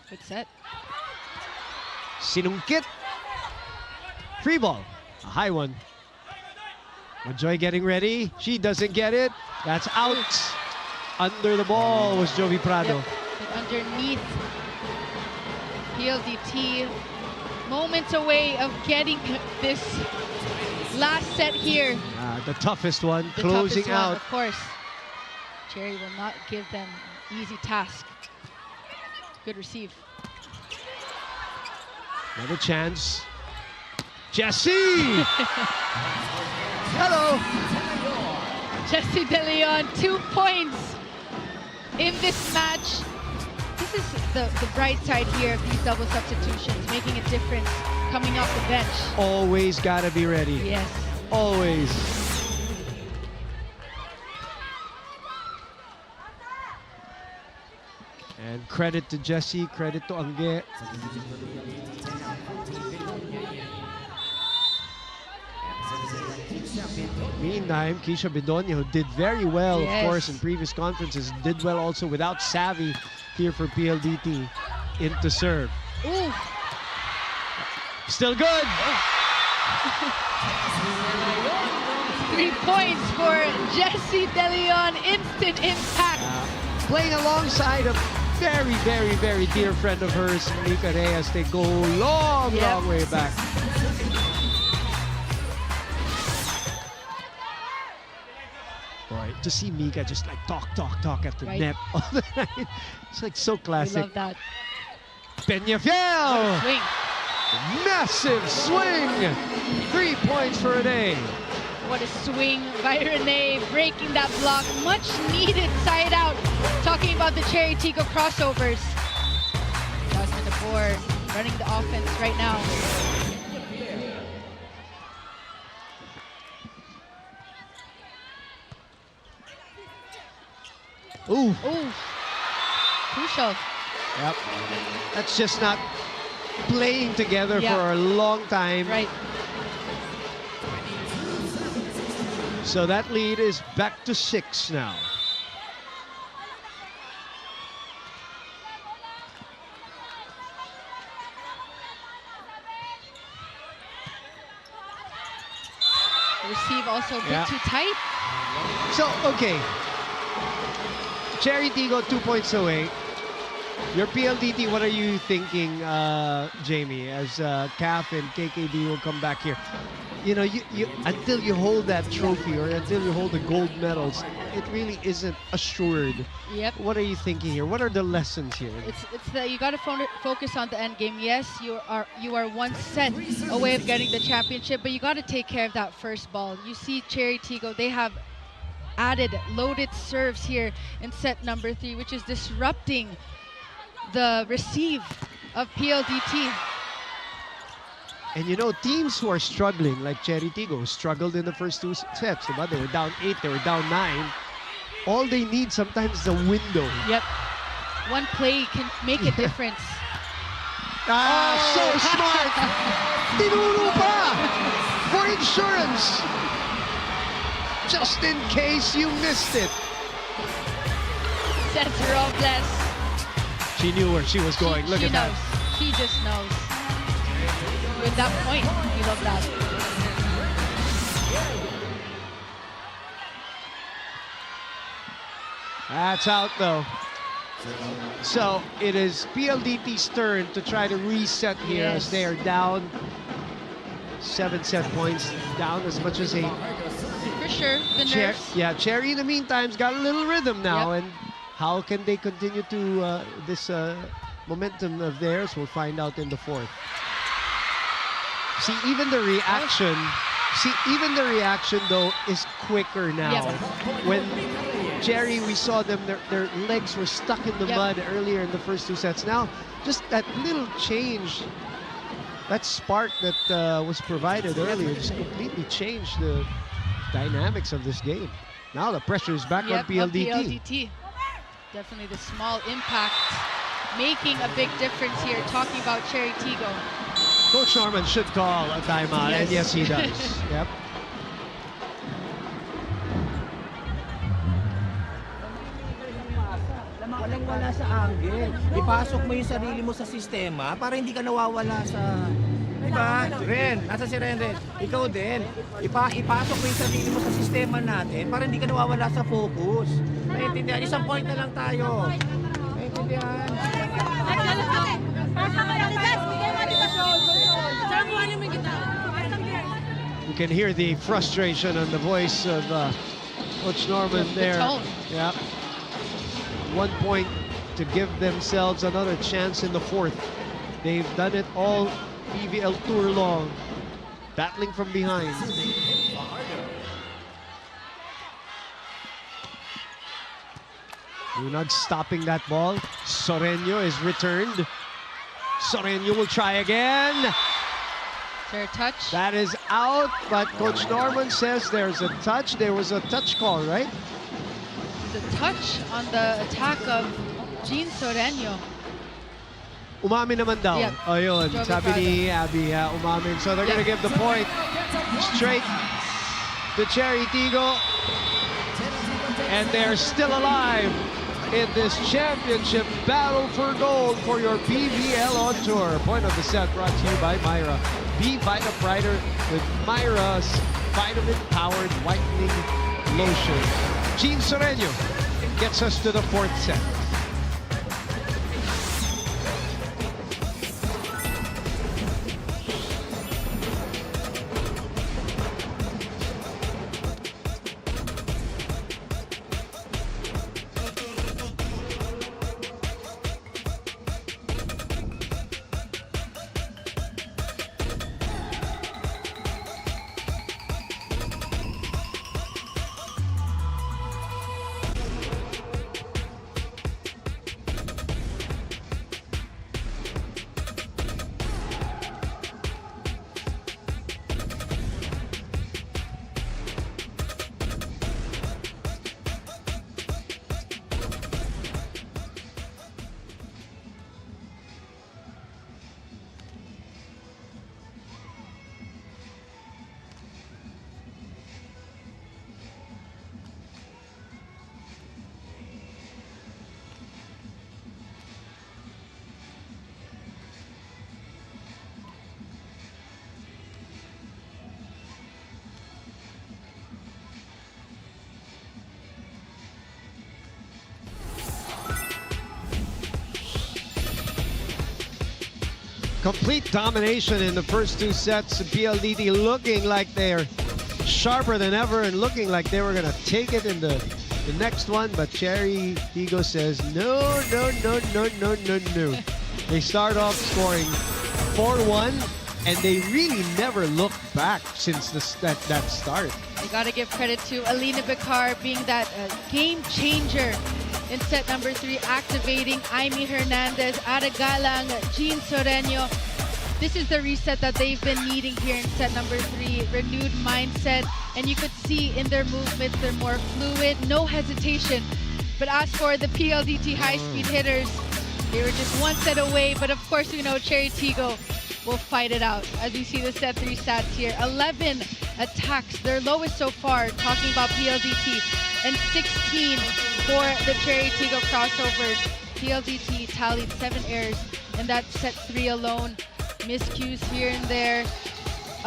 Good set. Sinungkit. Free ball. A high one. Majoy getting ready. She doesn't get it. That's out. Under the ball was Jovi Prado. Yep. But underneath, PLDT moments away of getting this last set here. The toughest one, The closing toughest one, out. of course. Chery will not give them an easy task. Good receive. Another chance. Jesse! Hello! Jesse De Leon, 2 points in this match. This is the bright side here of these double substitutions, making a difference coming off the bench. Always gotta be ready. Yes. Always. And credit to Jesse, credit to Angge. Meantime, Keisha Bedonia, who did very well, Yes. of course, in previous conferences, did well also without Savvy here for PLDT into serve. Ooh. Still good. 3 points for Jesse De Leon, instant impact. Playing alongside a very, very, very dear friend of hers, Mika Reyes. They go long, long way back. Boy, to see Mika just like talk after Right. net all the night. It's like so I classic. love that. Peñafiel! Swing. Massive swing! 3 points for Renee. What a swing by Renee, breaking that block. Much needed side out. Talking about the Chery Tiggo crossovers. Jasmine DeBoer running the offense right now. Ooh. Ooh. Crucial. Yep. That's just not playing together Yeah. for a long time. Right. So that lead is back to 6 now. Receive also a bit Yeah. too tight. So, okay. Chery Tiggo 2 points away. Your PLDT, what are you thinking, Jamie, as CAF and KKD will come back here? You know, you until you hold that trophy or until you hold the gold medals, it really isn't assured. Yep. What are you thinking here? What are the lessons here? It's that you got to focus on the end game. Yes, you are one set away of getting the championship, but you got to take care of that first ball. You see Chery Tiggo, they have added loaded serves here in set number 3, which is disrupting the receive of PLDT. And you know, teams who are struggling, like Chery Tiggo, struggled in the first 2 sets. Diba? They were down 8, they were down 9. All they need sometimes is a window. Yep. One play can make a difference. So smart! Tinuro pa! For insurance! Just in case you missed it. Sets Robles. She knew where she was going. Look She at knows. that. She just knows. With that point, we love that. That's out though. So it is PLDT's turn to try to reset here as they are down 7 set points, down as much as 8. For sure, the nerves. Chery in the meantime's got a little rhythm now, Yep. and how can they continue to this momentum of theirs? We'll find out in the 4th. See, even the reaction. See, even the reaction though is quicker now. Yep. When Chery, we saw them, their legs were stuck in the Yep. mud earlier in the first 2 sets. Now, just that little change, that spark that was provided earlier, just completely changed the dynamics of this game. Now the pressure is back on Yep, PLDT. PLDT. Definitely the small impact making a big difference here. Talking about Chery Tiggo. Coach Norman should call a timeout, and yes, he does. Yep. Walang-wala sa angle. Ipasok mo yung sarili mo sa sistema para hindi ka nawawala sa... Diba? Ren, nasa si Ren. Ikaw din. Ipasok mo yung sarili mo sa sistema natin para hindi ka nawawala sa focus. Naiintindihan? Isang point na lang tayo. Naiintindihan? You can hear the frustration on the voice of Coach Norman there. tone. Yeah. 1 point to give themselves another chance in the 4th. They've done it all PVL tour long, battling from behind. Lunag stopping that ball. Soreño is returned. Soreño will try again. Fair touch. That is out, but Coach Norman says there's a touch. There was a touch call, right? The touch on the attack of Jean Soreño. Umamin naman daw. Yep. Ayun, Jovi sabi ni Abby, umamin. So they're gonna give the point straight to Chery Tiggo. And they're still alive in this championship battle for gold for your PVL on tour. Point of the set brought to you by Myra. Be Vita Brighter with Myra's vitamin-powered whitening lotion. Jean Soreño gets us to the 4th set. Complete domination in the first two sets. PLDT looking like they're sharper than ever and looking like they were going to take it in the next one. But Chery Tiggo says, no. They start off scoring 4-1, and they really never looked back since that start. You got to give credit to Alina Becar being that game changer in set number 3, activating Aimee Hernandez, Ada Galang, Jean Soreño. This is the reset that they've been needing here in set number 3. Renewed mindset, and you could see in their movements they're more fluid, no hesitation. But as for the PLDT High Speed Hitters, they were just one set away, but of course we know Chery Tiggo will fight it out. As you see the set 3 stats here, 11 attacks, their lowest so far, talking about PLDT, and 16 for the Chery Tiggo Crossovers. PLDT tallied 7 errors in that set 3 alone. Miscues here and there.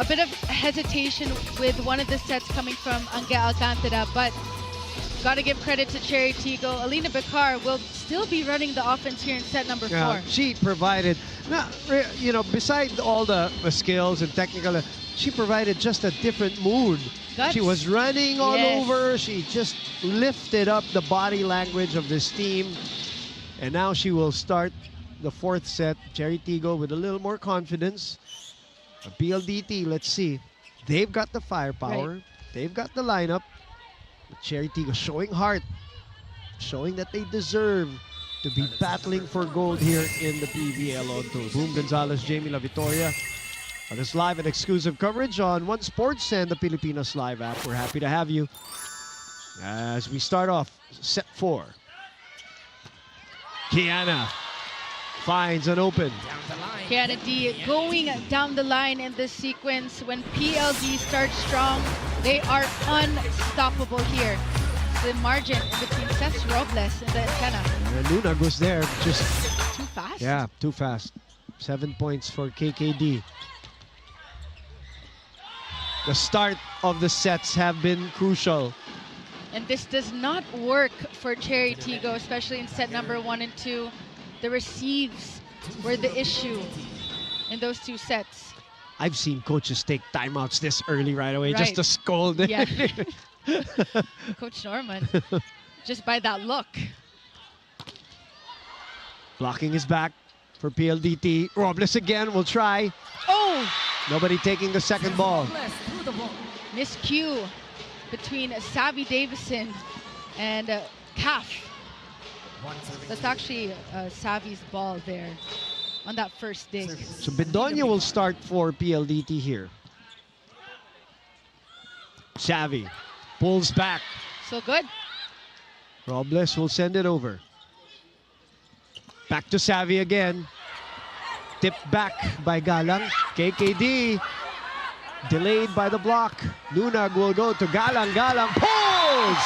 A bit of hesitation with one of the sets coming from Angge Alcantara, but gotta give credit to Chery Tiggo. Alina Becar will still be running the offense here in set number 4. She provided, besides all the skills and technical, she provided just a different mood. Guts. She was running all over. She just lifted up the body language of this team. And now she will start the 4th set. Chery Tiggo with a little more confidence. PLDT, let's see. They've got the firepower. Right. They've got the lineup. Chery Tiggo showing heart, showing that they deserve to be battling for gold here in the PVL on tour. Boom Gonzalez, Jamie La Victoria. On this live and exclusive coverage on One Sports and the Pilipinas Live app. We're happy to have you as we start off set 4. Kiana finds an open. Kiana D going down the line in this sequence. When PLD starts strong, they are unstoppable here. The margin in between Seth Robles and the antenna. Nunag was there, just too fast. Yeah, too fast. 7 points for KKD. The start of the sets have been crucial. And this does not work for Chery Tiggo, especially in set number 1 and 2. The receives were the issue in those 2 sets. I've seen coaches take timeouts this early right away just to scold. Yeah. Coach Norman, just by that look. Blocking his back for PLDT. Robles again will try. Oh! Nobody taking the second ball. Miscue between Savvy Davison and Calf. That's actually Savvy's ball there on that first dig. So Bedonia will start for PLDT here. Savvy pulls back. So good. Robles will send it over. Back to Savvy again. Tipped back by Galang. KKD delayed by the block. Nunag will go to Galang. Galang pulls!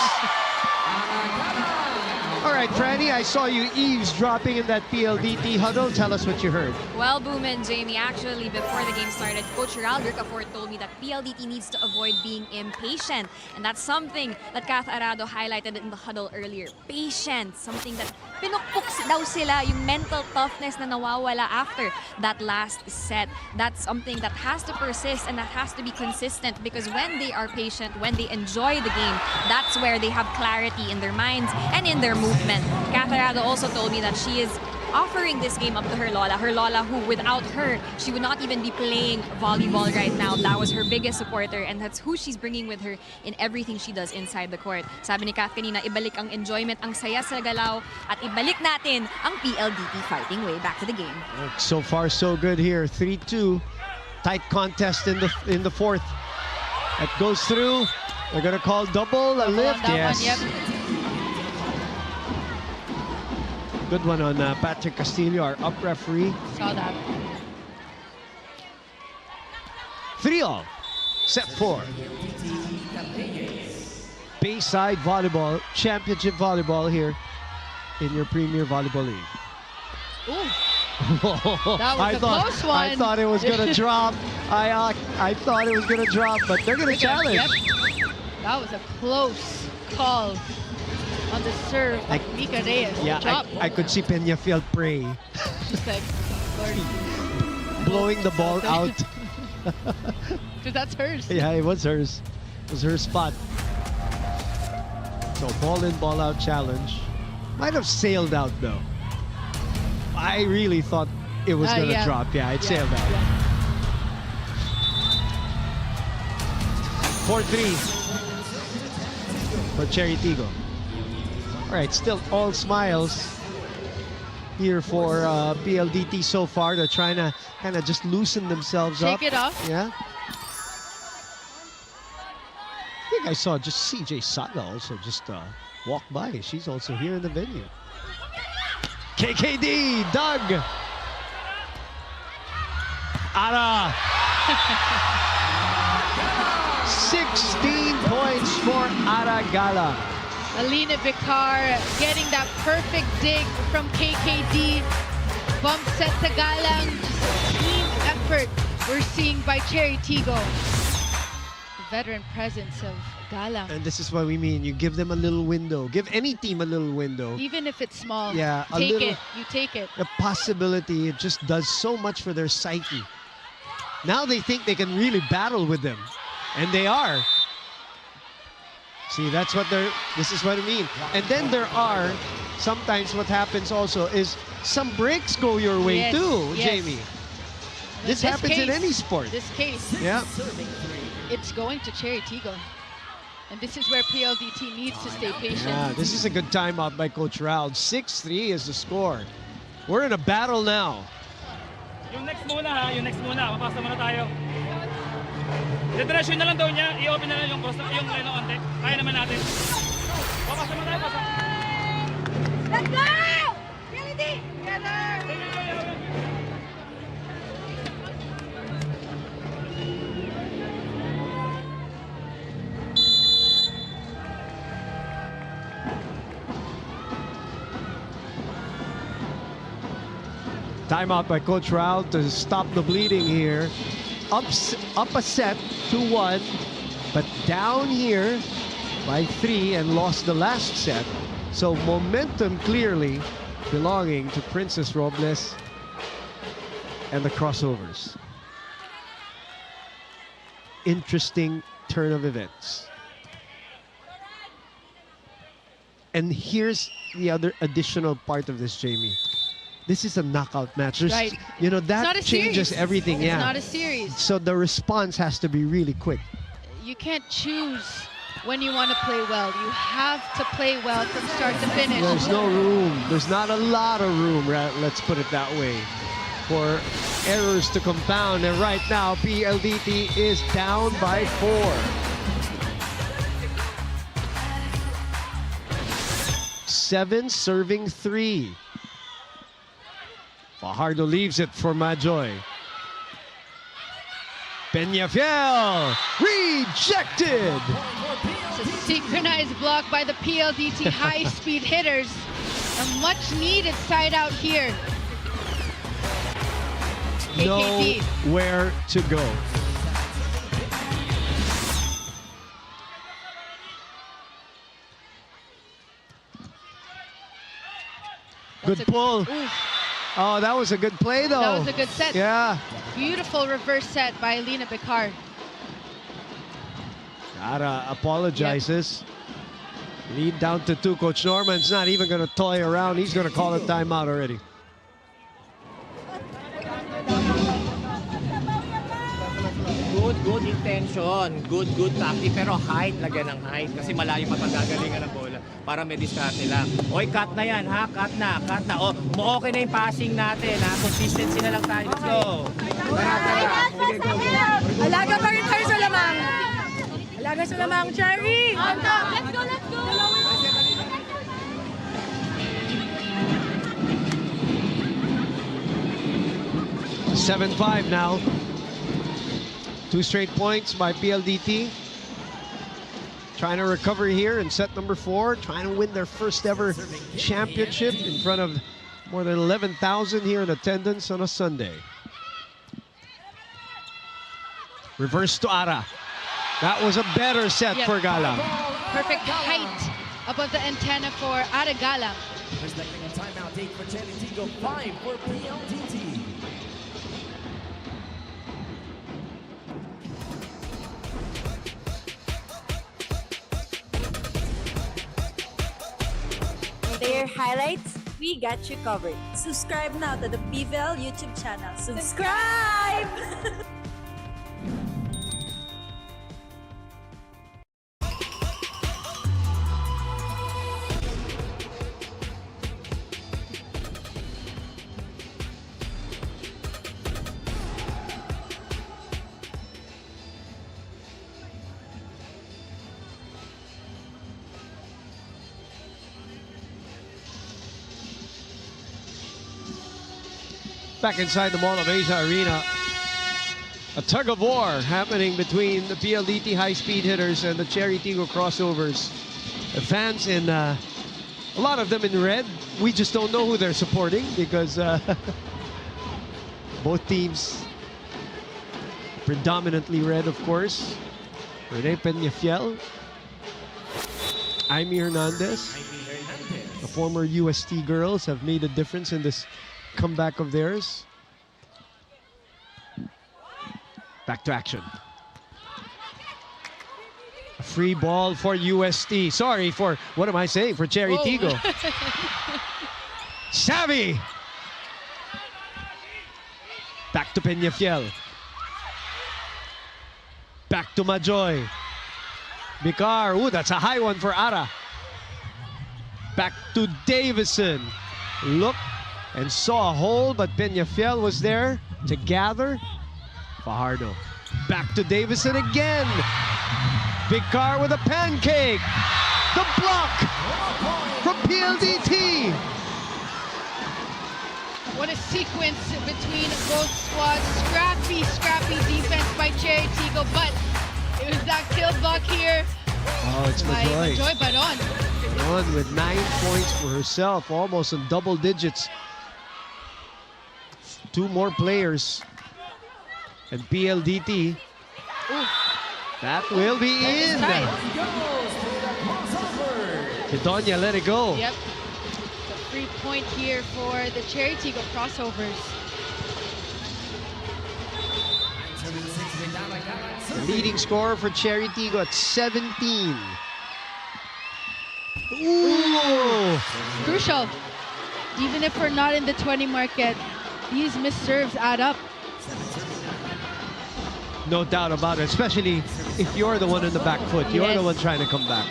All right, Franny, I saw you eavesdropping in that PLDT huddle. Tell us what you heard. Well, Boom and Jamie, actually, before the game started, Coach Gerald Ricafort told me that PLDT needs to avoid being impatient. And that's something that Kath Arado highlighted in the huddle earlier. Patience, something that pinukpok daw sila, yung mental toughness na nawawala after that last set. That's something that has to persist and that has to be consistent, because when they are patient, when they enjoy the game, that's where they have clarity in their minds and in their movement. Kath Arado also told me that she is offering this game up to her Lola who, without her, she would not even be playing volleyball right now. That was her biggest supporter, and that's who she's bringing with her in everything she does inside the court. Sabi ni Kath kanina, ibalik ang enjoyment, ang saya sa galaw, at ibalik natin ang PLDT fighting way back to the game. So far, so good here. 3-2. Tight contest in the 4th. That goes through. They're going to call double, a lift. Yes. One, yep. Good one on Patrick Castillo, our up referee. Saw that. 3-all. Set 4. Bayside Volleyball, Championship Volleyball here in your Premier Volleyball League. Ooh. That was a close one. I thought it was going to drop. I thought it was going to drop, but they're going to challenge. Yep. That was a close call on the serve of Mika Reyes. Yeah, I could see Peñafiel pray. She's like, Lord, blowing the ball out. Because that's hers. Yeah, it was hers. It was her spot. So ball in, ball out challenge. Might have sailed out though. I really thought it was going to drop. Yeah, it sailed out. 4-3 for Chery Tiggo. All right, still all smiles here for PLDT so far. They're trying to kind of just loosen themselves up. Shake it off. Yeah. I think I saw just CJ Saga also just walk by. She's also here in the venue. KKD, Doug. Ara. 16 points for Aragala. Alina Vicar getting that perfect dig from KKD. Bump set to Galang. Just team effort we're seeing by Chery Tiggo. The veteran presence of Galang. And this is what we mean. You give them a little window. Give any team a little window. Even if it's small, yeah, take it. You take it. A possibility. It just does so much for their psyche. Now they think they can really battle with them. And they are. See, that's what this is what I mean. And then there are, sometimes what happens also is some breaks go your way too, Jamie. This happens in any sport. This case, yeah, it's going to Chery Tiggo. And this is where PLDT needs to stay patient. Yeah, this is a good timeout by Coach Raul. 6-3 is the score. We're in a battle now. Yung next muna ha, yung next muna. Mapasa muna tayo. Dediretso na lang daw niya. I-open na lang yung cross, yung line ng onte. Kaya naman natin. Papasa muna tayo, pasa. Let's go! PLDT! Together! Timeout by Coach Raul to stop the bleeding here. Up a set 2-1, but down here by 3 and lost the last set. So momentum clearly belonging to Princess Robles and the Crossovers. Interesting turn of events. And here's the other additional part of this, Jamie. This is a knockout match. There's, right. You know, that changes series. everything. It's yeah. not a series. So the response has to be really quick. You can't choose when you want to play well. You have to play well from start to finish. There's no room. There's not a lot of room, let's put it that way, for errors to compound. And right now, PLDT is down by 4. Seven serving 3. Fajardo leaves it for Majoy. Peñafiel rejected. It's a synchronized block by the PLDT High Speed Hitters. A much needed side out here. KKD. Nowhere to go. Good pull. Oh, that was a good play, though. That was a good set. Yeah. Beautiful reverse set by Alina Vicar. Ara apologizes. Lead down to 2. Coach Norman's not even going to toy around. He's going to call a timeout already. Good intention, good tactic, pero height, lagyan ng height kasi malayo pa pagagalingan ng bola para may diskarte lang. Oy, cut na yan ha, cut na. O, okay na yung passing natin ha, consistency na lang tayo. Let's go. Tara. Sige, go. Alaga pa rin tayo sa lamang. Alaga sa lamang, Chery. Let's go. 7-5 now. 2 straight points by PLDT. Trying to recover here in set number 4. Trying to win their first ever championship in front of more than 11,000 here in attendance on a Sunday. Reverse to Ara. That was a better set for Galang. Perfect height above the antenna for Ara Galang. Respecting a timeout, 8 for Chery Tiggo, 5 for PLDT. Player highlights, we got you covered. Subscribe now to the PVL YouTube channel. Subscribe! Back inside the Mall of Asia Arena, a tug of war happening between the Pldt High Speed Hitters and the Chery Tiggo Crossovers. The fans in, a lot of them in red. We just don't know who they're supporting because both teams predominantly red, of course. Rene Peñafiel, Amy Hernandez, the former UST girls have made a difference in this comeback of theirs. Back to action. A free ball for UST. Sorry for, what am I saying? For Chery Tiggo. Savvy! Back to Peñafiel. Back to Majoy. Bicar. Ooh, that's a high one for Ara. Back to Davison. Look and saw a hole, but Peñafiel was there to gather. Fajardo. Back to Davison again. Bicar with a pancake. The block from PLDT. What a sequence between both squads. Scrappy defense by Chery Tiggo, but it was that kill block here. Oh, it's Majoy. Majoy Baron. Baron with 9 points for herself, almost in double digits. 2 more players. And PLDT. Ooh. That will be in. Bedonia let it go. Yep. It's a free point here for the Chery Tiggo Crossovers. The leading scorer for Chery Tiggo at 17. Ooh! Crucial. Even if we're not in the 20 market, these missed serves add up. No doubt about it, especially if you're the one in the back foot. You're the one trying to come back.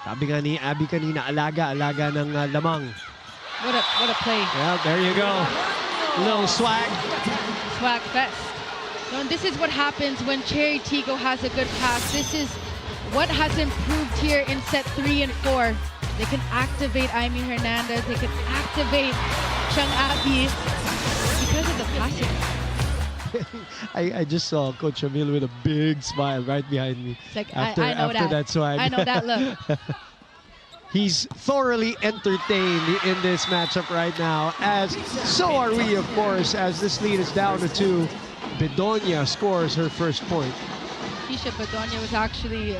Sabi nga ni Abby kanina, alaga ng lamang. What a play. Yeah, there you go. Little swag. Swag fest. So this is what happens when Chery Tiggo has a good pass. This is what has improved here in set 3 and 4. They can activate Amy Hernandez. They can activate Chung Abby because of the passing. I just saw Coach Emil with a big smile right behind me. It's like, after that swag. I know that look. He's thoroughly entertained in this matchup right now, as so are we, of course, as this lead is down to 2. Bedonia scores her first point. Keisha Bedonia was actually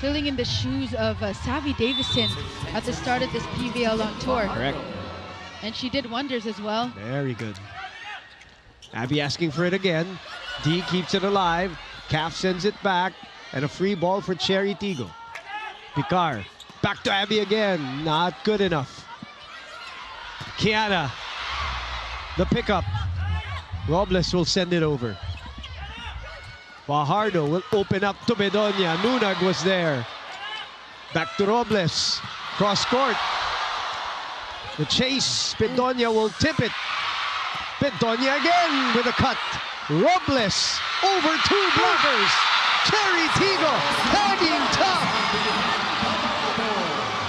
filling in the shoes of Savvy Davison at the start of this PVL on tour. Correct. And she did wonders as well. Very good. Abby asking for it again. D keeps it alive. Calf sends it back. And a free ball for Chery Tiggo. Bicar. Back to Abby again. Not good enough. Kiana. The pickup. Robles will send it over. Fajardo will open up to Bedonia. Nunag was there. Back to Robles. Cross court. The chase. Bedonia will tip it. Bedonia again with a cut. Robles over 2 blockers. Chery Tiggo hanging tough.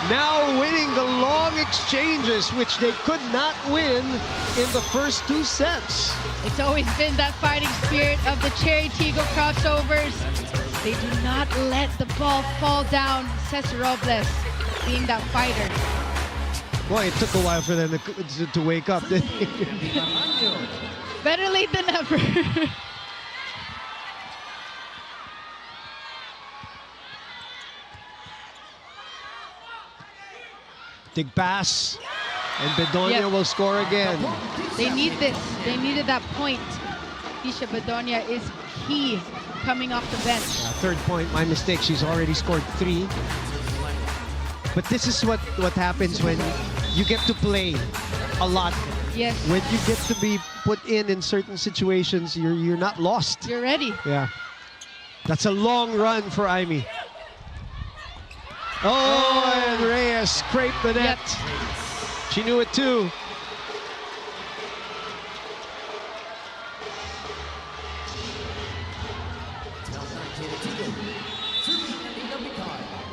Now winning the long exchanges, which they could not win in the first 2 sets. It's always been that fighting spirit of the Chery Tiggo Crossovers. They do not let the ball fall down, says Robles, being that fighter. Boy, it took a while for them to wake up, didn't it? Better late than never. Big pass, and Bedonia will score again. They need this. They needed that point. Keisha Bedonia is key coming off the bench. 3rd point, my mistake. She's already scored 3. But this is what happens when you get to play a lot. Yes. When you get to be put in certain situations, you're not lost. You're ready. Yeah. That's a long run for Aimee. Oh, and Reyes scraped the net. Yep. She knew it too.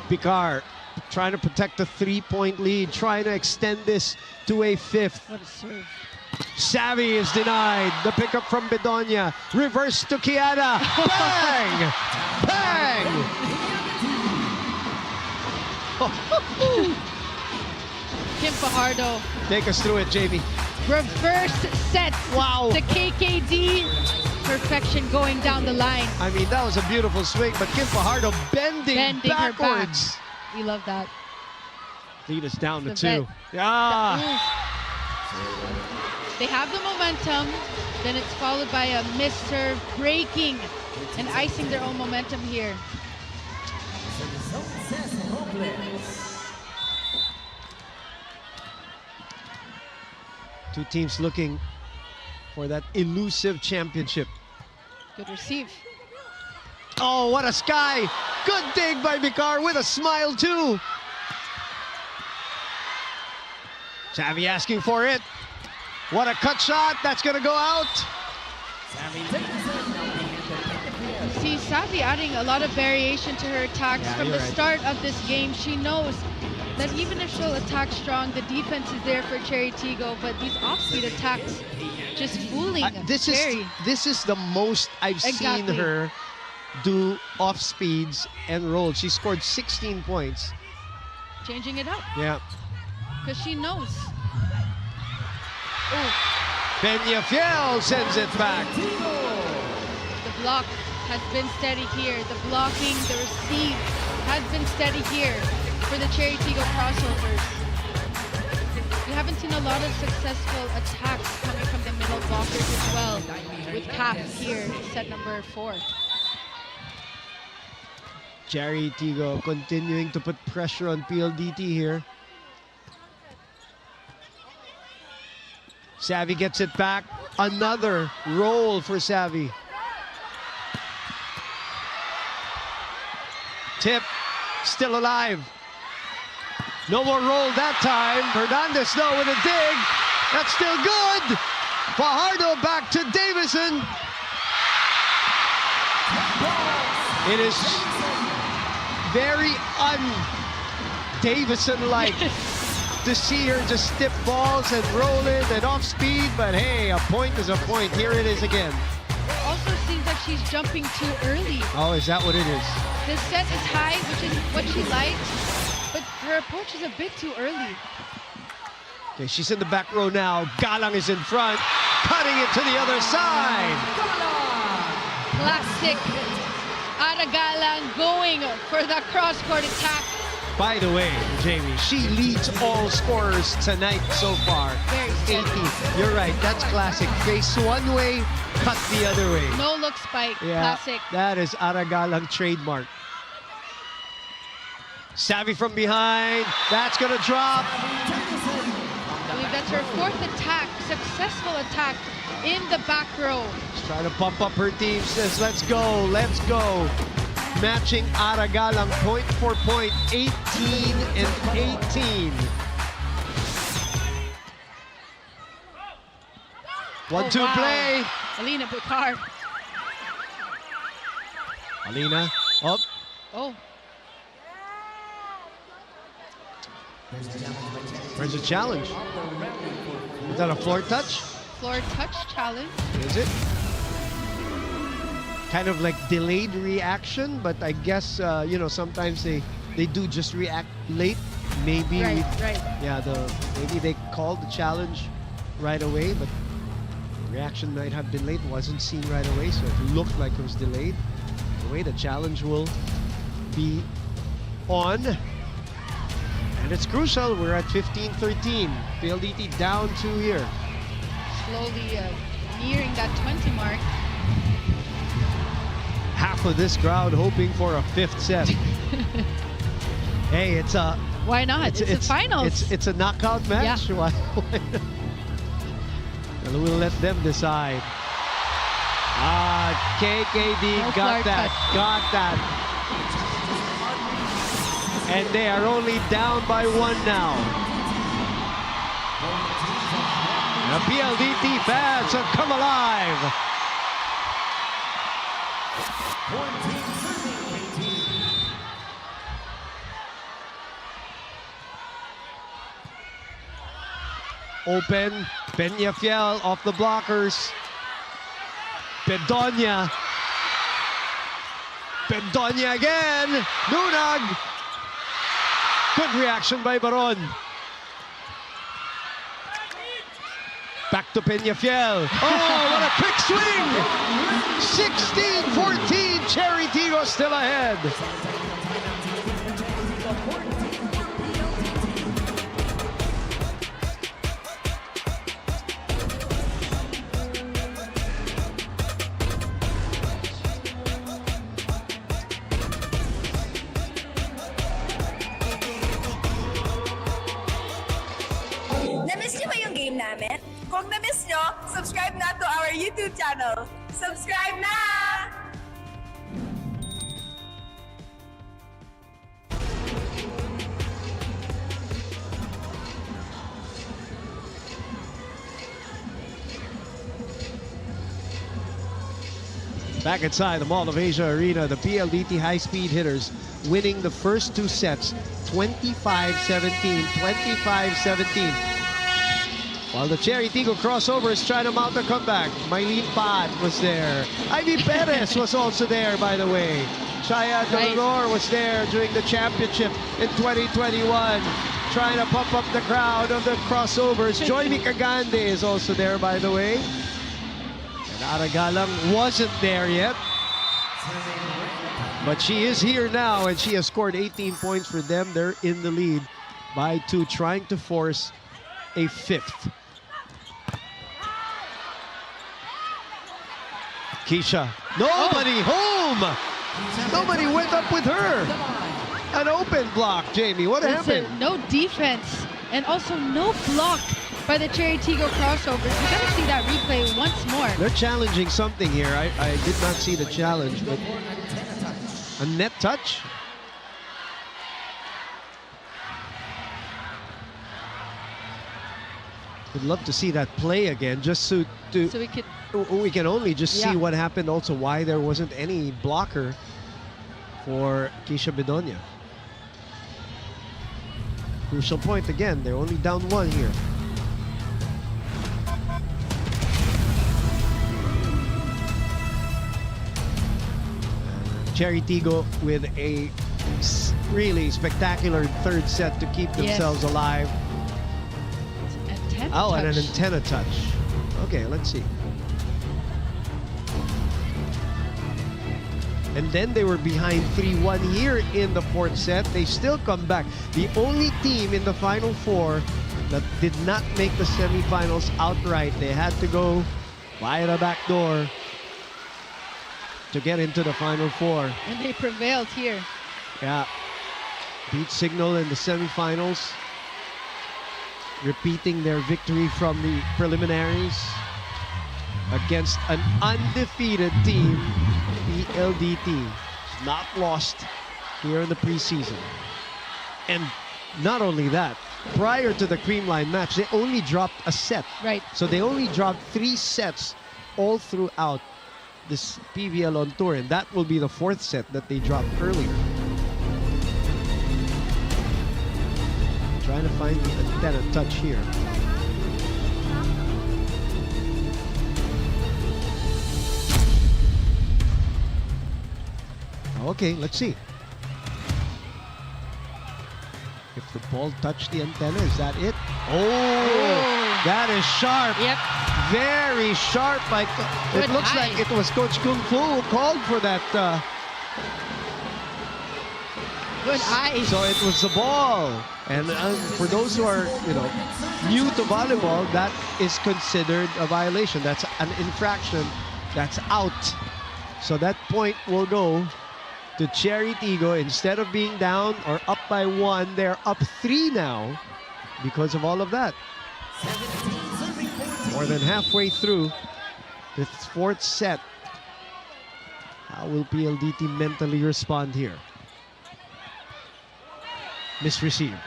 Picard trying to protect the 3-point lead, trying to extend this to a 5th. What a serve. Savvy is denied. The pickup from Bedonia. Reverse to Kiana. Bang! Bang! Kim Fajardo. Take us through it, Jamie. Reverse sets. Wow. The KKD. Perfection going down the line. I mean, that was a beautiful swing, but Kim Fajardo bending Her backwards. back. We love that. Lead us down to The 2. Yeah. They have the momentum, then it's followed by a missed serve, breaking and icing their own momentum here. Two teams looking for that elusive championship. Good receive. Oh, what a sky! Good dig by Vicar with a smile too. Savvy asking for it. What a cut shot! That's gonna go out. You see Savvy adding a lot of variation to her attacks from the start of this game. She knows that even if she'll attack strong, the defense is there for Chery Tiggo, but these off-speed attacks just fooling Chery. This is the most I've seen her do off speeds and roll. She scored 16 points. Changing it up. Yeah. Because she knows. Peñafiel sends it back. The block has been steady here. The blocking, the receive has been steady here for the Chery Tiggo Crossovers. We haven't seen a lot of successful attacks coming from the middle blockers as well, with Cap here in set number 4. Chery Tiggo continuing to put pressure on PLDT here. Savvy gets it back. Another roll for Savvy. Tip, still alive. No more roll that time. Hernandez though with a dig. That's still good. Fajardo back to Davison. It is very un-Davison-like to see her just stiff balls and roll it and off speed, but hey, a point is a point. Here it is again. Also seems like she's jumping too early. Oh, is that what it is? The set is high, which is what she likes, but her approach is a bit too early. Okay, she's in the back row now. Galang is in front, cutting it to the other side. Classic. Ara Galang going for the cross-court attack. By the way, Jamie, she leads all scorers tonight so far. Very steady. 80. You're right, that's classic. Face one way, cut the other way. No look spike, classic. That is Ara Galang trademark. Savvy from behind, that's gonna drop. I believe that's her 4th attack, successful attack in the back row. She's trying to pump up her team, says let's go, let's go. Matching Ara Galang point for point, 18 and 18. 1-2 play. Alina Picard. Alina, up. Oh. Where's the challenge? Is that a floor touch? Floor touch challenge. Is it? Kind of like delayed reaction, but I guess, you know, sometimes they do just react late. Maybe, right. Yeah, maybe they called the challenge right away, but reaction might have been late, wasn't seen right away, so it looked like it was delayed. The way the challenge will be on. And it's crucial, we're at 15-13. PLDT down 2 here. Slowly nearing that 20 mark. Half of this crowd hoping for a 5th set. Hey, it's a... Why not? It's the finals. It's a knockout match. Yeah. Why not? And we'll let them decide. KKD No got flirt that. touch. Got that. And they are only down by 1 now. The PLDT fans have come alive. Open, Peñafiel off the blockers. Bedonia again. Nunag. Good reaction by Baron. Back to Peñafiel. Oh, what a quick swing! 16-14, Chery Tiggo still ahead. Na-miss niyo ba yung game namin? Kung na-miss niyo, subscribe na to our YouTube channel. Subscribe na! Back inside the Mall of Asia Arena, the PLDT High Speed Hitters winning the first 2 sets, 25-17, 25-17. While the Chery Tiggo Crossovers try to mount a comeback. Mylene Pad was there. Ivy Perez was also there, by the way. Shaya Dolor was there during the championship in 2021, trying to pump up the crowd of the Crossovers. Joy Cagande is also there, by the way. And Aragalang wasn't there yet. But she is here now, and she has scored 18 points for them. They're in the lead by 2, trying to force a 5th. Keisha, nobody home! Nobody went up with her. An open block, Jamie. What happened? No defense, and also no block by the Chery Tiggo Crossovers. We gotta see that replay once more. They're challenging something here. I did not see the challenge, but a net touch? Would love to see that play again, just so we can only just see what happened, also why there wasn't any blocker for Keisha Bedonia. Crucial point again, they're only down 1 here. Chery Tiggo with a really spectacular 3rd set to keep themselves alive. Oh, and an antenna touch. Okay, let's see. And then they were behind 3-1 here in the 4th set. They still come back. The only team in the Final 4 that did not make the semifinals outright. They had to go via the back door to get into the Final 4. And they prevailed here. Yeah. Beat Signal in the semifinals. Repeating their victory from the preliminaries against an undefeated team, PLDT. Not lost here in the preseason. And not only that, prior to the Creamline match, they only dropped a set. Right. So they only dropped 3 sets all throughout this PVL on tour, and that will be the 4th set that they dropped earlier. Trying to find the antenna touch here. Okay, let's see. If the ball touched the antenna, is that it? Oh, that is sharp. Yep. Very sharp. It looks like it was Coach Kung Fu who called for that. Good eye. So it was the ball. And for those who are, new to volleyball, that is considered a violation. That's an infraction. That's out. So that point will go to Chery Tiggo. Instead of being down or up by 1, they're up 3 now because of all of that. More than halfway through the 4th set. How will PLDT mentally respond here? Misreceived.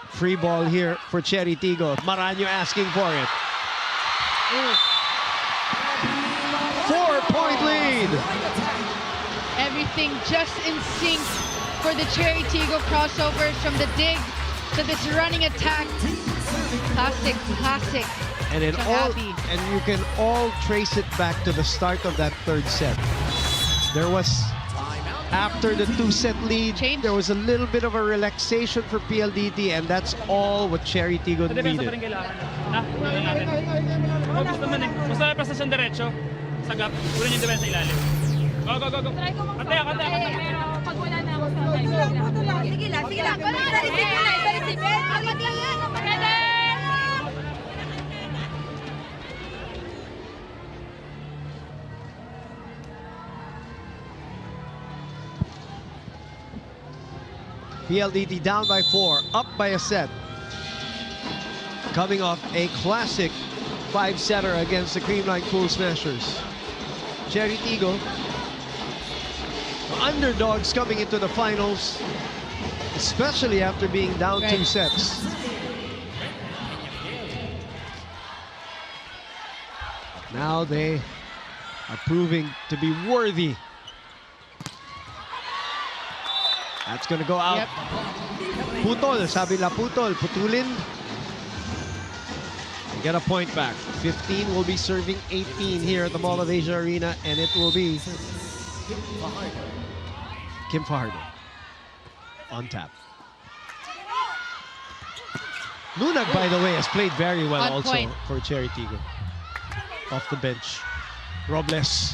Free ball here for Chery Tiggo. Maraño asking for it. 4-point lead. Everything just in sync for the Chery Tiggo Crossovers, from the dig to this running attack. Classic. And you can all trace it back to the start of that 3rd set. There was, after the 2-set lead, there was a little bit of a relaxation for PLDT, and that's all what Chery Tiggo needed. Basta may prestasyon diretso, sagap, ulan yung depensa ilalim. Go. Kantaya. Pag wala na ako sa sige lang. PLDT down by 4, up by a set. Coming off a classic 5-setter against the Creamline Cool Smashers. Chery Tiggo, underdogs coming into the finals, especially after being down 2 sets. Now they are proving to be worthy. That's gonna go out. Putol, sabi la putol, putulin. They get a point back. 15 will be serving 18 here at the Mall of Asia Arena, and it will be Kim Fajardo on tap. Nunag, by the way, has played very well also for Chery Tiggo. Off the bench. Robles.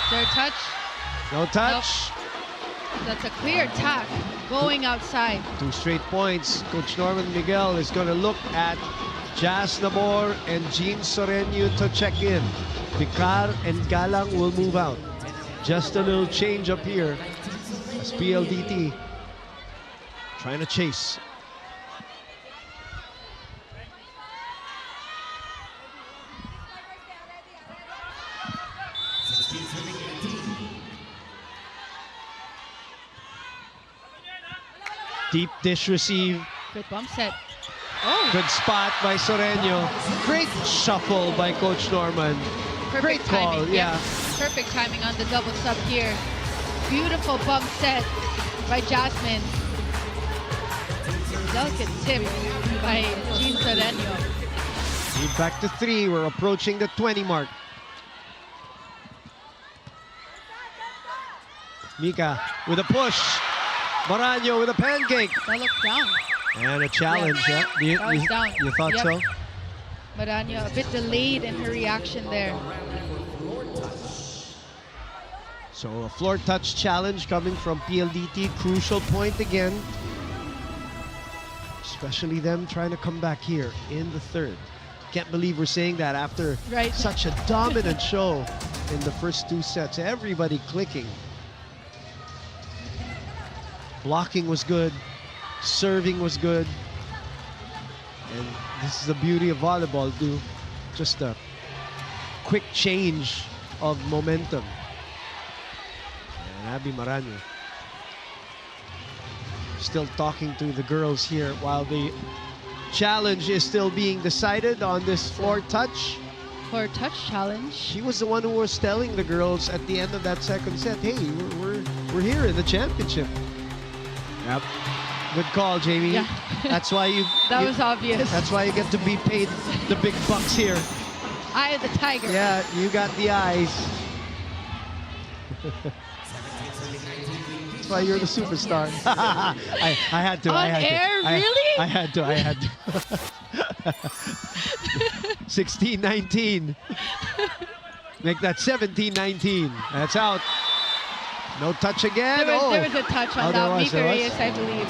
Third touch. No touch. Nope. That's a clear attack going outside. 2 straight points. Coach Norman Miguel is going to look at Jazz Nabor and Jean Soreño to check in. Picar and Galang will move out. Just a little change up here as PLDT trying to chase. Deep dish receive. Good bump set. Good spot by Soreño. Great shuffle by Coach Norman. Great call, timing. yeah. Perfect timing on the double sub here. Beautiful bump set by Jasmine. Delicate tip by Jean Soreño. Lead back to 3. We're approaching the 20 mark. Mika with a push. Maraño with a pancake. That looked down. And a challenge. Yeah. You thought so? Maraño a bit delayed in her reaction there. So a floor touch challenge coming from PLDT. Crucial point again. Especially them trying to come back here in the 3rd. Can't believe we're saying that after such a dominant show in the first 2 sets. Everybody clicking. Blocking was good. Serving was good. And this is the beauty of volleyball, too. Just a quick change of momentum. And Abby Maraño still talking to the girls here while the challenge is still being decided on this floor touch. Floor touch challenge. She was the one who was telling the girls at the end of that 2nd set, hey, we're here in the championship. Yep. Good call, Jamie. Yeah. That's why that was obvious. That's why you get to be paid the big bucks here. Eye of the tiger. Yeah, you got the eyes. That's why you're the superstar. I had to. On air, really? I had to. 16-19. Make that 17-19. That's out. No touch again. There was a touch on that. Mika Reyes, I believe.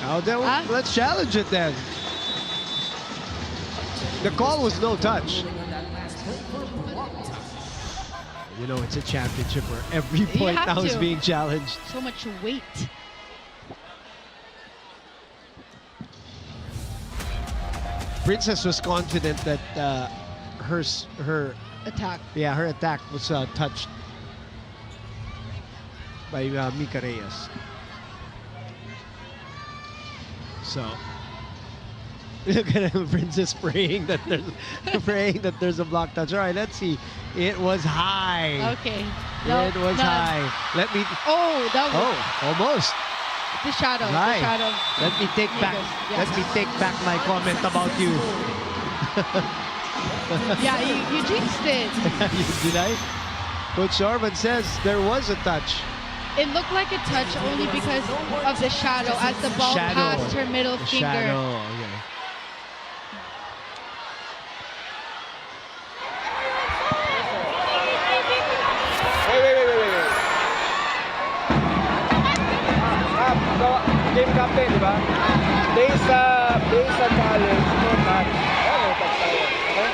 Oh, then let's challenge it then. The call was no touch. You know, it's a championship where every point have now is to. being challenged. So much weight. Princess was confident that her Attack. yeah, her attack was touched by Mika Reyes. So look at him, Princess praying that there's a block touch. All right, let's see. It was high. Okay. It was high. Let me. Oh, that was Almost. the shadow. Right. The shadow. Let me take back. Yes. Let me take back my comment about you. Yeah, you jinxed it. Did I? Coach Orban says there was a touch. It looked like a touch only because of the shadow as the ball passed her middle The finger. shadow. Okay. Wait. So, game captain, di ba? Based sa challenge, no touch. Ayan, no touch tayo. Okay?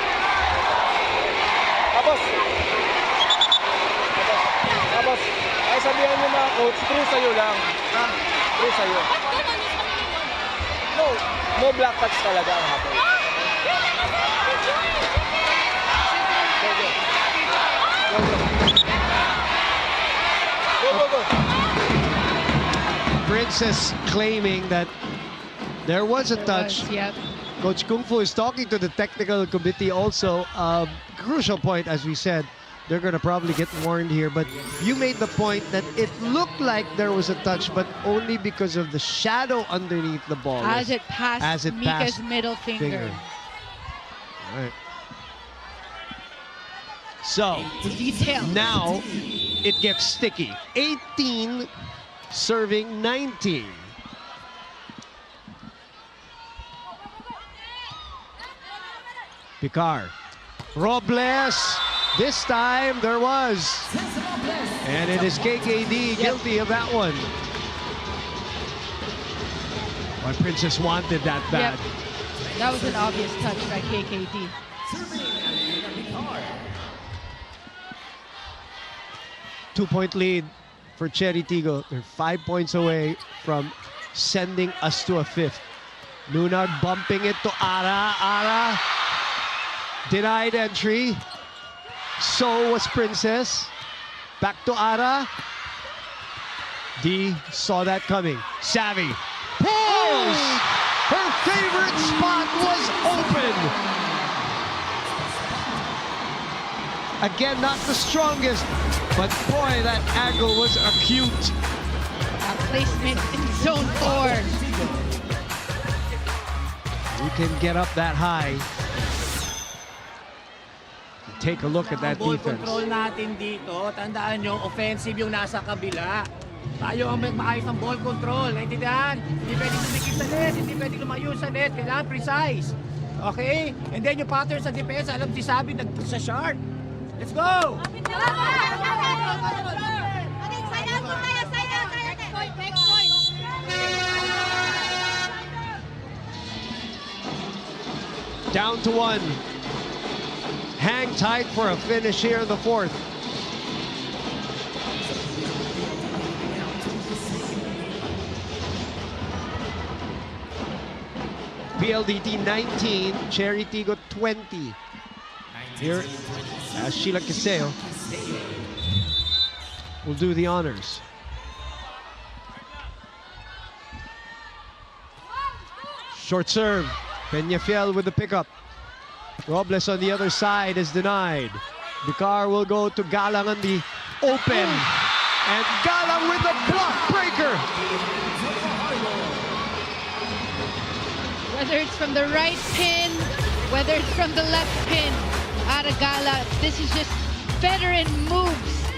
Tapos, ay sabihan niyo mga coach, true sa'yo lang. Ha? True sa'yo. No black touch talaga ang habol. Go. Princess claiming that there was a touch. Yep. Coach Kung Fu is talking to the technical committee also. Crucial point, as we said, they're going to probably get warned here. But you made the point that it looked like there was a touch, but only because of the shadow underneath the ball. As it passed Mika's middle finger. All right. So, now it gets sticky. 18 serving 19. Picard. Robles. This time there was. And it is KKD guilty of that one. Why Princess wanted that bad. Yep. That was an obvious touch by KKD. 2-point lead for Chery Tiggo. They're 5 points away from sending us to a fifth. Lunard bumping it to Ara. Ara denied entry. So was Princess. Back to Ara. D saw that coming. Savvy pulls. Her favorite spot was open. Again, not the strongest, but boy, that angle was acute. A placement in zone 4. You can get up that high. Take a look at that Ball defense. control natin dito, tandaan nyo, offensive yung nasa kabila. Tayo ang maayos ng ball control, naintindihan? Hindi pwedeng lumikit sa net, hindi pwedeng lumayo sa net, kailangan precise. Okay? And then yung pattern sa depensa, alam si Sabi, sa sharp. Let's go! Down to 1. Hang tight for a finish here in the fourth. PLDT 19, Chery Tiggo 20. Here, Sheila Kiseo will do the honors. Short serve. Peñafiel with the pickup. Robles on the other side is denied. Vicar will go to Galang on the open. And Galang with the block breaker. Whether it's from the right pin, whether it's from the left pin, Aragala, this is just veteran moves.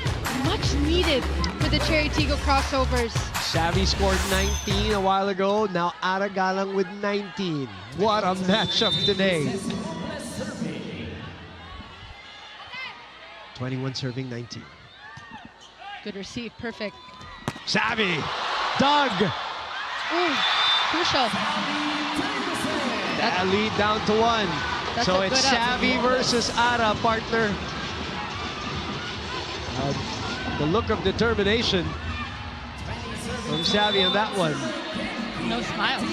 Much needed for the Chery Tiggo Crossovers. Savvy scored 19 a while ago. Now Aragalang with 19. What a matchup today. 21 serving 19. Good receive, perfect. Savvy, Doug. Ooh, crucial. That lead down to 1. So it's Savvy versus Ara, partner. The look of determination from Savvy on that one. No smiles.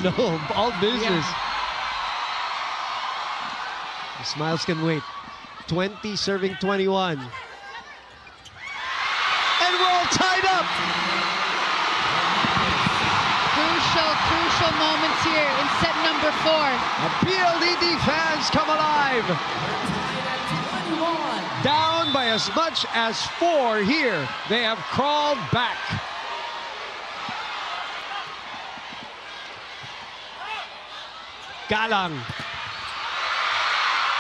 No, all business. The smiles can wait. 20 serving 21. And we're all tied up. Crucial moments here in set number 4. The PLDT fans come alive. Down by as much as 4 here. They have crawled back. Galang.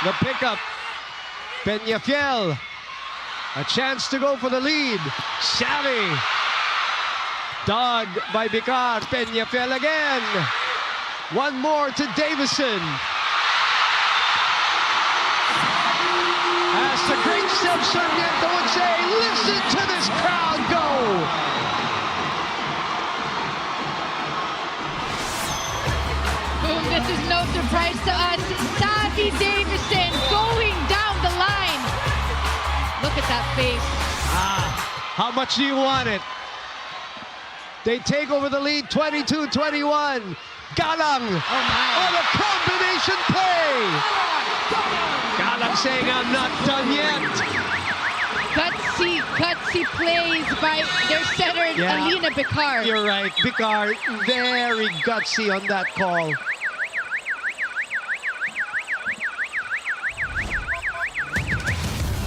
The pickup. Peñafiel. A chance to go for the lead. Savvy. Dug by Bicar. Peñafiel again. One more to Davison. As the great Steph Sarmiento would say, listen to this crowd go. Boom, this is no surprise to us. Savvy Davison going down the line. Look at that face. How much do you want it? They take over the lead, 22-21. Galang on a combination play. Galang saying, I'm not done yet. Gutsy plays by their setter, Alina Bicar. You're right, Bicar, very gutsy on that call.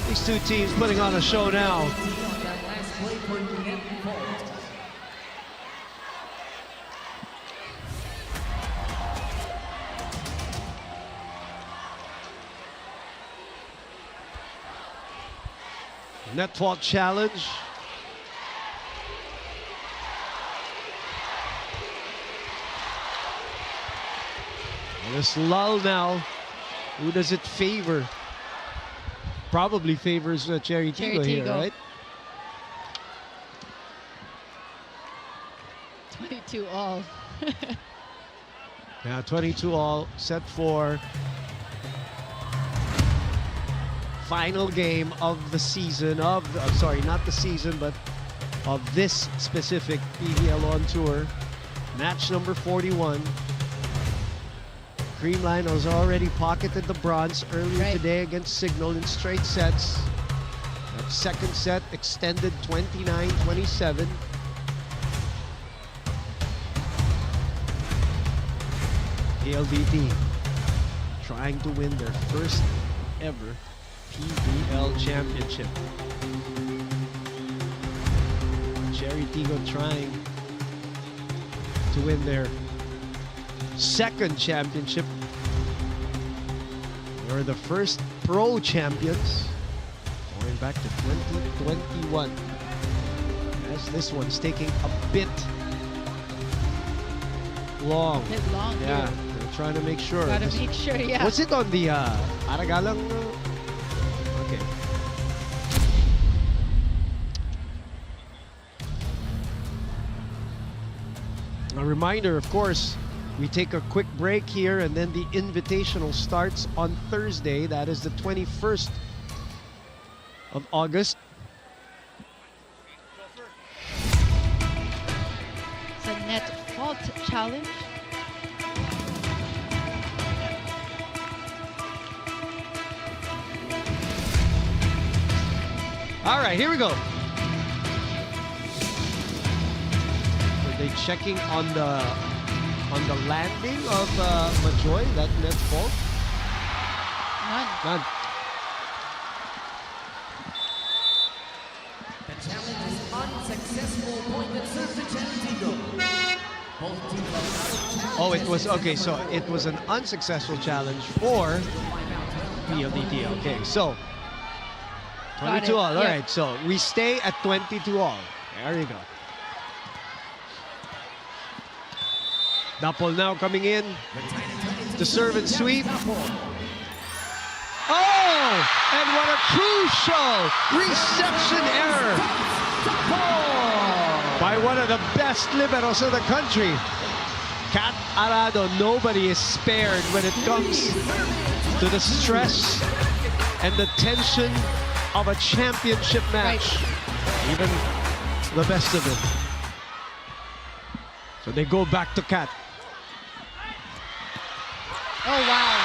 These two teams putting on a show now. Net fault challenge. And this lull now, who does it favor? Probably favors Chery Tiggo here, right? 22 all. Yeah, 22 all, set 4. Final game of the season sorry, not the season, but of this specific PVL on tour. Match number 41. Creamline has already pocketed the bronze earlier today against Signal in straight sets. That second set extended 29-27. PLDT trying to win their first ever PVL championship. Chery Tiggo trying to win their second championship. They're the first pro champions going back to 2021. As this one's taking a bit long. Yeah, they're trying to make sure. Gotta make sure, yeah. Was it on the Aragalang? Okay. A reminder, of course, we take a quick break here and then the Invitational starts on Thursday. That is the 21st of August. It's a net fault challenge. All right, here we go. Are they checking on the landing of Majoy, that net fault? None. The challenge is unsuccessful. Point that serves to Chery Tiggo. Both teams are out of challenge. Oh, it was, okay, so it was an unsuccessful challenge for PLDT. Okay, so 22 all. All right, so we stay at 22 all. There you go. Dapol now coming in to serve and sweep. Oh! And what a crucial reception error by one of the best liberos of the country. Kat Arado, nobody is spared when it comes to the stress and the tension of a championship match. Even the best of it. So they go back to Kat. Oh, wow.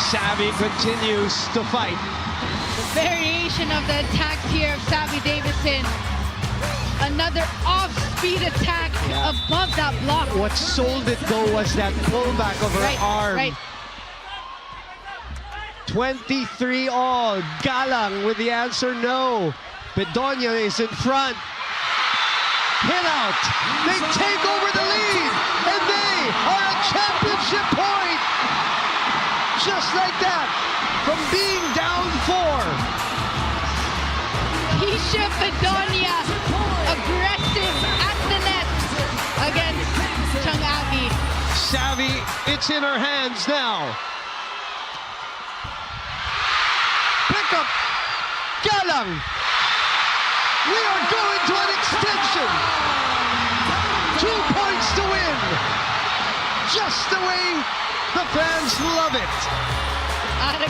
Savvy continues to fight. The variation of the attacks here of Savvy Davison. Another off-speed attack above that block. What sold it though was that pullback of her arm. Right. 23 all. Galang with the answer no. Bedonia is in front. Hit out. They take over the lead. And they are a championship point. Just like that. From being down 4. Keisha Bedonia, aggressive at the net against Chang'abi. Savvy, it's in her hands now. Pick up Galang. We are going to an extension. 2 points to win. Just the way the fans love it.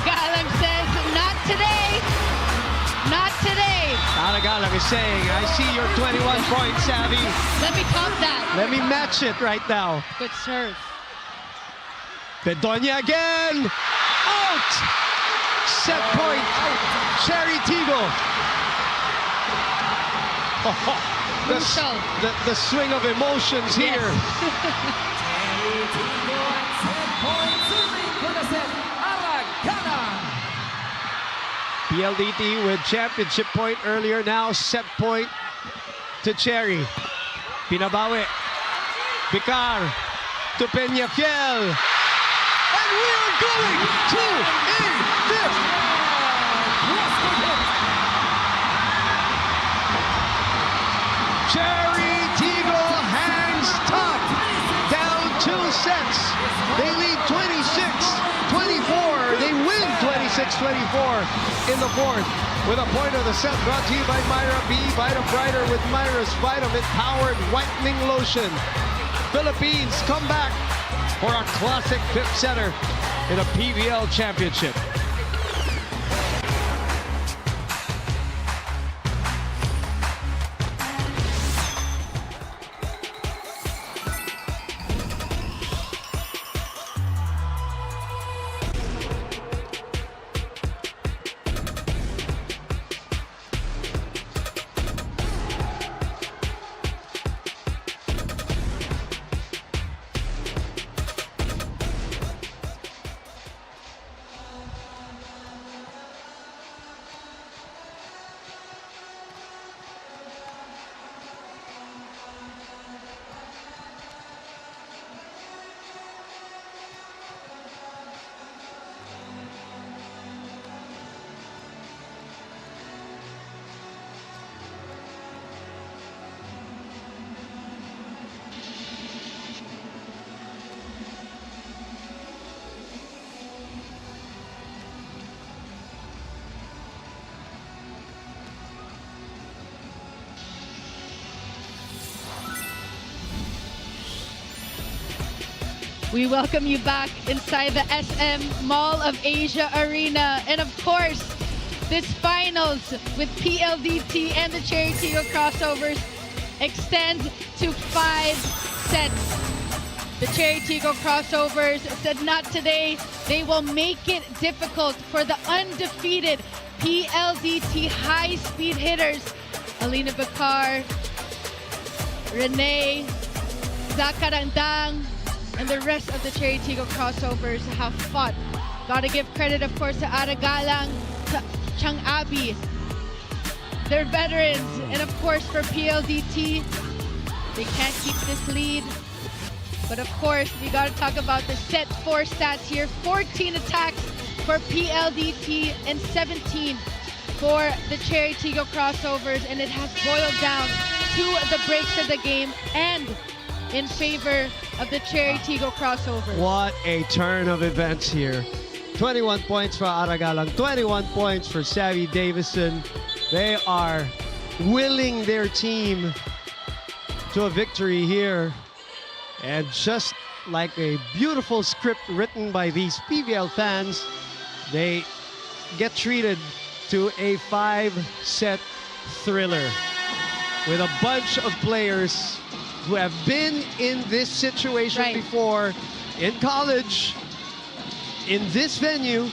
Galang says, not today. Not today. Galang is saying, I see your 21 points, Savvy. Let me top that. Let me match it right now. Good serve. Bedonia again. Out. Set point. Chery Tiggo. The swing of emotions here. Chery Tiggo at set point, serving for the set. Aragalang. PLDT with championship point earlier, now set point to Chery. Pinabawi. Bicar to Peñafiel. And we are going to a fifth. Chery Tiggo hangs top. Down 2 sets. They lead 26-24. They win 26-24 in the 4th. With a point of the set brought to you by Myra B. Vita Brighter with Myra's Vitamin-powered whitening lotion. Philippines come back for a classic 5th setter in a PVL championship. We welcome you back inside the SM Mall of Asia Arena. And of course, this finals with PLDT and the Chery Tiggo Crossovers extend to 5 sets. The Chery Tiggo Crossovers said not today. They will make it difficult for the undefeated PLDT High Speed Hitters. Alina Bakar, Renee, Zakarandang, and the rest of the Chery Tiggo Crossovers have fought. Gotta give credit, of course, to Aragalang, to Chang'abi. They're veterans. And of course, for PLDT, they can't keep this lead. But of course, we gotta talk about the set 4 stats here. 14 attacks for PLDT and 17 for the Chery Tiggo Crossovers. And it has boiled down to the breaks of the game and in favor of the Chery Tiggo Crossovers. What a turn of events here. 21 points for Aragalang, 21 points for Savvy Davison. They are willing their team to a victory here. And just like a beautiful script written by these PVL fans, They get treated to a 5-set thriller with a bunch of players who have been in this situation before in college, in this venue,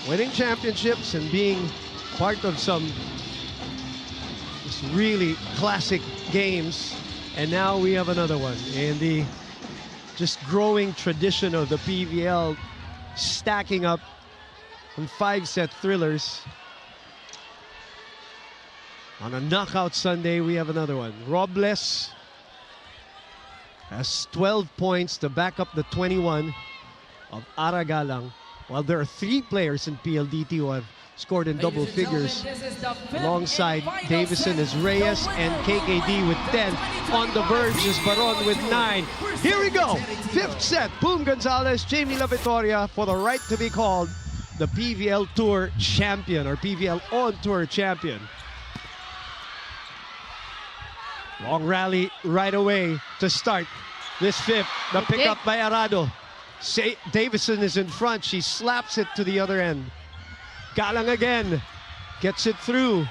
winning championships and being part of some just really classic games. And now we have another one in the just growing tradition of the PVL, stacking up on 5-set thrillers. On a knockout Sunday, we have another one. Robles has 12 points to back up the 21 of Aragalang, while there are 3 players in PLDT who have scored in double figures. Alongside Davison is Reyes and KKD with 10. On the verge is Baron with 9. Here we go. 5th set. Boom Gonzalez, Jamie La Victoria for the right to be called the PVL Tour champion, or PVL On Tour champion. Long rally right away to start this 5th. The pickup by Arado. Davison is in front. She slaps it to the other end. Galang again. Gets it through.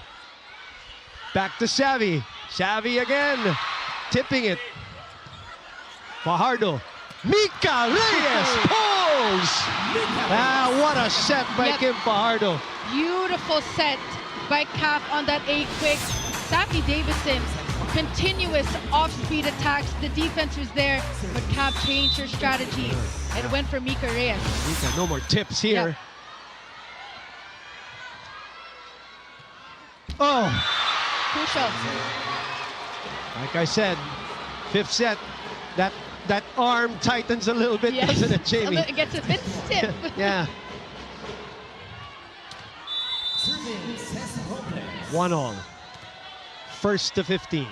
Back to Savvy. Savvy again. Tipping it. Fajardo. Mika Reyes pulls! What a set by Kim Fajardo. Beautiful set by Cap on that A-quick. Savvy Davison. Continuous off-speed attacks. The defense was there, but Cap changed her strategy and went for Mika Reyes. Mika, no more tips here. Yep. Oh! Crucial. Like I said, 5th set, that arm tightens a little bit, doesn't it, Jamie? It gets a bit stiff. Yeah. 1-1. 1st to 15.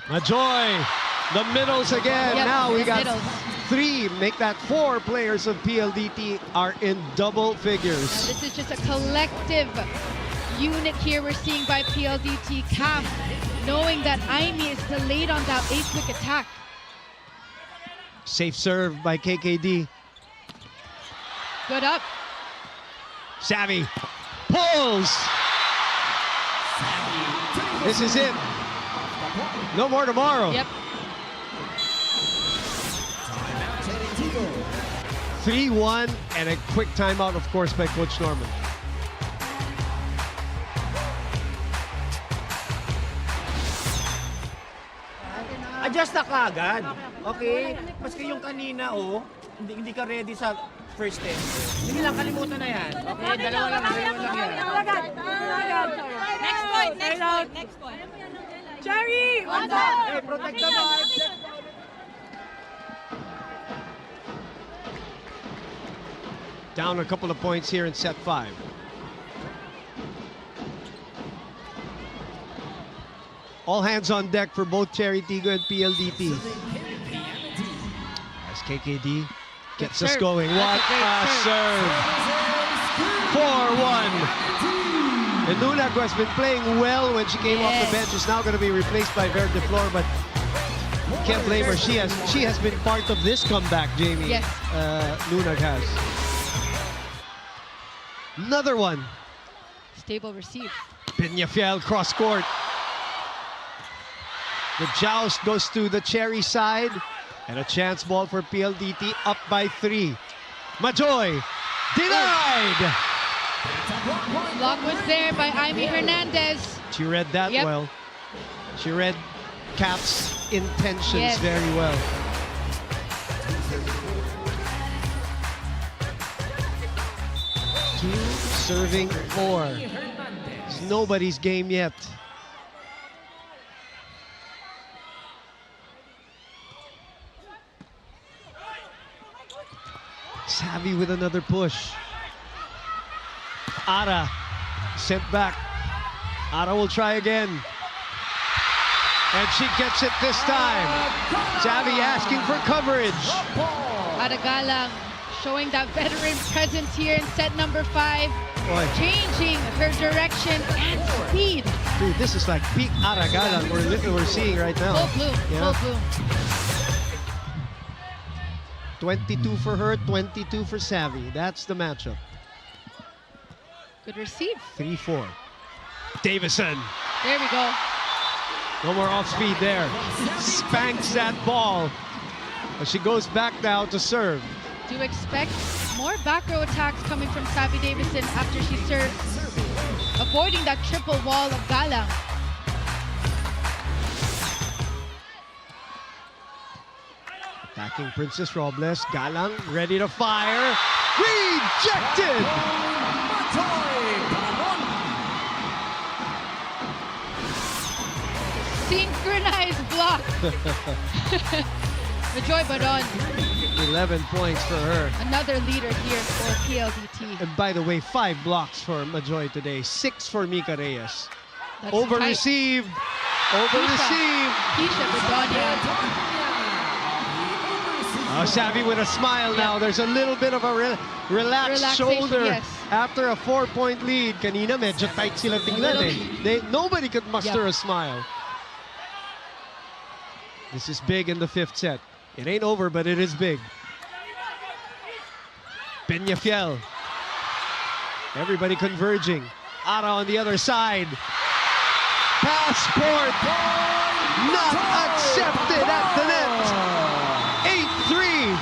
Majoy, the middles again. Yep, now we got middles. 3, make that 4 players of PLDT are in double figures. This is just a collective unit here we're seeing by PLDT. Cap knowing that Aimee is delayed on that A-quick attack. Safe serve by KKD. Good up. Savvy pulls. This is it. No more tomorrow. Yep. 3-1 and a quick timeout, of course, by Coach Norman. Adjust na kaagad. Okay? Maski yung kanina, hindi ka ready sa first tempo. Sige lang, kalimutan na yan. Okay? Dalawa lang yan. Next point. Chery! What's up? Hey, protect the ball. Down a couple of points here in set 5. All hands on deck for both Chery Tiggo and PLDT. As KKD gets us going. What a serve! 4-1. And Nunag, who has been playing well when she came off the bench, is now going to be replaced by Verde Flor, but can't blame her. She has been part of this comeback, Jamie. Yes. Nunag has. Another one. Stable receive. Peñafiel cross court. The joust goes to the Chery side. And a chance ball for PLDT, up by 3. Majoy, denied! Block was there by Aimee Hernandez. She read that well. She read Cap's intentions very well. Two serving 4. It's nobody's game yet. Savvy with another push. Ara sent back. Ara will try again. And she gets it this time. Savvy asking for coverage. Aragalang showing that veteran presence here in set number 5. Boy. Changing her direction and speed. Dude, this is like peak Aragalang we're seeing right now. Full bloom, full bloom. 22 for her, 22 for Savvy. That's the matchup. Good receive. 3-4. Davison. There we go. No more off speed there. Spanks that ball. But she goes back now to serve. Do expect more back row attacks coming from Savvy Davison after she serves, avoiding that triple wall of Galang. Attacking Princess Robles. Galang ready to fire. Rejected! Synchronized block. Majoy Baron. 11 points for her. Another leader here for PLDT. And by the way, 5 blocks for Majoy today. 6 for Mika Reyes. That's Over-received. Over-received. Keisha Bedonia. Savvy with a smile now. There's a little bit of a relaxed shoulder yes. after a 4-point lead. Kanina medyo tight sila tingnan eh. Nobody could muster a smile. This is big in the 5th set. It ain't over, but it is big. Peñafiel. Everybody converging. Ara on the other side. Passport not accepted at the net. 8-3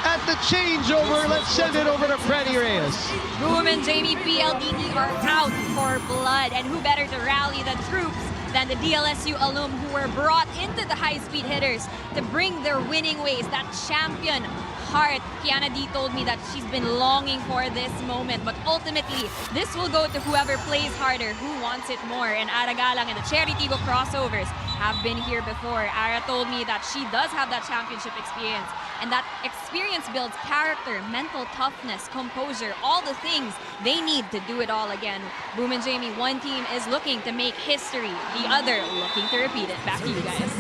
at the changeover. Let's send it over to Freddie Reyes. Boom and Jamie, PLDT are out for blood. And who better to rally the troops than the DLSU alum who were brought into the high-speed hitters to bring their winning ways, that champion heart. Kiana D told me that she's been longing for this moment, but ultimately, this will go to whoever plays harder, who wants it more. And Ara Galang and the Chery Tiggo Crossovers have been here before. Ara told me that she does have that championship experience, and that experience builds character, mental toughness, composure, all the things they need to do it all again. Boom and Jamie, one team is looking to make history, the other looking to repeat it. Back to you guys.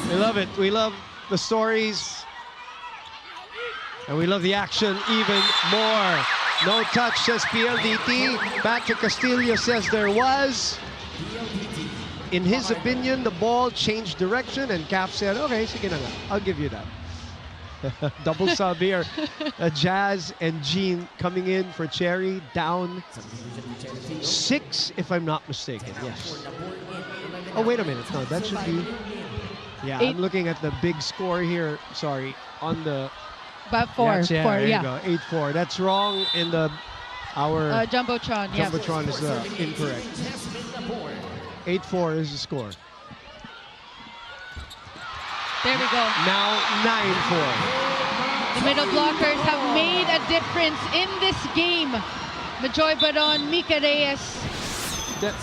We love it. We love the stories. And we love the action even more. No touch, says PLDT. Patrick Castillo says there was. In his opinion, the ball changed direction, and Cap said, okay, sige na nga. I'll give you that. Double sub here. Jazz and Jean coming in for Chery, down 6, if I'm not mistaken. Yes. Oh, wait a minute. No, that should be... Yeah, 8. I'm looking at the big score here. Sorry, on the... But 4, yeah, 4, there yeah. you go, 8-4. That's wrong in the... Our... Jumbotron, yeah. Jumbotron is incorrect. 8-4 is the score. There we go. Now 9-4. The middle blockers have made a difference in this game. Majoy Baron, Mika Reyes.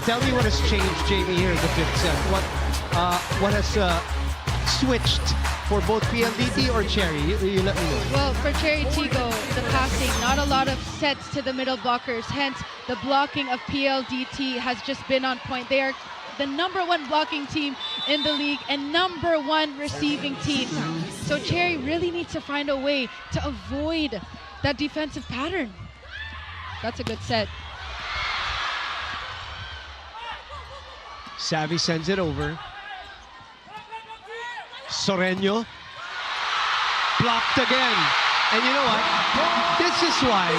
Tell me what has changed, Jamie, here in the 5th set. What has switched for both PLDT or Chery? You let me know. Well, for Chery Tiggo, the passing, not a lot of sets to the middle blockers. Hence, the blocking of PLDT has just been on point. They are the #1 blocking team in the league and #1 receiving team. So Chery really needs to find a way to avoid that defensive pattern. That's a good set. Savvy sends it over. Soreño. Blocked again. And you know what? This is why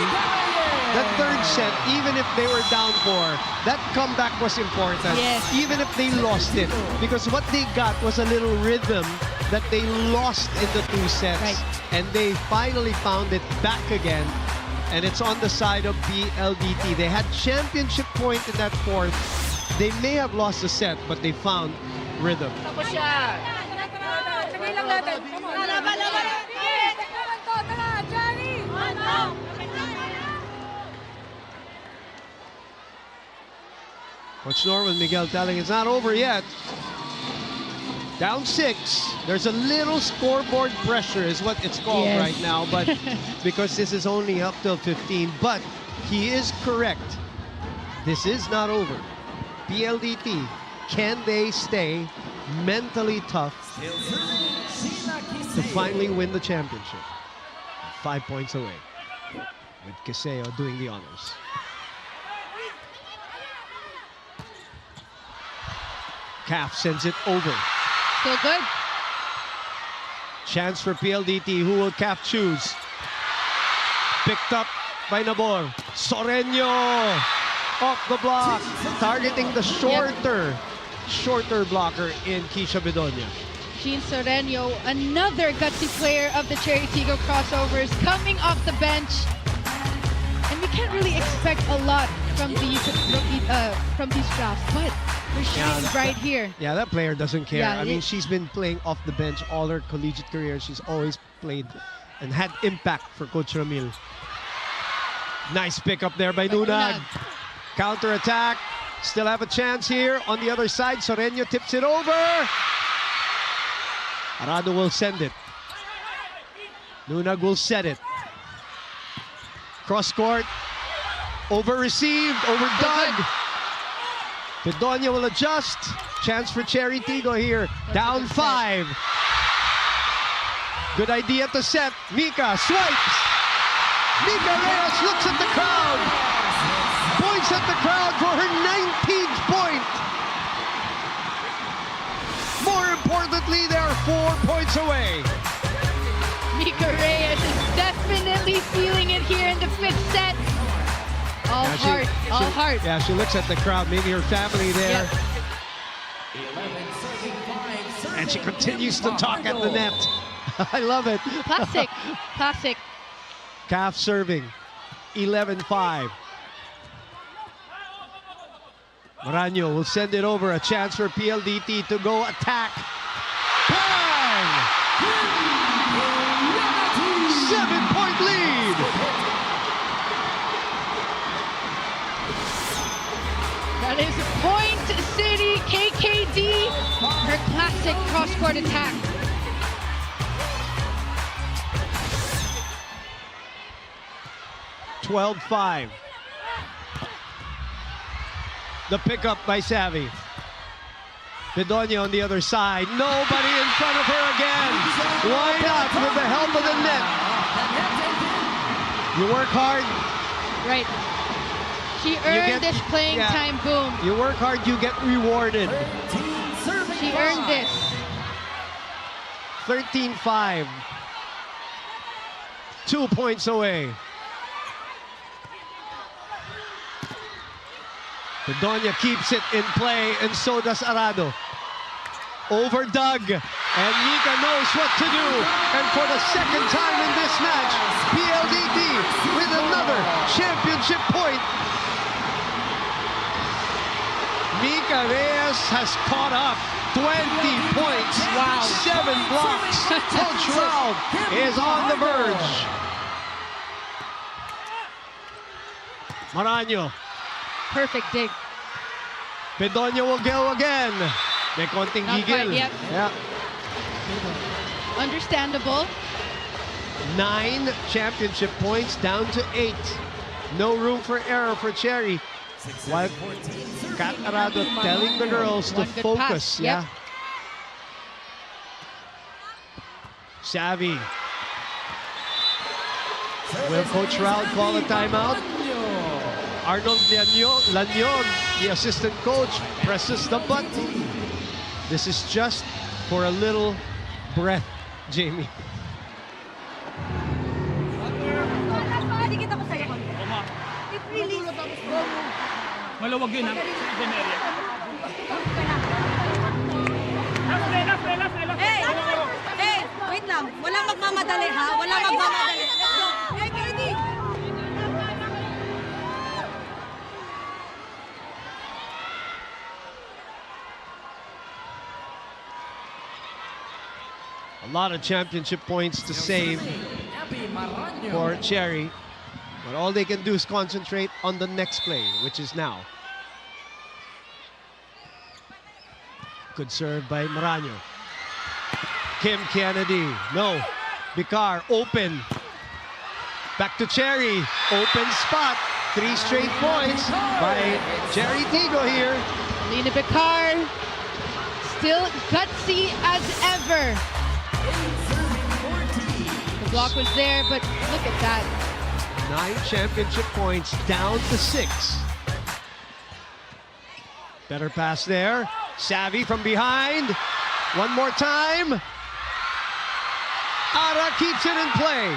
that 3rd set, even if they were down 4, that comeback was important. Yes. Even if they lost it. Because what they got was a little rhythm that they lost in the 2 sets. Right. And they finally found it back again. And it's on the side of PLDT. They had championship point in that 4th. They may have lost a set, but they found rhythm. Coach Norman Miguel telling it's not over yet. Down 6. There's a little scoreboard pressure is what it's called right now, but because this is only up till 15. But he is correct. This is not over. PLDT, can they stay mentally tough to finally win the championship? 5 points away with Kiseo doing the honors. Calf sends it over. Still good. Chance for PLDT. Who will CAF choose? Picked up by Nabor. Soreño off the block, targeting the shorter blocker in Keisha Bedonia. Jean Soreño, another gutsy player of the Chery Tiggo Crossovers, coming off the bench. And we can't really expect a lot from these drafts, but we're shining bright here. Yeah, that player doesn't care. Yeah, I mean, she's been playing off the bench all her collegiate career. She's always played and had impact for Coach Ramil. Nice pick up there by Nunag. Counter-attack. Still have a chance here. On the other side, Soreño tips it over. Arado will send it. Nunag will set it. Cross court. Over-received. Overdug. Bedonia will adjust. Chance for Chery Tiggo here. Down 5. Good idea to set. Mika swipes. Mika Reyes looks at the crowd. Points at the crowd for her 19th point. More importantly, they are 4 points away. Mika Reyes is definitely feeling it here in the 5th set. All heart. Yeah, she looks at the crowd, maybe her family there. Yep. And she continues to talk at the net. I love it. Classic. CAF serving. 11-5. Maraño will send it over. A chance for PLDT to go attack. Bang! 7-point lead. That is Point City KKD. Her classic cross-court attack. $12-5. The pickup by Savvy. Bedonia on the other side. Nobody in front of her again. Why not with the help of the net? You work hard. Right. She earned this playing time, boom. You work hard, you get rewarded. She earned this. 13-5. 2 points away. Bedonia keeps it in play, and so does Arado. Over Doug, and Mika knows what to do. And for the second time in this match, PLDT with another championship point. Mika Reyes has caught up. 20 points. Wow. 7 blocks. Coach Ralph is on the verge. Maraño. Perfect dig. Bedonia will go again. May konting gigil. Yep. Yeah. Understandable. 9 championship points down to 8. No room for error for Chery. While Kat Arado telling the girls to focus. Yep. Yeah. Savvy. Will Coach Raul call a timeout? Arnold Lanyog, the assistant coach, presses the button. This is just for a little breath, Jamie. Malawag yun, ha? Hey, wait lang. Walang magmamadali, ha? Walang magmamadali. Let's go. Hey, Katie! A lot of championship points to save for Chery. But all they can do is concentrate on the next play, which is now. Good serve by Maraño. Kim Kennedy. No. Bicar open. Back to Chery. Open spot. 3 straight points by Chery Tiggo here. Lina Bicar. Still gutsy as ever. The block was there, but look at that. 9 championship points down to 6. Better pass there. Savvy from behind. One more time. Guerra keeps it in play.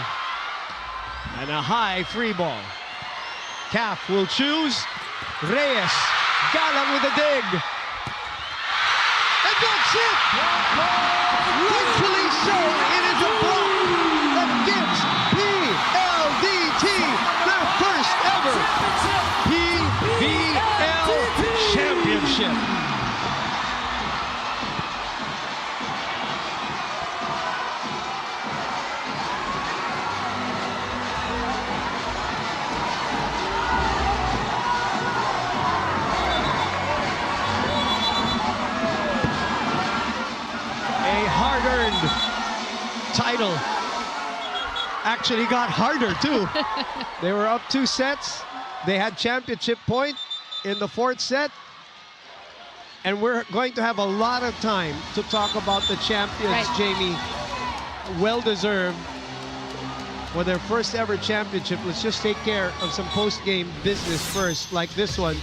And a high free ball. Calf will choose. Reyes. Galang with a dig. And that's it! Rightfully so, it is a block that gives PLDT their first ever PVL championship. Title actually got harder too. They were up 2 sets. They had championship point in the 4th set. And we're going to have a lot of time to talk about the champions, right. Jamie. Well-deserved for their first ever championship. Let's just take care of some post-game business first, like this one.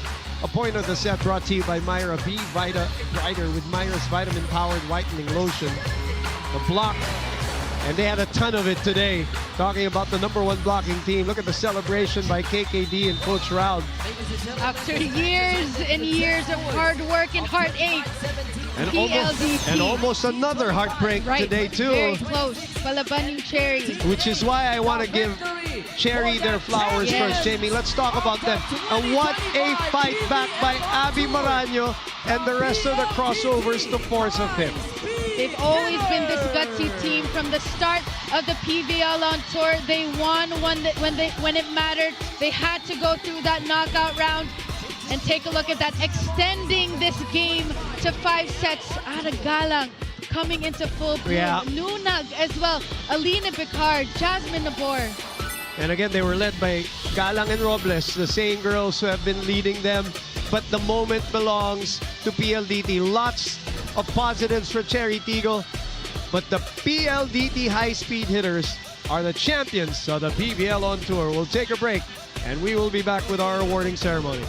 A point of the set brought to you by Myra B. Vita Brighter with Myra's vitamin-powered whitening lotion. The block. And they had a ton of it today. Talking about the #1 blocking team. Look at the celebration by KKD and Coach Raul. After years and years of hard work and heartache, and almost another heartbreak today too. Very close. Palaban yung Chery. Which is why I want to give Chery their flowers first. Jamie, let's talk about them. And what a fight back by Abby Maraño and the rest of the crossovers to force a fifth. They've always been this gutsy team from the start of the PVL on tour. They won when it mattered. They had to go through that knockout round. And take a look at that, extending this game to 5 sets. Ada Galang coming into full bloom. Yeah. Nunag as well. Alina Picard, Jasmine Nabor. And again, they were led by Galang and Robles, the same girls who have been leading them. But the moment belongs to PLDT. Lots of positives for Chery Tiggo. But the PLDT High Speed Hitters are the champions of the PVL on tour. We'll take a break, and we will be back with our awarding ceremony.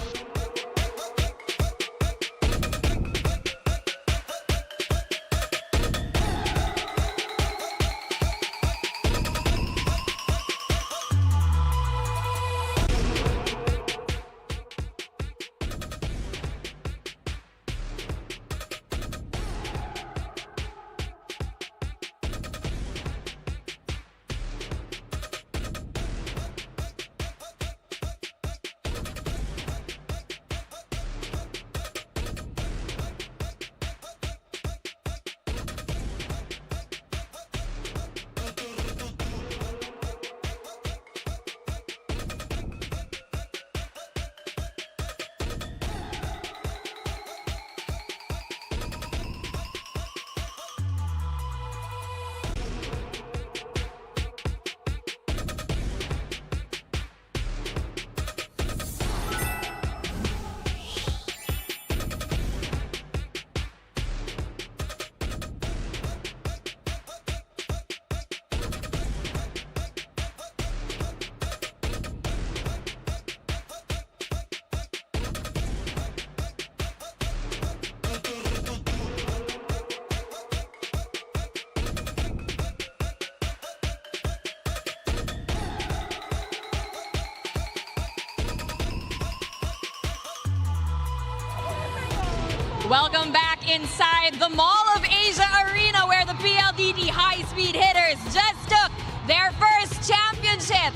Welcome back inside the Mall of Asia Arena, where the PLDT High Speed Hitters just took their first championship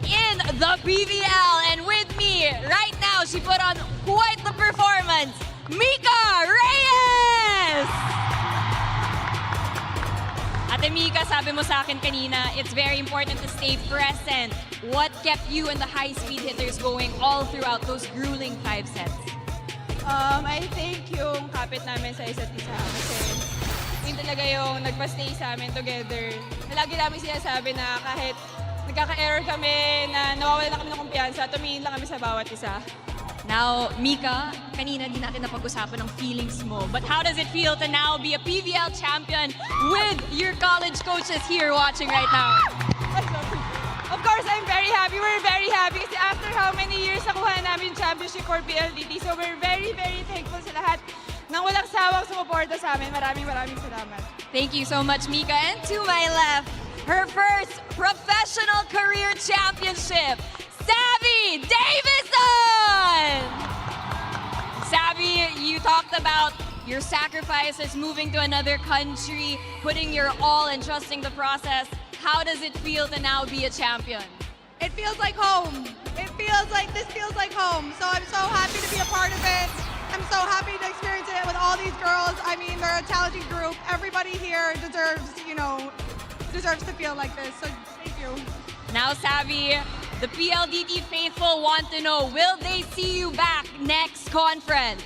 in the PVL. And with me right now, she put on quite the performance, Mika Reyes! Ate Mika, sabi mo sa akin kanina, it's very important to stay present. What kept you and the High Speed Hitters going all throughout those grueling 5 sets? I think yung kapit namin sa isa't isa kasi yun talaga yung nagpa-stay sa amin together. Lagi namin sinasabi na kahit nagkaka-error kami, na nawawala na kami ng kumpiyansa, tumingin lang kami sa bawat isa. Now, Mika, kanina di natin napag-usapan ng feelings mo. But how does it feel to now be a PVL champion with your college coaches here watching right now? Of course, I'm very happy. We're very happy kasi after how many years nakuha namin yung championship for PLDT. So we're very, very thankful sa lahat ng walang sawang sumuporta sa amin. Maraming salamat. Thank you so much, Mika. And to my left, her first professional career championship, Savvy Davison! Savvy, you talked about your sacrifices, moving to another country, putting your all and trusting the process. How does it feel to now be a champion? It feels like home. This feels like home. So I'm so happy to be a part of it. I'm so happy to experience it with all these girls. I mean, they're a talented group. Everybody here deserves to feel like this. So thank you. Now, Savvy, the PLDT faithful want to know, will they see you back next conference?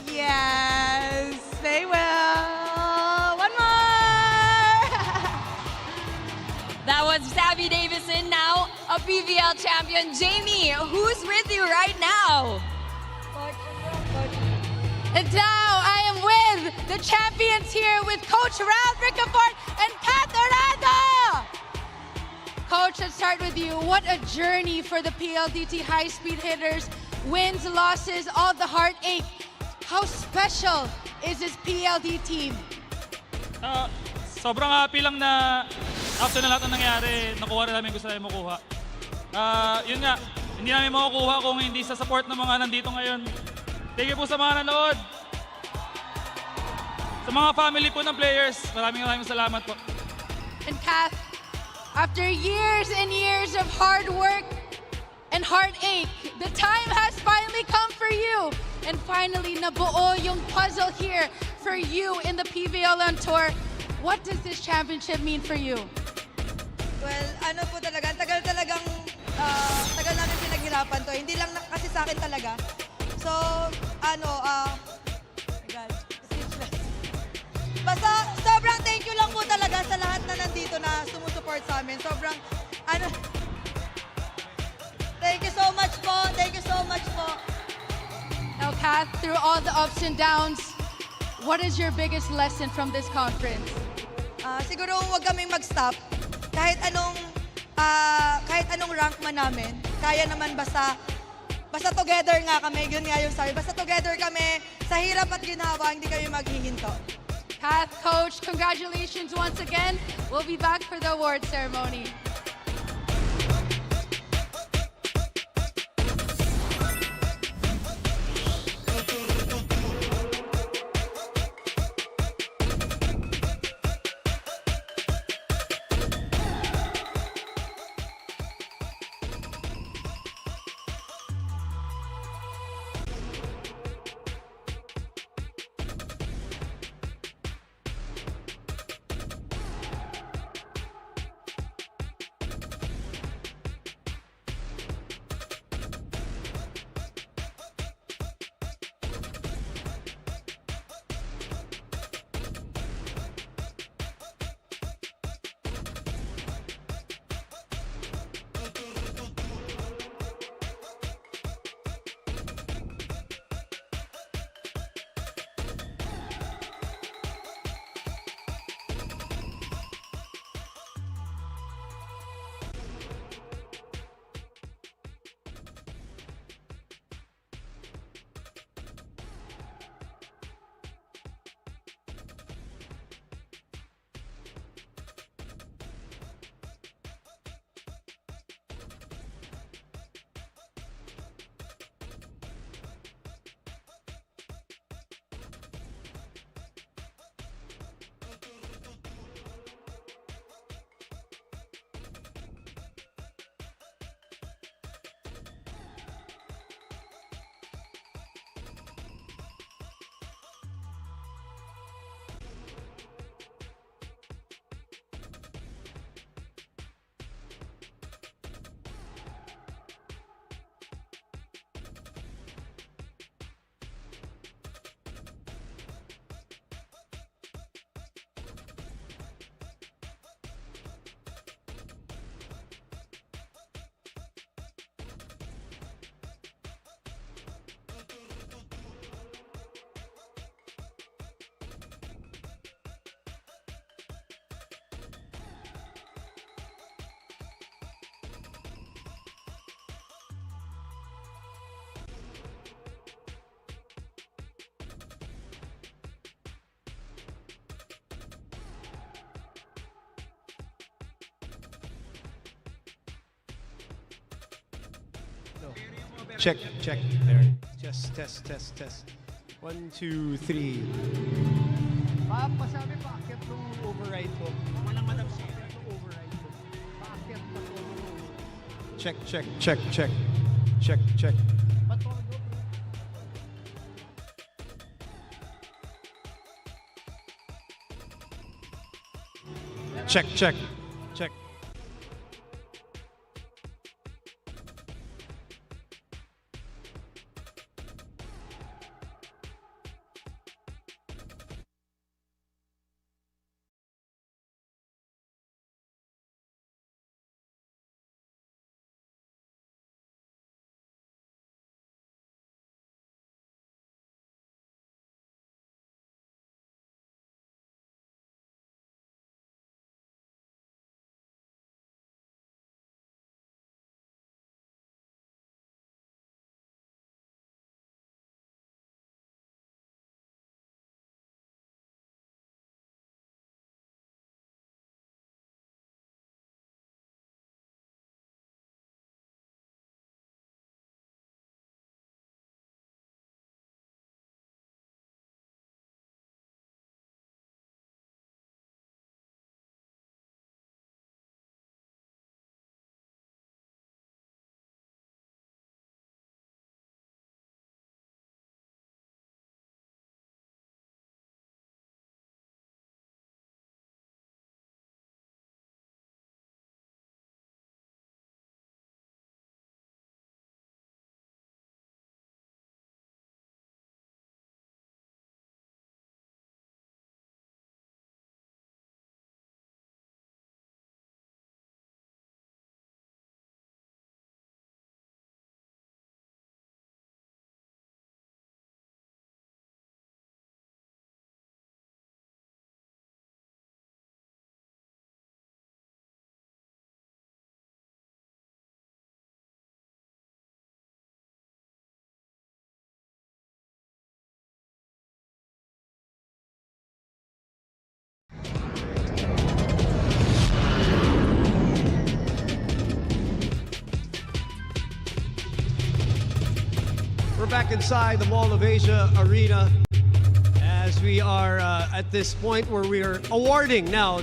Yes, they will. One more. That was Savvy Davison, now a PVL champion. Jamie, who's with you right now? And now I am with the champions here with Coach Ralph Ricafort and Kat Aranda. Coach, let's start with you. What a journey for the PLDT High Speed Hitters. Wins, losses, all the heartache. How special is this PLD team? Sobrang happy lang na after na lahat ng nangyari, nakuha na namin gusto namin makuha. Yun nga, hindi namin makukuha kung hindi sa support ng mga nandito ngayon. Thank you po sa mga nanood. Sa mga family po ng players, maraming salamat po. And Kath, after years and years of hard work and heartache, the time has finally come for you. And finally, nabuo yung puzzle here for you in the PVL on Tour. What does this championship mean for you? Well, ano po talaga, tagal namin pinaghirapan to. Hindi lang kasi sa akin talaga. So, my God, speechless. Basta, sobrang thank you lang po talaga sa lahat na nandito na sumusuport sa amin. Sobrang, thank you so much po. Thank you so much po. Now, Kath, through all the ups and downs, what is your biggest lesson from this conference? Siguro huwag kaming mag-stop. Kahit anong rank man namin, kaya naman basta together nga kami. Yun nga yung sabi. Basta together kami, sa hirap at ginawa, hindi kami maghihinto. Kath, Coach, congratulations once again. We'll be back for the award ceremony. Check, check. There. Just test, test, test. 1, 2, 3. Pasabi paakyat ng override ko. Walang madam siya. Override ko. Paakyat pa to. Check, check, check, check. Check, check. Check, check, check. We're back inside the Mall of Asia Arena as we are at this point where we are awarding now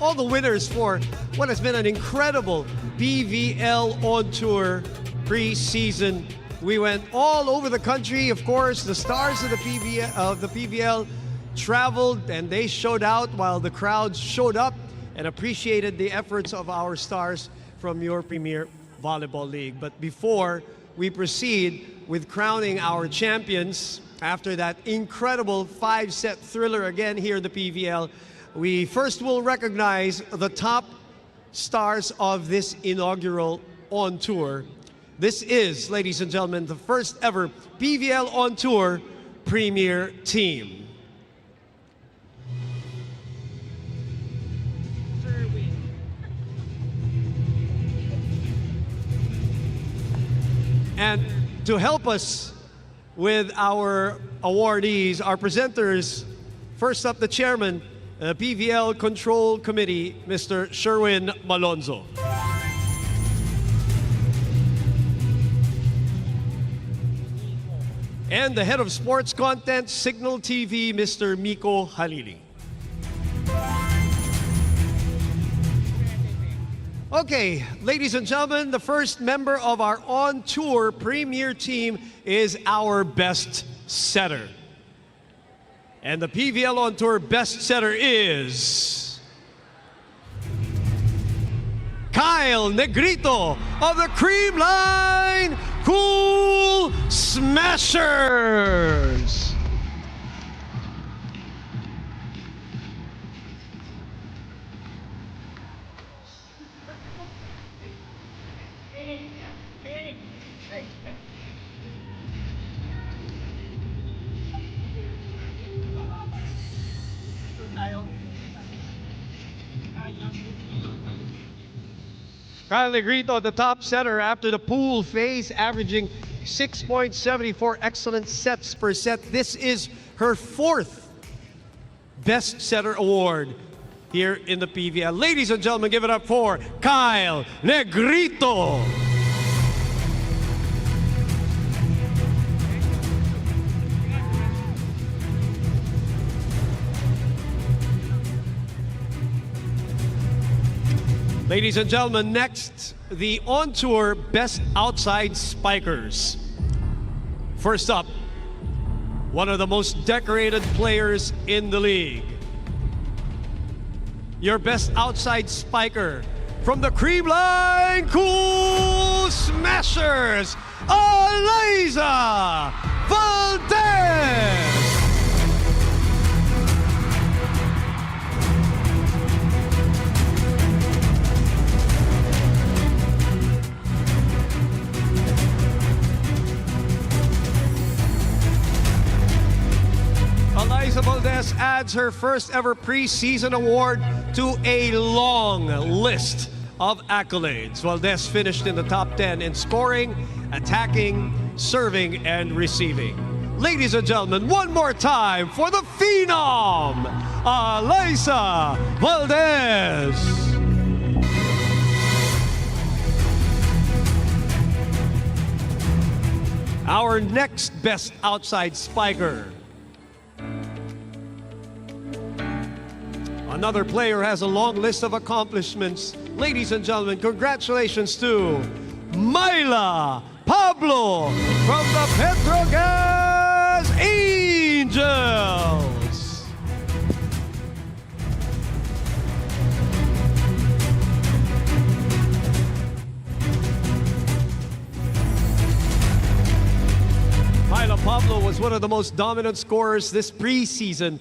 all the winners for what has been an incredible PVL On Tour preseason. We went all over the country. Of course, the stars of the PVL traveled and they showed out while the crowds showed up and appreciated the efforts of our stars from your Premier Volleyball League. But before we proceed with crowning our champions after that incredible 5-set thriller again here in the PVL, we first will recognize the top stars of this inaugural On Tour. This is, ladies and gentlemen, the first ever PVL On Tour Premier Team. And to help us with our awardees, our presenters, first up the chairman, PVL Control Committee, Mr. Sherwin Malonzo. And the head of sports content, Signal TV, Mr. Miko Halili. Okay, ladies and gentlemen, the first member of our On Tour Premier Team is our best setter. And the PVL On Tour best setter is Kyle Negrito of the Creamline Cool Smashers. Kyle Negrito, the top setter after the pool phase, averaging 6.74 excellent sets per set. This is her 4th Best Setter Award here in the PVL. Ladies and gentlemen, give it up for Kyle Negrito. Ladies and gentlemen, next, the on-tour Best Outside Spikers. First up, one of the most decorated players in the league. Your best outside spiker from the Cream Line Cool Smashers, Eliza Valdez! Eliza Valdez adds her first ever preseason award to a long list of accolades. Valdez finished in the top 10 in scoring, attacking, serving, and receiving. Ladies and gentlemen, one more time for the Phenom, Eliza Valdez. Our next best outside spiker. Another player has a long list of accomplishments. Ladies and gentlemen, congratulations to Myla Pablo from the Petrogas Angels. Myla Pablo was one of the most dominant scorers this preseason,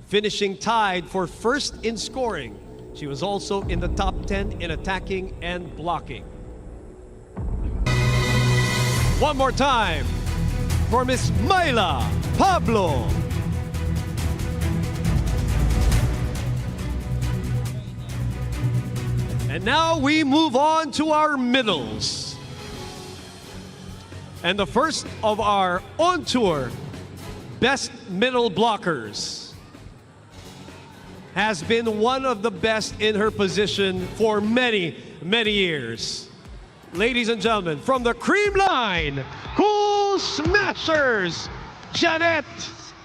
finishing tied for first in scoring. She was also in the top 10 in attacking and blocking. One more time for Miss Myla Pablo. And now we move on to our middles. And the first of our on-tour best middle blockers has been one of the best in her position for many, many years. Ladies and gentlemen, from the Cream Line Cool Smashers, Janet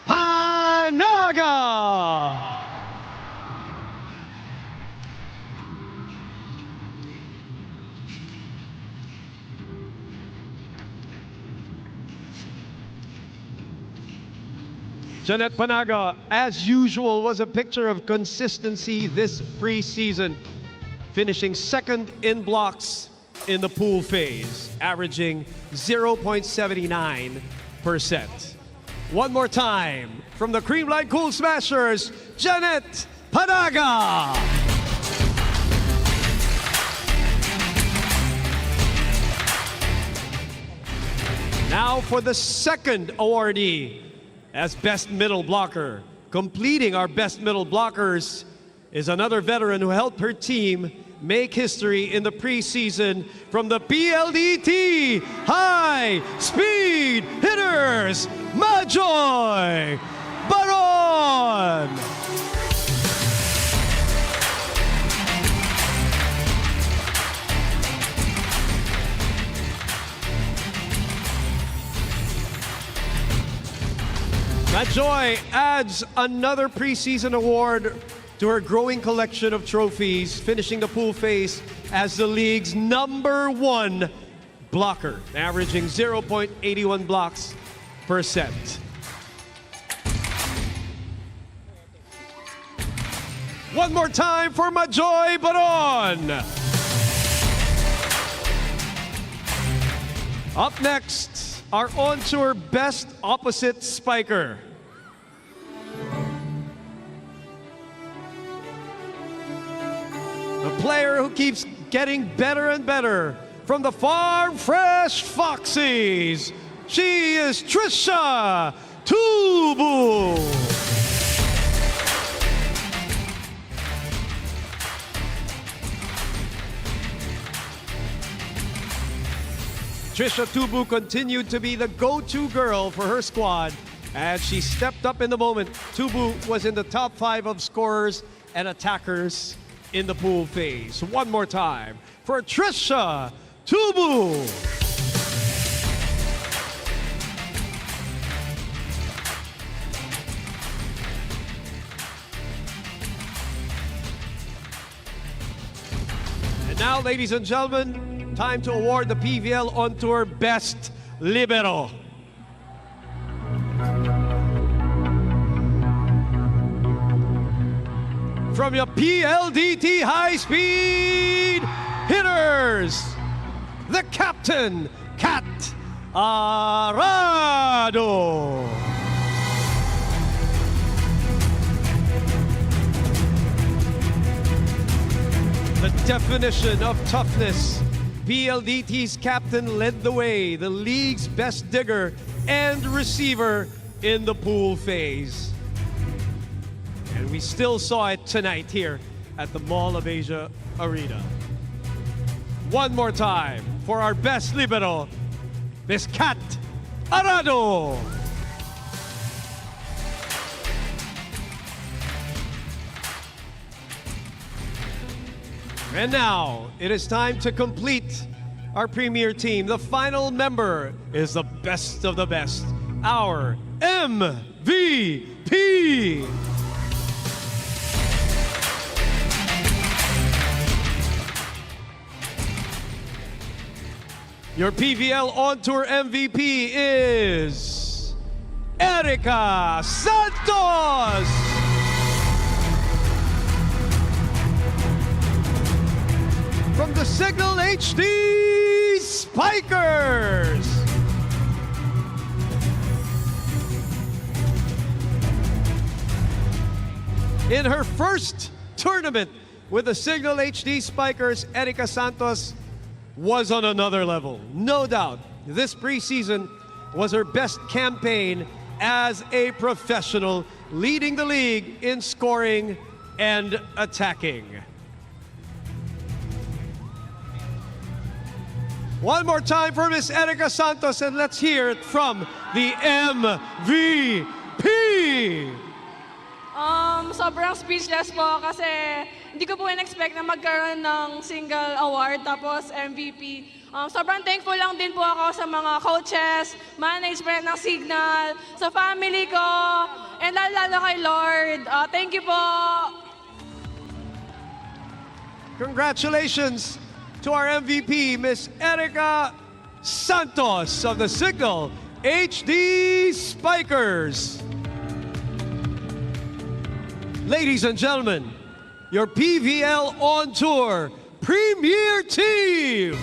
Panaga. Janet Panaga, as usual, was a picture of consistency this preseason, finishing second in blocks in the pool phase, averaging 0.79%. One more time, from the Cream Line Cool Smashers, Janet Panaga. Now for the second awardee as best middle blocker. Completing our best middle blockers is another veteran who helped her team make history in the preseason from the Pldt High Speed Hitters, Majoy Baron. Majoy adds another preseason award to her growing collection of trophies, finishing the pool phase as the league's #1 blocker, averaging 0.81 blocks per set. One more time for Majoy Baron. Up next, our on-tour best opposite spiker. A player who keeps getting better and better from the Farm Fresh Foxies. She is Trisha Tubu. Trisha Tubu continued to be the go-to girl for her squad as she stepped up in the moment. Tubu was in the top 5 of scorers and attackers in the pool phase. One more time for Trisha Tubu. Now, ladies and gentlemen, time to award the PVL On Tour Best Libero. From your Pldt High Speed Hitters, the captain, Cat Arado. The definition of toughness. PLDT's captain led the way, the league's best digger and receiver in the pool phase. And we still saw it tonight here at the Mall of Asia Arena. One more time for our best libero, Miss Cat Arado. And now, it is time to complete our premier team. The final member is the best of the best, our MVP. Your PVL On Tour MVP is Erica Santos. From the Signal HD Spikers. In her first tournament with the Signal HD Spikers, Erica Santos was on another level. No doubt, this preseason was her best campaign as a professional, leading the league in scoring and attacking. One more time for Miss Erica Santos, and let's hear it from the MVP. Sobrang speechless po kasi hindi ko po in-expect na magkaroon ng single award tapos MVP. Sobrang thankful lang din po ako sa mga coaches, management ng Signal, sa family ko, and lalo kay Lord. Thank you po. Congratulations to our MVP, Miss Erica Santos of the Signal HD Spikers. Ladies and gentlemen, your PVL On Tour Premier Team.